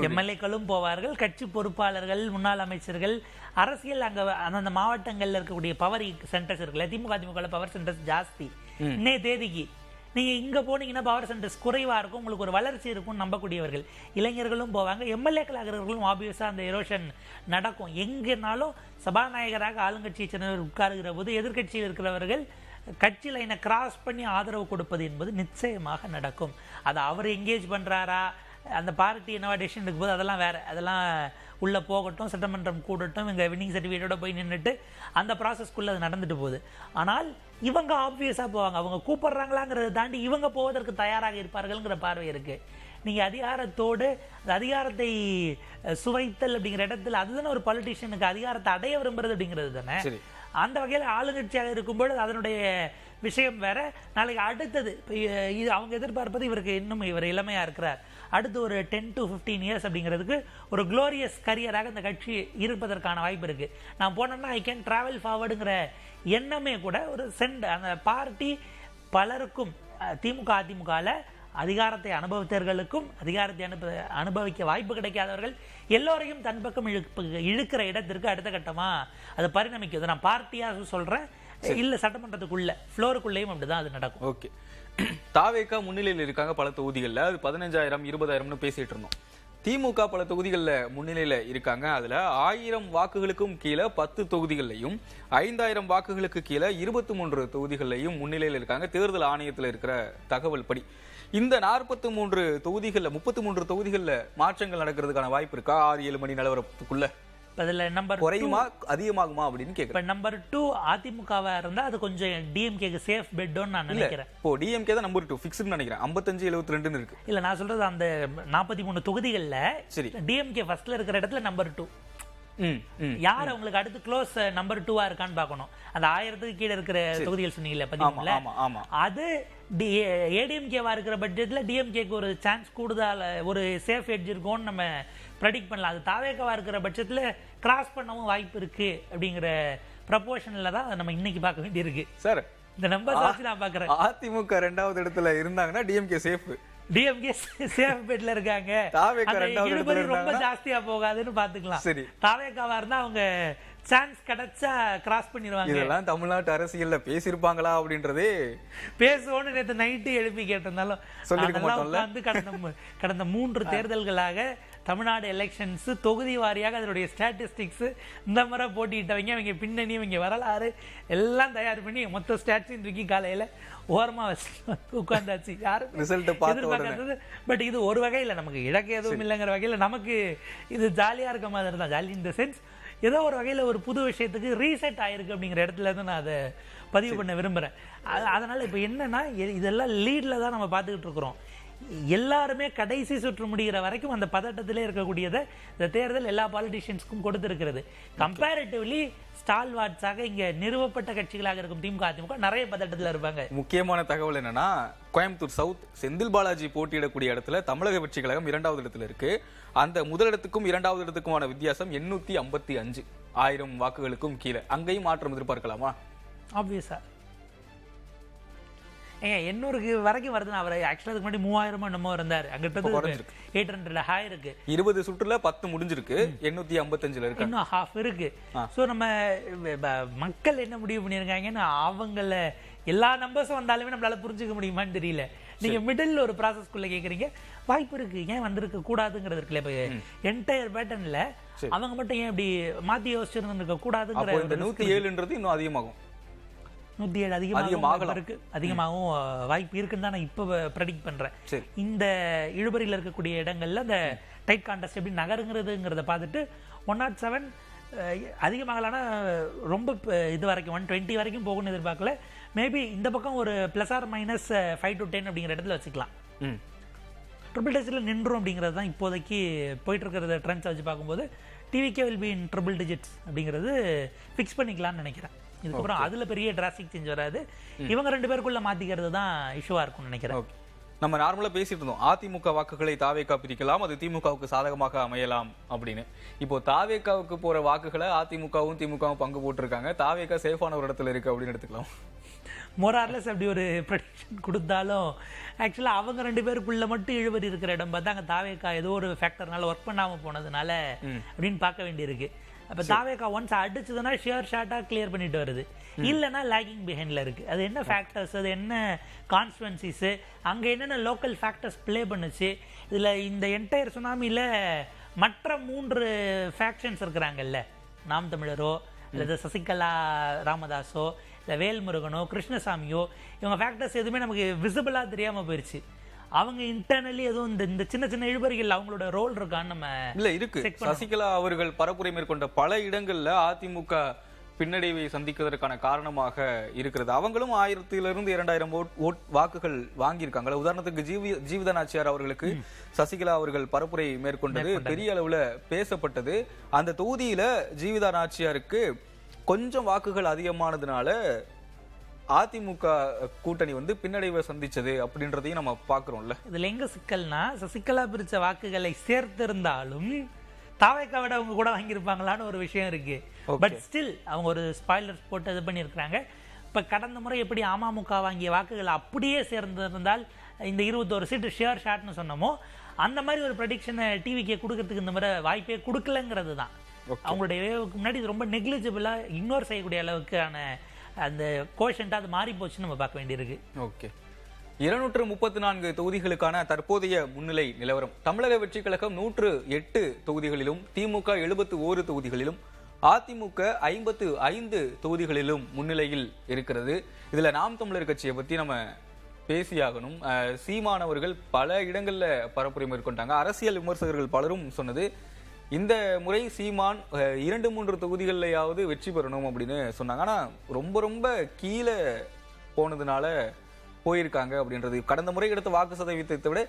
எம்எல்ஏக்களும் போவார்கள், கட்சி பொறுப்பாளர்கள், முன்னாள் அமைச்சர்கள், அரசியல் அங்க அந்தந்த மாவட்டங்கள்ல இருக்கக்கூடிய பவர் சென்டர்ஸ் இருக்குல்ல, திமுக பவர் சென்டர்ஸ் ஜாஸ்தி. இன்னைய தேதிக்கு நீங்க இங்க போனீங்கன்னா பவர் சென்டர்ஸ் குறைவா இருக்கும், உங்களுக்கு ஒரு வளர்ச்சி இருக்கும் நம்பக்கூடியவர்கள். இளைஞர்களும் போவாங்க, எம்எல்ஏக்கள் ஆகிறவர்களும் ஆப்வியஸா அந்த எரோஷன் நடக்கும். எங்கனாலும் சபாநாயகராக ஆளுங்கட்சியை சேர்ந்தவர் உட்காருகிற போது எதிர்கட்சியில் இருக்கிறவர்கள் கட்சி லைனை கிராஸ் பண்ணி ஆதரவு கொடுப்பது என்பது நிச்சயமாக நடக்கும். அதை அவர் என்கேஜ் பண்றாரா, அந்த பார்ட்டி என்னவா டெசிஷன் இருக்கும்போது அதெல்லாம் வேற, அதெல்லாம் உள்ள போகட்டும், சட்டமன்றம் கூடட்டும், இங்க வின்னிங் சர்டிஃபிகேட்டோட போய் நின்றுட்டு அந்த ப்ராசஸ்க்குள்ள அது நடந்துட்டு போகுது. ஆனால் இவங்க ஆப்வியஸா போவாங்க, அவங்க கூப்பிடுறாங்களாங்கிறத தாண்டி இவங்க போவதற்கு தயாராக இருப்பார்கள்ங்கிற பார்வை இருக்கு. நீங்க அதிகாரத்தோடு அதிகாரத்தை சுவைத்தல் அப்படிங்கிற இடத்துல அதுதானே ஒரு பொலிட்டிஷியனுக்கு அதிகாரத்தை அடைய விரும்புறது அப்படிங்கிறது தானே. அந்த வகையில் ஆளுங்கட்சியாக இருக்கும்போது அதனுடைய விஷயம் வேற. நாளைக்கு அடுத்தது இது அவங்க எதிர்பார்ப்பது இவருக்கு இன்னும் இவர் இளமையா இருக்கிறார், அடுத்து ஒரு 10 to 15 years அப்படிங்கிறதுக்கு ஒரு குளோரியஸ் கரியராக இந்த கட்சி இருப்பதற்கான வாய்ப்பு இருக்கு. நான் போனேன்னா ஐ கேன் டிராவல் ஃபார்வர்டுங்கிற எண்ணமே கூட ஒரு அந்த பார்ட்டி பலருக்கும் திமுக அதிமுகல அதிகாரத்தை அனுபவித்தவர்களுக்கும் அதிகாரத்தை அனுபவிக்க வாய்ப்பு கிடைக்காதவர்கள் எல்லோரையும் தன் பக்கம் இழுக்கிற இடத்திற்கு அடுத்த கட்டமா அது பரிணமிக்குது. நான் பார்ட்டியா சொல்றேன், இல்ல சட்டமன்றத்துக்குள்ள ஃப்ளோருக்குள்ளேயும் அப்படிதான் அது நடக்கும். ஓகே, தாவேகா முன்னிலையில் இருக்காங்க பல தொகுதிகள்ல, அது 15,000 20,000 பேசிட்டு இருந்தோம். திமுக பல தொகுதிகள்ல முன்னிலையில இருக்காங்க. அதுல 1000 வாக்குகளுக்கும் கீழே 10 தொகுதிகள்லையும் 5000 வாக்குகளுக்கு கீழே 23 தொகுதிகள்லையும் முன்னிலையில் இருக்காங்க. தேர்தல் ஆணையத்தில் இருக்கிற தகவல் படி இந்த 43 தொகுதிகள்ல 33 தொகுதிகள்ல மாற்றங்கள் நடக்கிறதுக்கான வாய்ப்பு இருக்கா 6-7 மணி நிலவரத்துக்குள்ள? அதுல நம்பர் குறையுமா அதிகமாகுமா அப்படின்னு கேக்குறேன். நம்பர் 2 அதிமுகவா இருந்தா அது கொஞ்சம் டிஎம்கேக்கு சேஃப் பெட்னு நான் நினைக்கிறேன். இப்போ டிஎம்கே தான் நம்பர் 2 ஃபிக்ஸ்ட்னு நினைக்கிறேன். 55-72 இருக்கு. இல்ல நான் சொல்றது அந்த 43 தொகுதிகள்ல சரி டிஎம்கே ஃபர்ஸ்ட்ல இருக்கிற இடத்துல நம்பர் 2 யார் அவங்களுக்கு அடுத்து க்ளோஸ் நம்பர் 2 இருக்கான்னு பார்க்கணும். அந்த 1000க்கு கீழே இருக்கிற தொகுதிகள் சொன்னீங்கல்ல 13, அது ஏடிஎம்கேவா இருக்கிற பட்ஜெட்ல டிஎம்கேக்கு ஒரு சான்ஸ் கூடுதல், ஒரு சேஃப் எட்ஜ் இருக்கும்னு நம்ம ப்ரெடிக்ட் பண்ணலாம். அது தாவேகவா இருக்கிற பட்சத்துல கிராஸ் பண்ணவும் வாய்ப்பு இருக்கு அப்படிங்கிற ப்ரொபோர்ஷன்ல தான் நம்ம இன்னைக்கு பார்க்க வேண்டியிருக்கு. சார் இந்த நம்பர் வச்சு நான் பார்க்கறேன். அதிமுக 2வது இடத்துல இருந்தாங்கன்னா டிஎம்கே சேஃப், டிஎம்கே சேஃப் பெட்ல இருக்காங்க. ரொம்ப ஜாஸ்தியா போகாதுன்னு பாத்துக்கலாம். சரி, தாவேகாவா இருந்தா அவங்க சான்ஸ் கிடைச்சா கிராஸ் பண்ணிடுவாங்க. இதெல்லாம் தமிழ்நாட்டு அரசியல்ல பேசியிருப்பாங்களா அப்படின்றதே பேசுவோன்னு நேற்று நைட்டு எழுப்பி கேட்டிருந்தாலும் கடந்த 3 தேர்தல்களாக தமிழ்நாடு எலெக்ஷன்ஸ் தொகுதி வாரியாக அதனுடைய ஸ்டாட்டிஸ்டிக்ஸ் இந்த முறை போட்டிட்டவங்க அவங்க பின்னணி இவங்க வரலாறு எல்லாம் தயார் பண்ணி மொத்த ஸ்டாட்ஸும் இன்றைக்கு காலையில ஓரமா உட்கார்ந்தாச்சு. யாரும் எதிர்பார்க்கறது. பட் இது ஒரு வகையில் நமக்கு இழக்க எதுவும் இல்லைங்கிற வகையில் நமக்கு இது ஜாலியா இருக்க மாதிரி தான். ஜாலி இந்த சென்ஸ் ஏதோ ஒரு வகையில ஒரு புது விஷயத்துக்கு ரீசெட் ஆயிருக்கு அப்படிங்கிற இடத்துல இருந்து நான் அதை பதிவு பண்ண விரும்புறேன். அதனால இப்ப என்னன்னா இதெல்லாம் லீட்ல தான் நம்ம பார்த்துக்கிட்டு இருக்கிறோம். எல்லாருமே கடைசி சுற்று முடிகிற வரைக்கும் அந்த பதட்டத்திலே இருக்கக்கூடியதை இந்த தேர்தல் எல்லா பாலிட்டிஷியன்ஸ்க்கும் கொடுத்திருக்கிறது. கம்பேரிட்டிவ்லி ஸ்டால்வார்ட்ஸாக இங்க நிறுவப்பட்ட கட்சிகளாக இருக்கும் திமுக அதிமுக நிறைய பதட்டத்தில் இருப்பாங்க. முக்கியமான தகவல் என்னன்னா, கோயம்புத்தூர் சவுத் செந்தில் பாலாஜி போட்டியிடக்கூடிய இடத்துல தமிழக வெற்றி கழகம் 2வது இடத்துல இருக்கு. அந்த முதலிடத்துக்கும் 2வது இடத்துக்குமான வித்தியாசம் 855 1000 வாக்குகளுக்கும் கீழே. அங்கேயும் மாற்றம் எதிர்பார்க்கலாமா? ஆப்வியஸா ஏங்க 800 வரைக்கும் வருதுன்னா அவர் ஆக்சுவலா அதுக்கு முன்னாடி 3000 என்னமோ இருந்தாரு. அங்கிட்ட 800 ஹாய் இருக்கு. 20 சுற்றுல 10 முடிஞ்சிருக்கு, 855 இருக்கு, இன்னும் ஹாஃப் இருக்கு. சோ நம்ம மக்கள் என்ன முடிவு பண்ணிருக்காங்கன்னு அவங்கள எல்லா நம்பர்ஸும் வந்தாலுமே நம்மளால புரிஞ்சுக்க முடியுமான்னு தெரியல. நீங்க மிடில் ஒரு ப்ராசஸ்க்குள்ள கேக்குறீங்க, வாய்ப்பு இருக்கு, ஏன் வந்திருக்க கூடாதுங்கிறது இருக்குல்ல. இப்ப என்டையர் பேட்டர்ன்ல அவங்க மட்டும் ஏன் இப்படி மாத்தி யோசிச்சிருந்திருக்க கூடாதுங்கிற அப்போ இந்த 107ன்றது இன்னும் அதிகமாகும். 107 அதிகமாகவும் வாய்ப்பு இருக்குன்னு தான் நான் இப்ப ப்ரெடிக்ட் பண்றேன். இந்த இழுபறியில் இருக்கக்கூடிய இடங்கள்ல அந்த டைட் கான்டெஸ்ட் எப்படி நகருங்கிறதுங்கிறத பார்த்துட்டு 107 அதிகமாகலானா ரொம்ப இது வரைக்கும் 120 வரைக்கும் போகணும்னு எதிர்பார்க்கல. மேபி இந்த பக்கம் ஒரு +or-5 to 10 அப்படிங்கிற இடத்துல வச்சுக்கலாம். ட்ரிபிள் டிஜிட்ல நின்றும் அப்படிங்கிறது தான் இப்போதைக்கு போயிட்டு இருக்கிறத ட்ரெண்ட்ஸ் வச்சு பார்க்கும்போது TVK will be in triple digits அப்படிங்கிறது ஃபிக்ஸ் பண்ணிக்கலாம்னு நினைக்கிறேன். இதுக்கப்புறம் அதுல பெரிய டிராஸ்டிக் சேஞ்ச் வராது. இவங்க 2 பேருக்குள்ள மாத்திக்கிறது தான் இஷ்யூவா இருக்கும்னு நினைக்கிறேன். நம்ம நார்மலா பேசிட்டு இருந்தோம், அதிமுக வாக்குகளை தாவேகா பிரிக்கலாம், அது திமுகவுக்கு சாதகமாக அமையலாம் அப்படின்னு. இப்போ தாவேகாவுக்கு போற வாக்குகளை அதிமுகவும் திமுகவும் பங்கு போட்டிருக்காங்க. தாவேகா சேஃபான ஒரு இடத்துல இருக்கு அப்படின்னு எடுத்துக்கலாம். மோரார்லெஸ் அப்படி ஒரு ப்ரெடிக்ஷன் கொடுத்தாலும் ஆக்சுவலா அவங்க 2 பேருக்குள்ள மட்டும் இழுபறி இருக்கிற இடம் பார்த்தா அங்க தாவேகா ஏதோ ஒரு ஃபேக்டர்னால ஒர்க் பண்ணாம போனதுனால அப்படின்னு பார்க்க வேண்டியிருக்கு. அப்ப தாவேகா ஒன்ஸ் அடிச்சதுன்னா ஷியர் ஷார்ட்டா கிளியர் பண்ணிட்டு வருது, இல்லைன்னா லேகிங் பிஹைண்ட்ல இருக்கு. அது என்ன ஃபேக்டர்ஸ், அது என்ன கான்ஸ்டுவன்சிஸ், அங்க என்னென்ன லோக்கல் ஃபேக்டர்ஸ் பிளே பண்ணுச்சு, இதுல இந்த என்டையர் சுனாமில மற்ற 3 ஃபேக்ஷன்ஸ் இருக்கிறாங்கல்ல, நாம் தமிழரோ அல்லது சசிகலா ராமதாஸோ இல்லை வேல்முருகனோ கிருஷ்ணசாமியோ, இவங்க ஃபேக்டர்ஸ் எதுவுமே நமக்கு விசிபிளா தெரியாம போயிருச்சு. அவங்க இன்டர்னலி எதுவும் இந்த சின்ன சின்ன இழுபறிகள் அவங்களோட ரோல் இருக்கான்னு நம்ம இல்ல இருக்கு. சசிகலா அவர்கள் பரப்புரை மேற்கொண்ட பல இடங்கள்ல அதிமுக பின்னடைவை சந்திக்கிறதுக்கான காரணமாக இருக்கிறது. அவங்களும் 1000-2000 வாக்குகள் வாங்கியிருக்காங்களா. உதாரணத்துக்கு ஜீவிதா நாச்சியார் அவர்களுக்கு சசிகலா அவர்கள் பரப்புரை மேற்கொண்டது பெரிய அளவுல பேசப்பட்டது. அந்த தொகுதியில ஜீவிதா நாச்சியாருக்கு கொஞ்சம் வாக்குகள் அதிகமானதுனால அதிமுக கூட்டணி பின்னடைவை சந்திச்சது அப்படின்றதையும் நம்ம பாக்குறோம்ல. இதுல எங்க சிக்கல்னா, சசிகலா பிரிச்ச வாக்குகளை சேர்த்திருந்தாலும் தாவேக்கா விட அவங்க கூட வாங்கியிருப்பாங்களான்னு ஒரு விஷயம் இருக்கு. பட் ஸ்டில் அவங்க ஒரு ஸ்பாய்லர்ஸ் போட்டு இது பண்ணியிருக்கிறாங்க. இப்ப கடந்த முறை எப்படி அமமுக வாங்கிய வாக்குகள் அப்படியே சேர்ந்திருந்தால் இந்த 21 சீட்டு ஷியர் ஷாட்னு சொன்னமோ, அந்த மாதிரி ஒரு ப்ரெடிக்ஷனை டிவிக்கு கொடுக்கறதுக்கு இந்த மாதிரி வாய்ப்பே கொடுக்கலங்கிறது தான். அவங்களுடைய வேவுக்கு முன்னாடி இது ரொம்ப நெக்லிஜிபிளா இக்னோர் செய்யக்கூடிய அளவுக்கான அந்த கோஷன்ட் அது மாறி போச்சுன்னு நம்ம பார்க்க வேண்டியிருக்கு. ஓகே, 234 தொகுதிகளுக்கான தற்போதைய முன்னிலை நிலவரம். தமிழக வெற்றி கழகம் 108 தொகுதிகளிலும், திமுக 71 தொகுதிகளிலும், அதிமுக 55 தொகுதிகளிலும் முன்னிலையில் இருக்கிறது. இதுல நாம் தமிழர் கட்சியை பத்தி நம்ம பேசியாகணும். சீமானவர்கள் பல இடங்கள்ல பரப்புரை மேற்கொண்டாங்க. அரசியல் விமர்சகர்கள் பலரும் சொன்னது, இந்த முறை சீமான் 2-3 தொகுதிகள்லையாவது வெற்றி பெறணும் அப்படின்னு சொன்னாங்க. ஆனா ரொம்ப ரொம்ப கீழே போனதுனால போயிருக்காங்க அப்படின்றது. கடந்த முறை எடுத்த வாக்கு சதவீதத்தை விட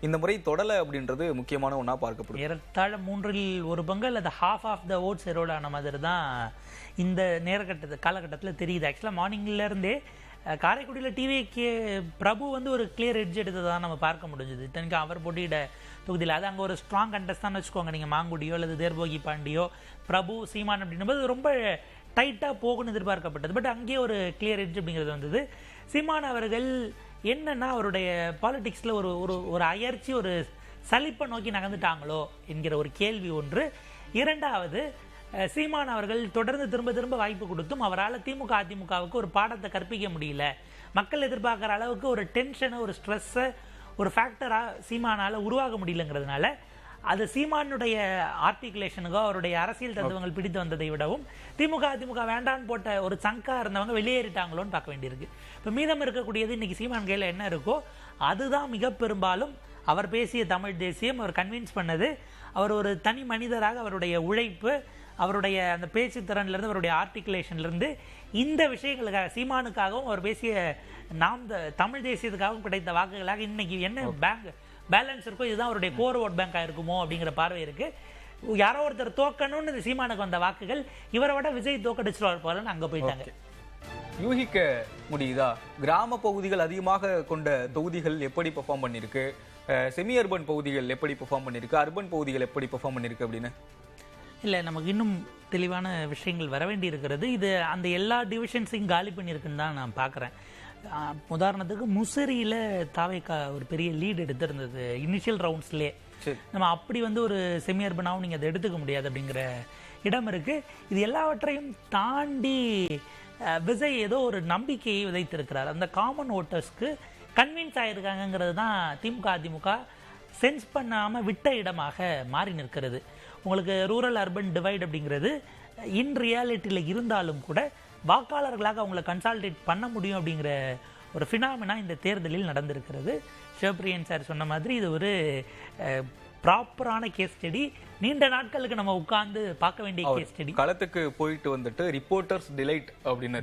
இந்த முறை தொடலை அப்படின்றது முக்கியமான ஒன்றா பார்க்கப்படுது. ஏறத்தாழ 1/3 அல்லது half of the oats erode ஆன மாதிரி தான் இந்த காலகட்டத்தில் தெரியுது. ஆக்சுவலாக மார்னிங்ல இருந்தே காரைக்குடியில் டிவிக்கு பிரபு ஒரு கிளியர் எட்ஜ் எடுத்ததான் நம்ம பார்க்க முடிஞ்சது. இத்தனைக்கு அவர் போட்டியிட தொகுதியில் அது அங்கே ஒரு ஸ்ட்ராங் கண்டஸ்டான்னு வச்சுக்கோங்க. நீங்கள் மாங்குடியோ அல்லது தேர்போகி பாண்டியோ பிரபு சீமான் அப்படின்னும்போது ரொம்ப டைட்டாக போகணும்னு எதிர்பார்க்கப்பட்டது. பட் அங்கேயே ஒரு கிளியர் எட்ஜ் அப்படிங்கிறது வந்தது. சீமான் அவர்கள் என்னன்னா அவருடைய பாலிடிக்ஸில் ஒரு ஒரு அயற்சி, ஒரு சலிப்பை நோக்கி நகர்ந்துட்டாங்களோ என்கிற ஒரு கேள்வி ஒன்று. இரண்டாவது, சீமான் அவர்கள் தொடர்ந்து திரும்ப வாய்ப்பு கொடுத்தும் அவரால் திமுக அதிமுகவுக்கு ஒரு பாடத்தை கற்பிக்க முடியல. மக்கள் எதிர்பார்க்குற அளவுக்கு ஒரு டென்ஷனை, ஒரு ஸ்ட்ரெஸ்ஸை ஒரு ஃபேக்டராக சீமானால் உருவாக முடியலங்கிறதுனால அது சீமானுடைய ஆர்டிகுலேஷனுக்கோ அவருடைய அரசியல் தத்துவங்கள் பிடித்து வந்ததை விடவும் திமுக அதிமுக வேண்டான்னு போட்ட ஒரு சங்கா இருந்தவங்க வெளியேறிட்டாங்களோன்னு பார்க்க வேண்டியிருக்கு. இப்போ மீதம் இருக்கக்கூடியது இன்னைக்கு சீமான் கையில் என்ன இருக்கோ அதுதான் மிக பெரும்பாலும் அவர் பேசிய தமிழ் தேசியம். அவர் கன்வின்ஸ் பண்ணது, அவர் ஒரு தனி மனிதராக அவருடைய உழைப்பு, அவருடைய அந்த பேச்சு திறன்லேருந்து, அவருடைய ஆர்டிகுலேஷன்லேருந்து இந்த விஷயங்களுக்காக சீமானுக்காகவும் அவர் பேசிய தமிழ் தேசியத்துக்காகவும் கிடைத்த வாக்குகளாக இன்னைக்கு என்ன பேலன்ஸ் இருக்கோ இதுதான் அவருடைய கோர் ஓட் பேங்காக இருக்குமோ அப்படிங்கிற பார்வை இருக்கு. யாரோ ஒருத்தர் தோக்கணும்னு இந்த சீமானுக்கு வந்த வாக்குகள் இவரை விட விஜய் தோக்கடிச்சிருவார் போலன்னு அங்கே போயிட்டாங்க. யூகிக்க முடியுதா கிராம பகுதிகள் அதிகமாக கொண்ட தொகுதிகள் எப்படி பெர்ஃபார்ம் பண்ணிருக்கு, செமி அர்பன் பகுதிகள் எப்படி பெர்ஃபார்ம் பண்ணிருக்கு, அர்பன் பகுதிகள் எப்படி பெர்ஃபார்ம் பண்ணிருக்கு அப்படின்னு? இல்லை, நமக்கு இன்னும் தெளிவான விஷயங்கள் வர வேண்டி இருக்கிறது. இது அந்த எல்லா டிவிஷன்ஸையும் காலி பண்ணியிருக்குன்னு தான் நான் பார்க்குறேன். உதாரணத்துக்கு முசிறியில் தாவேக்கா ஒரு பெரிய லீடு எடுத்திருந்தது இனிஷியல் ரவுண்ட்ஸ்லேயே. நம்ம அப்படி ஒரு செமி அர்பனாகவும் நீங்கள் அதை எடுத்துக்க முடியாது அப்படிங்கிற இடம் இருக்குது. இது எல்லாவற்றையும் தாண்டி விஜய் ஏதோ ஒரு நம்பிக்கையை விதைத்திருக்கிறார். அந்த காமன் ஓட்டர்ஸ்க்கு கன்வின்ஸ் ஆகிருக்காங்கங்கிறது தான் திமுக அதிமுக சென்ஸ் பண்ணாமல் விட்ட இடமாக மாறி நிற்கிறது. உங்களுக்கு ரூரல் அர்பன் டிவைட் அப்படிங்கிறது இன் ரியாலிட்டியில் இருந்தாலும் கூட வாக்காளர்களாக அவங்களை கன்சால்டேட் பண்ண முடியும் அப்படிங்கிற ஒரு ஃபினாமினா இந்த தேர்தலில் நடந்திருக்கிறது. சிவபிரியன் சார் சொன்ன மாதிரி இது ஒரு ப்ராப்பரான கேஸ் ஸ்டடி, நீண்ட நாட்களுக்கு நம்ம உட்கார்ந்து பார்க்க வேண்டிய கேஸ் ஸ்டடி. களத்துக்கு போயிட்டு வந்துட்டு ரிப்போர்ட்டர்ஸ் டிலைட் அப்படின்னு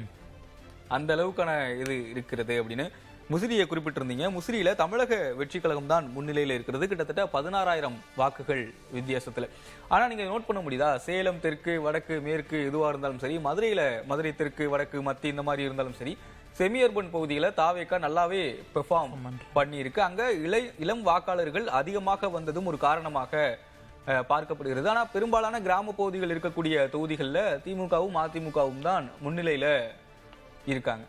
அந்த அளவுக்கான இது இருக்கிறது அப்படின்னு முசிறியை குறிப்பிட்டிருந்தீங்க. முசிறியில தமிழக வெற்றி கழகம் தான் முன்னிலையில் இருக்கிறது, கிட்டத்தட்ட 16,000 வாக்குகள் வித்தியாசத்துல. ஆனா நீங்க நோட் பண்ண முடியுதா, சேலம் தெற்கு வடக்கு மேற்கு எதுவா இருந்தாலும் சரி, மதுரை தெற்கு வடக்கு மத்திய இந்த மாதிரி இருந்தாலும் சரி, செமி அர்பன் பகுதியில தாவேக்கா நல்லாவே பெர்ஃபார்ம் பண்ணியிருக்கு. அங்க இளம் வாக்காளர்கள் அதிகமாக வந்ததும் ஒரு காரணமாக பார்க்கப்படுகிறது. ஆனா பெரும்பாலான கிராம பகுதிகள் இருக்கக்கூடிய தொகுதிகளில் திமுகவும் அதிமுகவும் தான் முன்னிலையில இருக்காங்க.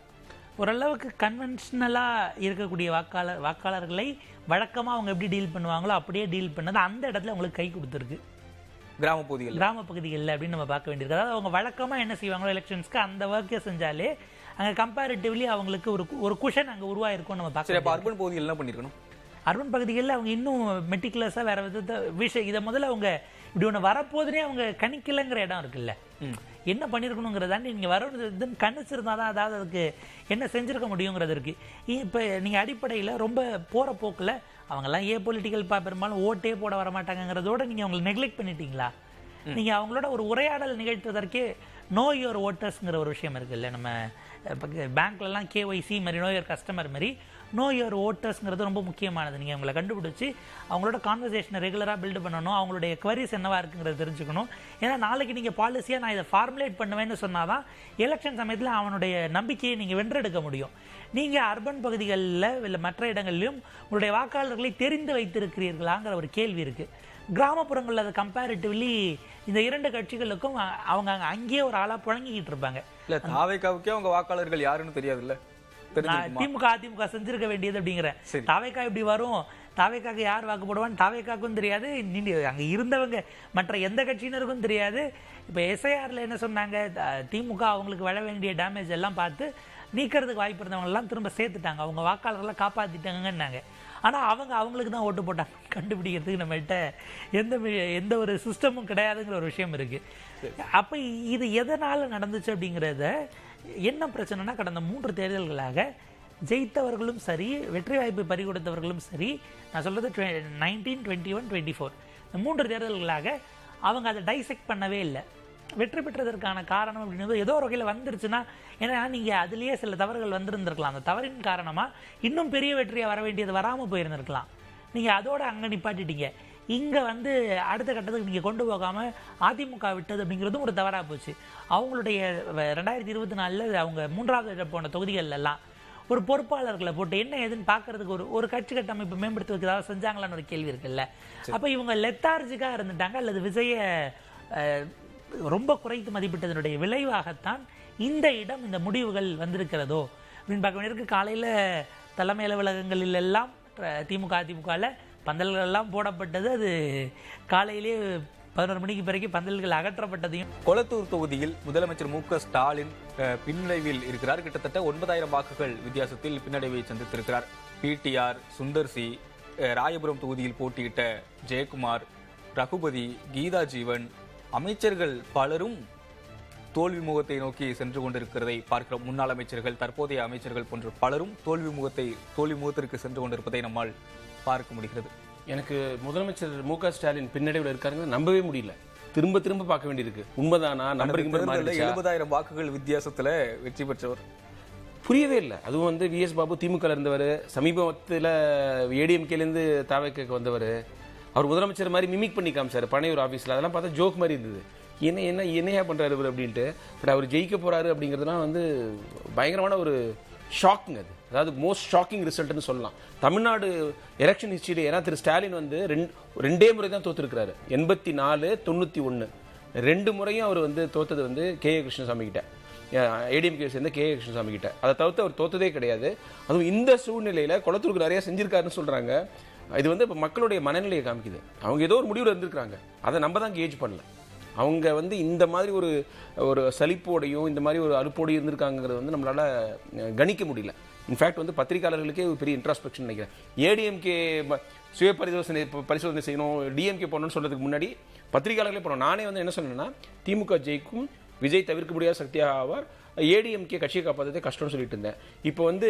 ஓரளவுக்கு கன்வென்ஷனலாக இருக்கக்கூடிய வாக்காளர்களை வழக்கமாக அவங்க எப்படி டீல் பண்ணுவாங்களோ அப்படியே டீல் பண்ணது அந்த இடத்துல அவங்களுக்கு கை கொடுத்துருக்கு கிராம பகுதிகளில் அப்படின்னு நம்ம பார்க்க வேண்டியிருக்கு. அதாவது அவங்க வழக்கமாக என்ன செய்வாங்களோ எலெக்ஷன்ஸ்க்கு அந்த ஒர்க்கை செஞ்சாலே அங்கே கம்பேரிட்டிவ்லி அவங்களுக்கு ஒரு குஷன் அங்கே உருவாயிருக்கும் நம்ம பார்க்க. அர்பன் பகுதிகள் என்ன பண்ணிருக்கணும், அர்பன் பகுதிகளில் அவங்க இன்னும் மெட்டிகுலஸாக வேற விதத்தை இதை முதல்ல அவங்க இப்படி ஒன்று வரப்போதுனே அவங்க கணிக்கலைங்கிற இடம் இருக்குல்ல, என்ன பண்ணியிருக்கணுங்கிறதாண்டி நீங்கள் வர கணிச்சிருந்தா தான் அதாவது அதுக்கு என்ன செஞ்சுருக்க முடியுங்கிறது இருக்குது. இப்போ நீங்கள் அடிப்படையில் ரொம்ப போகிற போக்கில் அவங்கெல்லாம் பொலிட்டிக்கல் பெரும்பாலும் ஓட்டே போட வர மாட்டாங்கிறதோட நீங்கள் அவங்களை நெக்லெக்ட் பண்ணிட்டீங்களா? நீங்கள் அவங்களோட ஒரு உரையாடல் நிகழ்த்துவதற்கே நோ யுவர் ஓட்டர்ஸ்ங்கிற ஒரு விஷயம் இருக்குல்ல, நம்ம இப்போ பேங்க்லலாம் கேஒய்சி மாதிரி நோ யுவர் கஸ்டமர் மாதிரி நோ யுவர் ஓட்டர்ஸ்ங்கிறது ரொம்ப முக்கியமானது. நீங்கள் அவங்களை கண்டுபிடிச்சி அவங்களோட கான்வர்சேஷனை ரெகுலராக பில்டு பண்ணணும், அவங்களுடைய குவரிஸ் என்னவா இருக்குங்கிறது தெரிஞ்சுக்கணும். ஏன்னா நாளைக்கு நீங்கள் பாலிசியாக நான் இதை ஃபார்முலேட் பண்ணுவேன்னு சொன்னால் தான் எலெக்ஷன் சமயத்தில் அவனுடைய நம்பிக்கையை நீங்கள் வென்றெடுக்க முடியும். நீங்கள் அர்பன் பகுதிகளில் இல்லை மற்ற இடங்கள்லையும் உங்களுடைய வாக்காளர்களை தெரிந்து வைத்திருக்கிறீர்களாங்கிற ஒரு கேள்வி இருக்குது. கிராமப்புறங்களில் அதை கம்பேரிட்டிவ்லி இந்த இரண்டு கட்சிகளுக்கும் அவங்க அங்கேயே ஒரு ஆளாக புழங்கிக்கிட்டு இருப்பாங்க. இல்லை தாவேக்காவுக்கே அவங்க வாக்காளர்கள் யாருன்னு தெரியாதுல்ல, திமுக அதிமுக செஞ்சிருக்க வேண்டியது அப்படிங்கிற தாவேக்கா இப்படி வரும், தாவேக்காக்கு யார் வாக்கு போடுவான்னு தாவேக்காக்கும் தெரியாது, அங்கே இருந்தவங்க மற்ற எந்த கட்சியினருக்கும் தெரியாது. இப்போ எஸ்ஐஆரில் என்ன சொன்னாங்க, திமுக அவங்களுக்கு வர வேண்டிய டேமேஜ் எல்லாம் பார்த்து நீக்கிறதுக்கு வாய்ப்பு இருந்தவங்கெல்லாம் திரும்ப சேர்த்துட்டாங்க, அவங்க வாக்காளர்களை காப்பாற்றிட்டாங்கன்னாங்க. ஆனால் அவங்களுக்கு தான் ஓட்டு போட்டாங்க, கண்டுபிடிக்கிறதுக்கு நம்மகிட்ட எந்த ஒரு சிஸ்டமும் கிடையாதுங்கிற ஒரு விஷயம் இருக்குது. அப்போ இது எதனால் நடந்துச்சு அப்படிங்கிறத என்ன பிரச்சனைனா, கடந்த 3 தேர்தல்களாக ஜெயித்தவர்களும் சரி வெற்றி வாய்ப்பு பறிகொடுத்தவர்களும் சரி, நான் சொல்கிறது 19, 21, 24 இந்த 3 தேர்தல்களாக அவங்க அதை டைசெக்ட் பண்ணவே இல்லை. வெற்றி பெற்றதற்கான காரணம் அப்படின்றது ஏதோ ஒரு வகையில் வந்துருச்சுன்னா, ஏன்னா நீங்கள் அதுலேயே சில தவறுகள் வந்திருந்திருக்கலாம், அந்த தவறின் காரணமாக இன்னும் பெரிய வெற்றியாக வர வேண்டியது வராமல் போயிருந்திருக்கலாம். நீங்கள் அதோட அங்கே நிப்பாட்டிட்டீங்க. இங்கே அடுத்த கட்டத்துக்கு நீங்கள் கொண்டு போகாமல் அதிமுக விட்டது அப்படிங்கிறதும் ஒரு தவறாக போச்சு. அவங்களுடைய 2024 அவங்க 3வது போன தொகுதிகளெல்லாம் ஒரு பொறுப்பாளர்களை போட்டு என்ன ஏதுன்னு பார்க்கறதுக்கு ஒரு கட்சி கட்டமைப்பு மேம்படுத்துவதற்கு ஏதாவது செஞ்சாங்களான்னு ஒரு கேள்வி இருக்குல்ல. அப்போ இவங்க லெத்தார்ஜிக்காக இருந்துட்டாங்க, அல்லது விஜய ரொம்ப குறைத்து மதிப்பிட்டதனுடைய விளைவாகத்தான் இந்த இந்த முடிவுகள் வந்திருக்கிறதோ அப்படின்னு பார்க்க வேண்டியிருக்கு. காலையில் தலைமை அலுவலகங்களில் எல்லாம் திமுக அதிமுகவில் பந்தல்கள் எல்லாம் போடப்பட்டது, அது காலையிலே 11 மணிக்கு பிறகு பந்தல்கள் அகற்றப்பட்டதையும். கொளத்தூர் தொகுதியில் முதலமைச்சர் மு.க. ஸ்டாலின் பின்னடைவில் இருக்கிறார். கிட்டத்தட்ட 9,000 வாக்குகள் வித்தியாசத்தில் பின்னடைவை சந்தித்திருக்கிறார். பிடிஆர், சுந்தர்சி, ராயபுரம் தொகுதியில் போட்டியிட்ட ஜெயக்குமார், ரகுபதி, கீதா ஜீவன், அமைச்சர்கள் பலரும் தோல்வி முகத்தை நோக்கி சென்று கொண்டிருக்கிறதை பார்க்கிறோம். முன்னாள் அமைச்சர்கள், தற்போதைய அமைச்சர்கள் போன்ற பலரும் தோல்வி முகத்திற்கு சென்று கொண்டிருப்பதை நம்மால் பார்க்க முடிகிறது. எனக்கு முதலமைச்சர் மு.க. ஸ்டாலின் பின்னடைவில் இருக்காருங்க நம்பவே முடியல. திரும்ப பார்க்க வேண்டியிருக்கு. உண்மைதானா? 70,000 வாக்குகள் வித்தியாசத்துல வெற்றி பெற்றவர் புரியவே இல்லை. அதுவும் விஎஸ் பாபு திமுக இருந்தவர், சமீபத்தில் ஏடிஎம்கேலேருந்து தாவேக்கு வந்தவர். அவர் முதலமைச்சர் மாதிரி மிமிக் பண்ணி காமிச்சார் பனையூர் ஆஃபீஸில். அதெல்லாம் பார்த்தா ஜோக் மாதிரி இருந்தது. என்னையா பண்ணுறாரு இவர் அப்படின்ட்டு. பட் அவர் ஜெயிக்க போகிறாரு அப்படிங்கிறதுலாம் பயங்கரமான ஒரு ஷாக்குங்க. அது அதாவது மோஸ்ட் ஷாக்கிங் ரிசல்ட்னு சொல்லலாம் தமிழ்நாடு எலெக்ஷன் ஹிஸ்ட்ரியிலே. ஏன்னா திரு ஸ்டாலின் ரெண்டே முறை தான் தோத்துருக்கிறாரு. 84, 91 2 முறையும் அவர் தோத்தது கே ஏ கிருஷ்ணசாமி கிட்ட, ஏடிஎம்கே சேர்ந்த கே ஏ கிருஷ்ணசாமி கிட்ட. அதை தவிர்த்து அவர் தோத்ததே கிடையாது. அதுவும் இந்த சூழ்நிலையில் குளத்தூருக்கு நிறையா செஞ்சிருக்காருன்னு சொல்கிறாங்க. இது இப்போ மக்களுடைய மனநிலையை காமிக்குது. அவங்க ஏதோ ஒரு முடிவில் இருந்திருக்கிறாங்க, அதை நம்ம தான் கேஜ் பண்ணல. அவங்க இந்த மாதிரி ஒரு சலிப்போடையும் இந்த மாதிரி ஒரு அலுப்போடையும் இருந்திருக்காங்கிறது நம்மளால கணிக்க முடியல. இன்ஃபேக்ட் வந்து பத்திரிகையாளர்களுக்கே ஒரு பெரிய இன்ட்ராஸ்பெக்ஷன் நினைக்கிறேன். ஏடிஎம்கே சுய பரிசோதனை செய்யணும், டிஎம்கே போடணும்னு சொல்றதுக்கு முன்னாடி பத்திரிகையாளர்களே போனோம். நானே வந்து என்ன சொன்னேன்னா, திமுக ஜெயிக்கும், விஜய் தவிர்க்க முடியாத சக்தியாக ஆவார், ஏடிஎம்கே கட்சியை காப்பாற்றதே கஷ்டம்னு சொல்லிட்டு இருந்தேன். இப்போ வந்து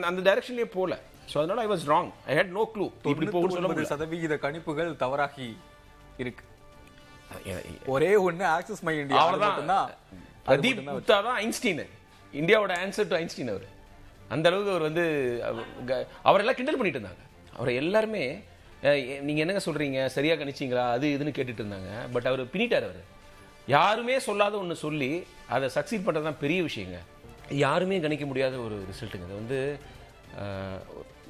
அந்த டைரக்ஷன்லேயே போகல. ஸோ அதனால I was wrong, I had no clue. இப்படி போக 99% கணிப்புகள் தவறாகி இருக்கு. ஒரே ஒண்ணு ஆக்சிஸ் மை இந்தியா, அவ்வளவுதான். பிரதீப் குப்தா தான் ஐன்ஸ்டீன், இந்தியாவோட ஆன்சர் டு ஐன்ஸ்டீன். அவர் அந்த அளவுக்கு அவர் வந்து அவரெல்லாம் கிண்டல் பண்ணிட்டு இருந்தாங்க. அவரை எல்லாருமே நீங்க என்னங்க சொல்றீங்க, சரியா கணிச்சிங்களா, அது இதுன்னு கேட்டுட்டு இருந்தாங்க. பட் அவர் பின்னிட்டார். அவர் யாருமே சொல்லாத ஒன்று சொல்லி அதை சக்சீட் பண்ணுறது தான் பெரிய விஷயங்க. யாருமே கணிக்க முடியாத ஒரு ரிசல்ட்டுங்க. அது வந்து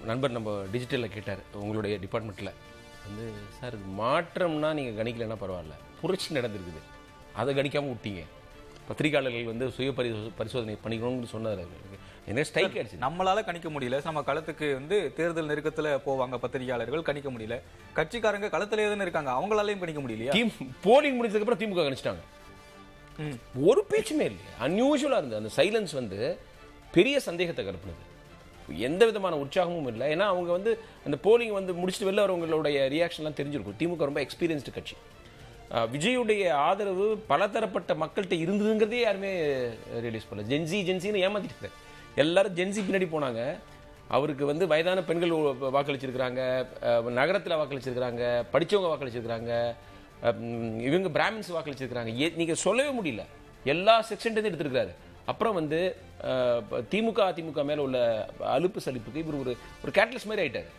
நண்பர் நம்ம டிஜிட்டலில் கேட்டார், உங்களுடைய டிபார்ட்மெண்ட்டில் வந்து, சார் இது மாற்றம்னா நீங்கள் கணிக்கலைன்னா பரவாயில்ல, புரட்சி நடந்திருக்குது, அதை கணிக்காமல் விட்டீங்க. பத்திரிகையாளர்கள் வந்து சுய பரிசோதனை பண்ணிக்கணும்னு சொன்னார். என்ன ஸ்ட்ரைக் ஆயிடுச்சு. நம்மளால கணிக்க முடியல. நம்ம களத்துக்கு வந்து தேர்தல் நெருக்கத்துல போவாங்க பத்திரிகையாளர்கள், கணிக்க முடியல. கட்சிக்காரங்க களத்திலே தானே இருக்காங்க, அவங்களாலையும் கணிக்க முடியலையா? போலிங் முடிஞ்சதுக்கு அப்புறம் திமுக கணிச்சிட்டாங்க. ஒரு பேச்சுமே இல்லையா, அன்யூஷுவலா இருந்தது. அந்த சைலன்ஸ் வந்து பெரிய சந்தேகத்தை கலப்புனது. எந்த விதமான உற்சாகமும் இல்லை. ஏன்னா அவங்க வந்து அந்த போலிங் வந்து முடிச்சுட்டு வெளில வரவங்களுடைய ரியாக்ஷன்லாம் தெரிஞ்சிருக்கும். திமுக ரொம்ப எக்ஸ்பீரியன்ஸ்டு கட்சி. விஜயுடைய ஆதரவு பலதரப்பட்ட மக்கள்கிட்ட இருந்ததுங்கிறதே யாருமே ரியலைஸ் பண்ணல. ஜென்சின்னு ஏமாத்திட்டு எல்லாரும் ஜென்சி பின்னாடி போனாங்க. அவருக்கு வந்து வயதான பெண்கள் வாக்களிச்சிருக்கிறாங்க, நகரத்தில் வாக்களிச்சிருக்கிறாங்க, படித்தவங்க வாக்களிச்சிருக்கிறாங்க, இவங்க பிராமின்ஸ் வாக்களிச்சிருக்கிறாங்க. நீங்கள் சொல்லவே முடியல, எல்லா செக்ஷன்லேருந்து எடுத்துருக்கிறாரு. அப்புறம் வந்து அதிமுக மேலே உள்ள அலுப்பு சலிப்புக்கு இவர் ஒரு கேட்டலிஸ்ட் மாதிரி ஆயிட்டார்.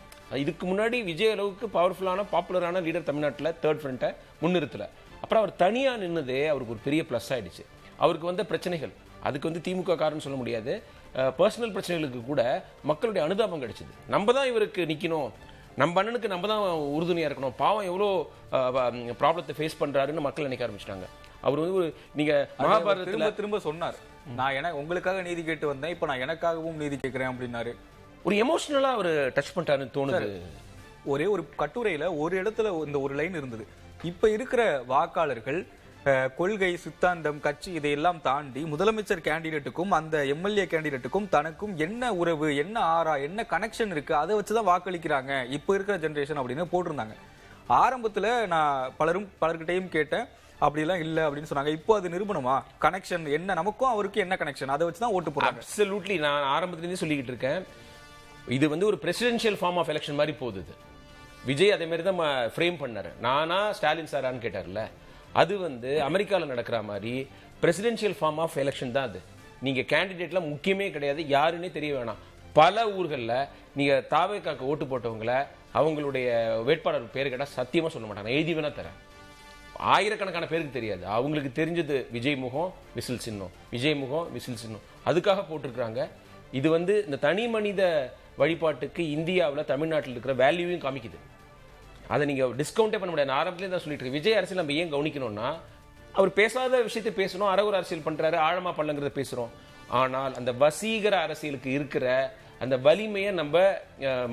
இதுக்கு முன்னாடி விஜய் அளவுக்கு பவர்ஃபுல்லான பாப்புலரான லீடர் தமிழ்நாட்டில் தேர்ட் ஃப்ரண்ட்டை முன்னிறுத்தல. அப்புறம் அவர் தனியாக நின்னதே அவருக்கு ஒரு பெரிய ப்ளஸ் ஆயிடுச்சு. அவருக்கு வந்த பிரச்சனைகள், அதுக்கு வந்து திமுக காரணம் சொல்ல முடியாது, பர்சனல் பிரச்சனைகளுக்கு கூட மக்களுடைய அனுதாபம் கிடைச்சிது. நம்ம தான் இவருக்கு நிற்கணும், நம்ம அண்ணனுக்கு நம்ம தான் உறுதுணையாக இருக்கணும், பாவம் எவ்வளோ ப்ராப்ளத்தை ஃபேஸ் பண்ணுறாருன்னு மக்கள் நினைக்க ஆரம்பிச்சிட்டாங்க. அவர் வந்து நீங்க மகாபாரதத்தில் திரும்ப சொன்னார், நான் உங்களுக்காக நீதி கேட்டு வந்தேன், இப்போ நான் எனக்காகவும் நீதி கேட்கிறேன் அப்படின்னாரு. ஒரு எமோஷனலா அவர் டச் பண்ணிட்டாருன்னு தோணுது. ஒரே ஒரு கட்டுரையில ஒரு இடத்துல இந்த ஒரு லைன் இருந்தது, இப்ப இருக்கிற வாக்காளர்கள் கொள்கை, சித்தாந்தம், கட்சி இதையெல்லாம் தாண்டி முதலமைச்சர் கேண்டிடேட்டுக்கும் அந்த எம்எல்ஏ கேண்டிடேட்டுக்கும் தனக்கும் என்ன உறவு, என்ன ஆறா, என்ன கனெக்ஷன் இருக்கு, அதை வச்சுதான் வாக்களிக்கிறாங்க இப்ப இருக்கிற ஜெனரேஷன் அப்படின்னு போட்டிருந்தாங்க. ஆரம்பத்துல நான் பலர்கிட்டையும் கேட்டேன், அப்படிலாம் இல்ல அப்படின்னு சொன்னாங்க. இப்போ அது நிரூபணமா? கனெக்ஷன் என்ன, நமக்கும் அவருக்கு என்ன கனெக்ஷன், அதை வச்சுதான் ஓட்டு போடுறாங்க. அப்சல்யூட்லி. நான் ஆரம்பத்திலேருந்து சொல்லிக்கிட்டு இருக்கேன், இது வந்து ஒரு பிரசிடென்ஷியல் ஃபார்ம் ஆஃப் எலெக்ஷன் மாதிரி போகுது. விஜய் அதே மாதிரி தான் ஃப்ரேம் பண்ணாரு. நானா ஸ்டாலின் சாரான்னு கேட்டார்ல, அது வந்து அமெரிக்காவில் நடக்கிற மாதிரி பிரசிடென்ஷியல் ஃபார்ம் ஆஃப் எலெக்ஷன் தான் அது. நீங்க கேண்டிடேட்லாம் முக்கியமே கிடையாது, யாருன்னே தெரிய வேணாம். பல ஊர்களில் நீங்க தாவேக்காக்கு ஓட்டு போட்டவங்களை அவங்களுடைய வேட்பாளர் பேர் கேட்டால் சத்தியமா சொல்ல மாட்டாங்க, எழுதி வேணா தரேன். ஆயிரக்கணக்கான பேருக்கு தெரியாது. அவங்களுக்கு தெரிஞ்சது விஜய் முகம் விசில் சின்னம், விஜய் முகம் விசில் சின்னம், அதுக்காக போட்டிருக்கிறாங்க. இது வந்து இந்த தனி மனித வழிபாட்டுக்கு இந்தியாவில் தமிழ்நாட்டில் இருக்கிற வேல்யூவையும் காமிக்குது. அதை நீங்க டிஸ்கவுண்டே பண்ண முடியாது. ஆரம்பத்திலே தான் சொல்லிட்டு இருக்கு, விஜய் அரசியல் நம்ம ஏன் கவனிக்கணும்னா, அவர் பேசாத விஷயத்தை பேசணும், அரகுர அரசியல் பண்றாரு, ஆழமா பண்ணலங்கிறத பேசுறோம். ஆனால் அந்த வசீகர அரசியலுக்கு இருக்கிற அந்த வலிமையை நம்ம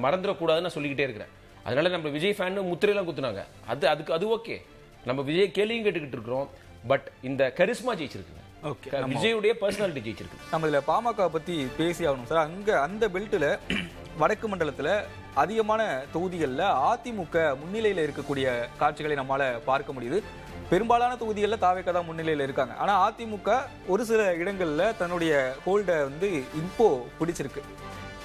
மறந்துடக்கூடாதுன்னு நான் சொல்லிக்கிட்டே இருக்கிறேன். அதனால நம்ம விஜய் ஃபேன் முத்திரையெல்லாம் குத்துனாங்க, அது ஓகே, நம்ம விஜய் கேள்வியும் கேட்டுக்கிட்டு இருக்கிறோம். பட் இந்த கரிஸ்மா ஜெயிச்சிருக்குங்க, விஜயுடைய பர்சனாலிட்டி ஜெயிச்சிருக்கு. நம்ம இதுல பாமக பத்தி பேசி ஆகணும் சார். அங்க அந்த பெல்ட்ல வடக்கு மண்டலத்துல அதிகமான தொகுதிகளில் அதிமுக முன்னிலையில் இருக்கக்கூடிய காட்சிகளை நம்மளால பார்க்க முடியுது. பெரும்பாலான தொகுதிகளில் தாவேக்கா தான் முன்னிலையில் இருக்காங்க. ஆனா அதிமுக ஒரு சில இடங்கள்ல தன்னுடைய ஹோல்டை வந்து இப்போ பிடிச்சிருக்கு.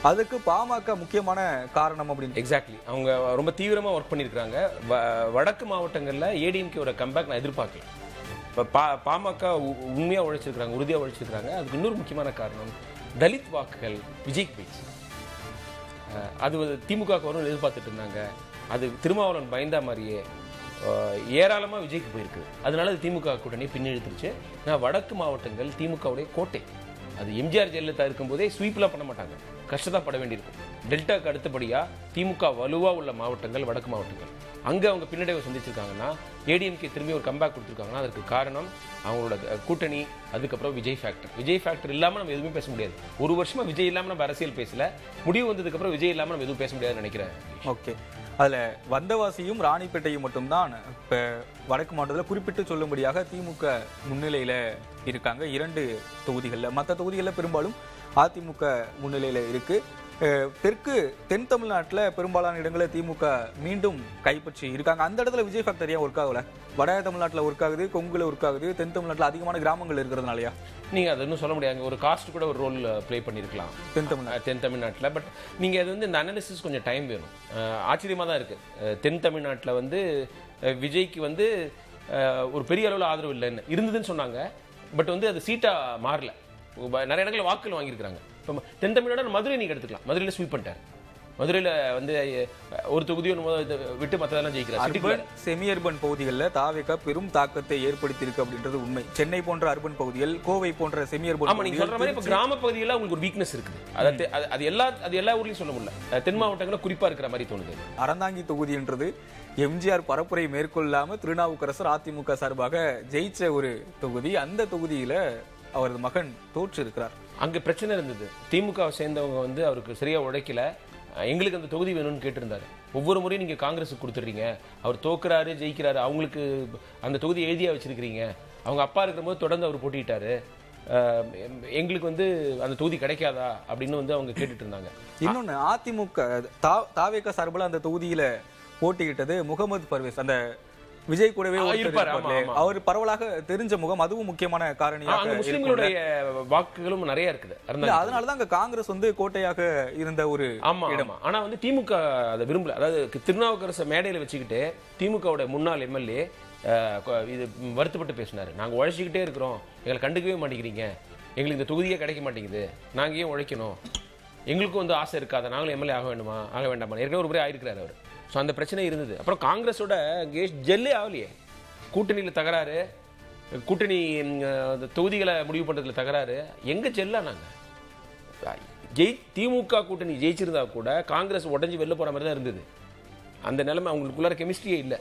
அதுக்கு பாமக முக்கியமான காரணம் அப்படின்னு. எக்ஸாக்ட்லி, அவங்க ரொம்ப தீவிரமா ஒர்க் பண்ணியிருக்காங்க. வடக்கு மாவட்டங்கள்ல ஏடிஎம்கேயோட கம்பேக் நான் எதிர்பார்க்கல. இப்போ பாமக உண்மையாக உழைச்சிருக்கிறாங்க, உறுதியாக உழைச்சிருக்கிறாங்க. அதுக்கு இன்னொரு முக்கியமான காரணம், தலித் வாக்குகள் விஜய்க்கு போயிடுச்சு. அது திமுக வரும்னு எதிர்பார்த்துட்டு இருந்தாங்க. அது திருமாவளவன் பயந்தா மாதிரியே ஏராளமாக விஜய்க்கு போயிருக்கு. அதனால அது திமுக கூட்டணி பின்னெழுத்துருச்சு. நான் வடக்கு மாவட்டங்கள் திமுகவுடைய கோட்டை. அது எம்ஜிஆர் ஜெயலலிதா இருக்கும்போதே ஸ்வீப்லாம் பண்ண மாட்டாங்க, கஷ்டத்தான் பட வேண்டியிருக்கும். டெல்டாக்கு அடுத்தபடியாக திமுக வலுவாக உள்ள மாவட்டங்கள் வடக்கு மாவட்டங்கள். அங்கே அவங்க பின்னடைவை சந்திச்சிருக்காங்கன்னா, ஏடிஎம்கே திரும்பி ஒரு கம்பேக் கொடுத்துருக்காங்கன்னா, அதற்கு காரணம் அவங்களோட கூட்டணி, அதுக்கப்புறம் விஜய் ஃபேக்டர் இல்லாமல் நம்ம எதுவுமே பேச முடியாது. ஒரு வருஷமா விஜய் இல்லாமல் நம்ம அரசியல் பேசல, முடிவு வந்ததுக்கப்புறம் விஜய் இல்லாமல் நம்ம எதுவும் பேச முடியாதுன்னு நினைக்கிறேன். ஓகே, அதில் வந்தவாசியும் ராணிப்பேட்டையும் மட்டும்தான் இப்போ வடக்கு மாவட்டத்தில் குறிப்பிட்டு சொல்லும்படியாக திமுக முன்னிலையில் இருக்காங்க 2 தொகுதிகளில். மற்ற தொகுதிகளில் பெரும்பாலும் அதிமுக முன்னிலையில இருக்கு. தென் தமிழ்நாட்டில் பெரும்பாலான இடங்களை திமுக மீண்டும் கைப்பற்றி இருக்காங்க. அந்த இடத்துல விஜய் ஃபேக்டர் ஏன் ஒர்க் ஆகல? வட தமிழ்நாட்டில் ஒர்க் ஆகுது, கொங்குல ஒர்க் ஆகுது, தென் தமிழ்நாட்டில் அதிகமான கிராமங்கள் இருக்கிறதுனாலயா? நீங்க அது இன்னும் சொல்ல முடியாது. ஒரு காஸ்ட் கூட ஒரு ரோல் ப்ளே பண்ணிருக்கலாம் தென் தமிழ்நாட்டில். பட் நீங்க அது வந்து இந்த அனாலிசிஸ் கொஞ்சம் டைம் வேணும். ஆச்சரியமா தான் இருக்கு. தென் தமிழ்நாட்டில் வந்து விஜய்க்கு வந்து ஒரு பெரிய அளவில் ஆதரவு இல்லைன்னு இருந்ததுன்னு சொன்னாங்க. பட் வந்து அது சீட்டா மாறல. நிறைய இடங்களில் வாக்குகள் வாங்கியிருக்காங்க. இப்போ தென் தமிழ்நாடு மதுரை நீங்க எடுத்துக்கலாம். மதுரையில் ஸ்வீப் பண்ணிட்டார். மதுரையில் வந்து ஒரு தொகுதியை விட்டு மற்றதெல்லாம் ஜெயிக்கிறார். செமி அர்பன் பகுதிகளில் தாவேகா பெரும் தாக்கத்தை ஏற்படுத்தியிருக்கு அப்படின்றது உண்மை. சென்னை போன்ற அர்பன் பகுதிகள், கோவை போன்ற செமி அர்பன், ஆமா நீங்க சொல்ற மாதிரி இப்போ கிராம பகுதிகளில் உங்களுக்கு ஒரு வீக்னஸ் இருக்குது. அது எல்லா ஊர்லயும் சொல்ல முடியல. தென் மாவட்டங்களில் குறிப்பா இருக்கிற மாதிரி தோணுது. அறந்தாங்கி தொகுதின்றது எம்ஜிஆர் பரப்புரை மேற்கொள்ளாம திருநாவுக்கரசர் அதிமுக சார்பாக ஜெயிச்ச ஒரு தொகுதி. அந்த தொகுதியில அவரது மகன் தோற்று இருக்கிறார். அங்க பிரச்சனை இருந்தது. திமுகவை சேர்ந்தவங்க வந்து அவருக்கு சரியா உழைக்கல, எங்களுக்கு அந்த தொகுதி வேணும்னு கேட்டிருந்தாரு. ஒவ்வொரு முறையும் நீங்க காங்கிரஸுக்கு கொடுத்துறீங்க, அவர் தோக்குறாரு ஜெயிக்கிறாரு, அவங்களுக்கு அந்த தொகுதி எழுதியா வச்சிருக்கிறீங்க, அவங்க அப்பா இருக்கும்போது தொடர்ந்து அவர் போட்டிட்டாரு, எங்களுக்கு வந்து அந்த தொகுதி கிடைக்காதா அப்படின்னு வந்து அவங்க கேட்டுட்டு இருந்தாங்க. இன்னொன்னு, அதிமுக தாவேகா சார்பில் அந்த தொகுதியில போட்டியிட்டது முகமது பர்வேஸ், அந்த விஜய் கூடவே அவர் பரவலாக தெரிஞ்ச முகம். அதுவும் முக்கியமான காரணியாக முஸ்லிம்களுடைய வாக்குகளும் நிறைய இருக்குது. அதனாலதான் அங்க காங்கிரஸ் வந்து கோட்டையாக இருந்த ஒரு இடம். ஆனா வந்து திமுக அதை விரும்பல. அதாவது திருநாவுக்கரசு மேடையில வச்சுக்கிட்டு திமுகவோட முன்னாள் எம்எல்ஏ இது வருத்தப்பட்டு பேசினாரு. நாங்க உழைச்சிக்கிட்டே இருக்கிறோம், எங்களை கண்டுக்கவே மாட்டேங்கிறீங்க, எங்களுக்கு இந்த தொகுதியே கிடைக்க மாட்டேங்குது, நாங்க ஏன் உழைக்கணும், எங்களுக்கும் வந்து ஆசை இருக்காத, நாங்களும் எம்எல்ஏ ஆக வேண்டாமா ஏற்கனவே ஒரு முறை ஆயிருக்கிறாரு அவர். ஸோ அந்த பிரச்சனை இருந்தது. அப்புறம் காங்கிரஸோட ஜெல்லே ஆகலையே. கூட்டணியில் தகராறு, கூட்டணி தொகுதிகளை முடிவு பண்ணுறதுல தகராறு, எங்கே ஜெல்லா நாங்கள் திமுக கூட்டணி ஜெயிச்சிருந்தா கூட காங்கிரஸ் உடஞ்சி வெளில போகிற மாதிரி தான் இருந்தது. அந்த நிலைமை அவங்களுக்குள்ளார கெமிஸ்ட்ரியே இல்லை.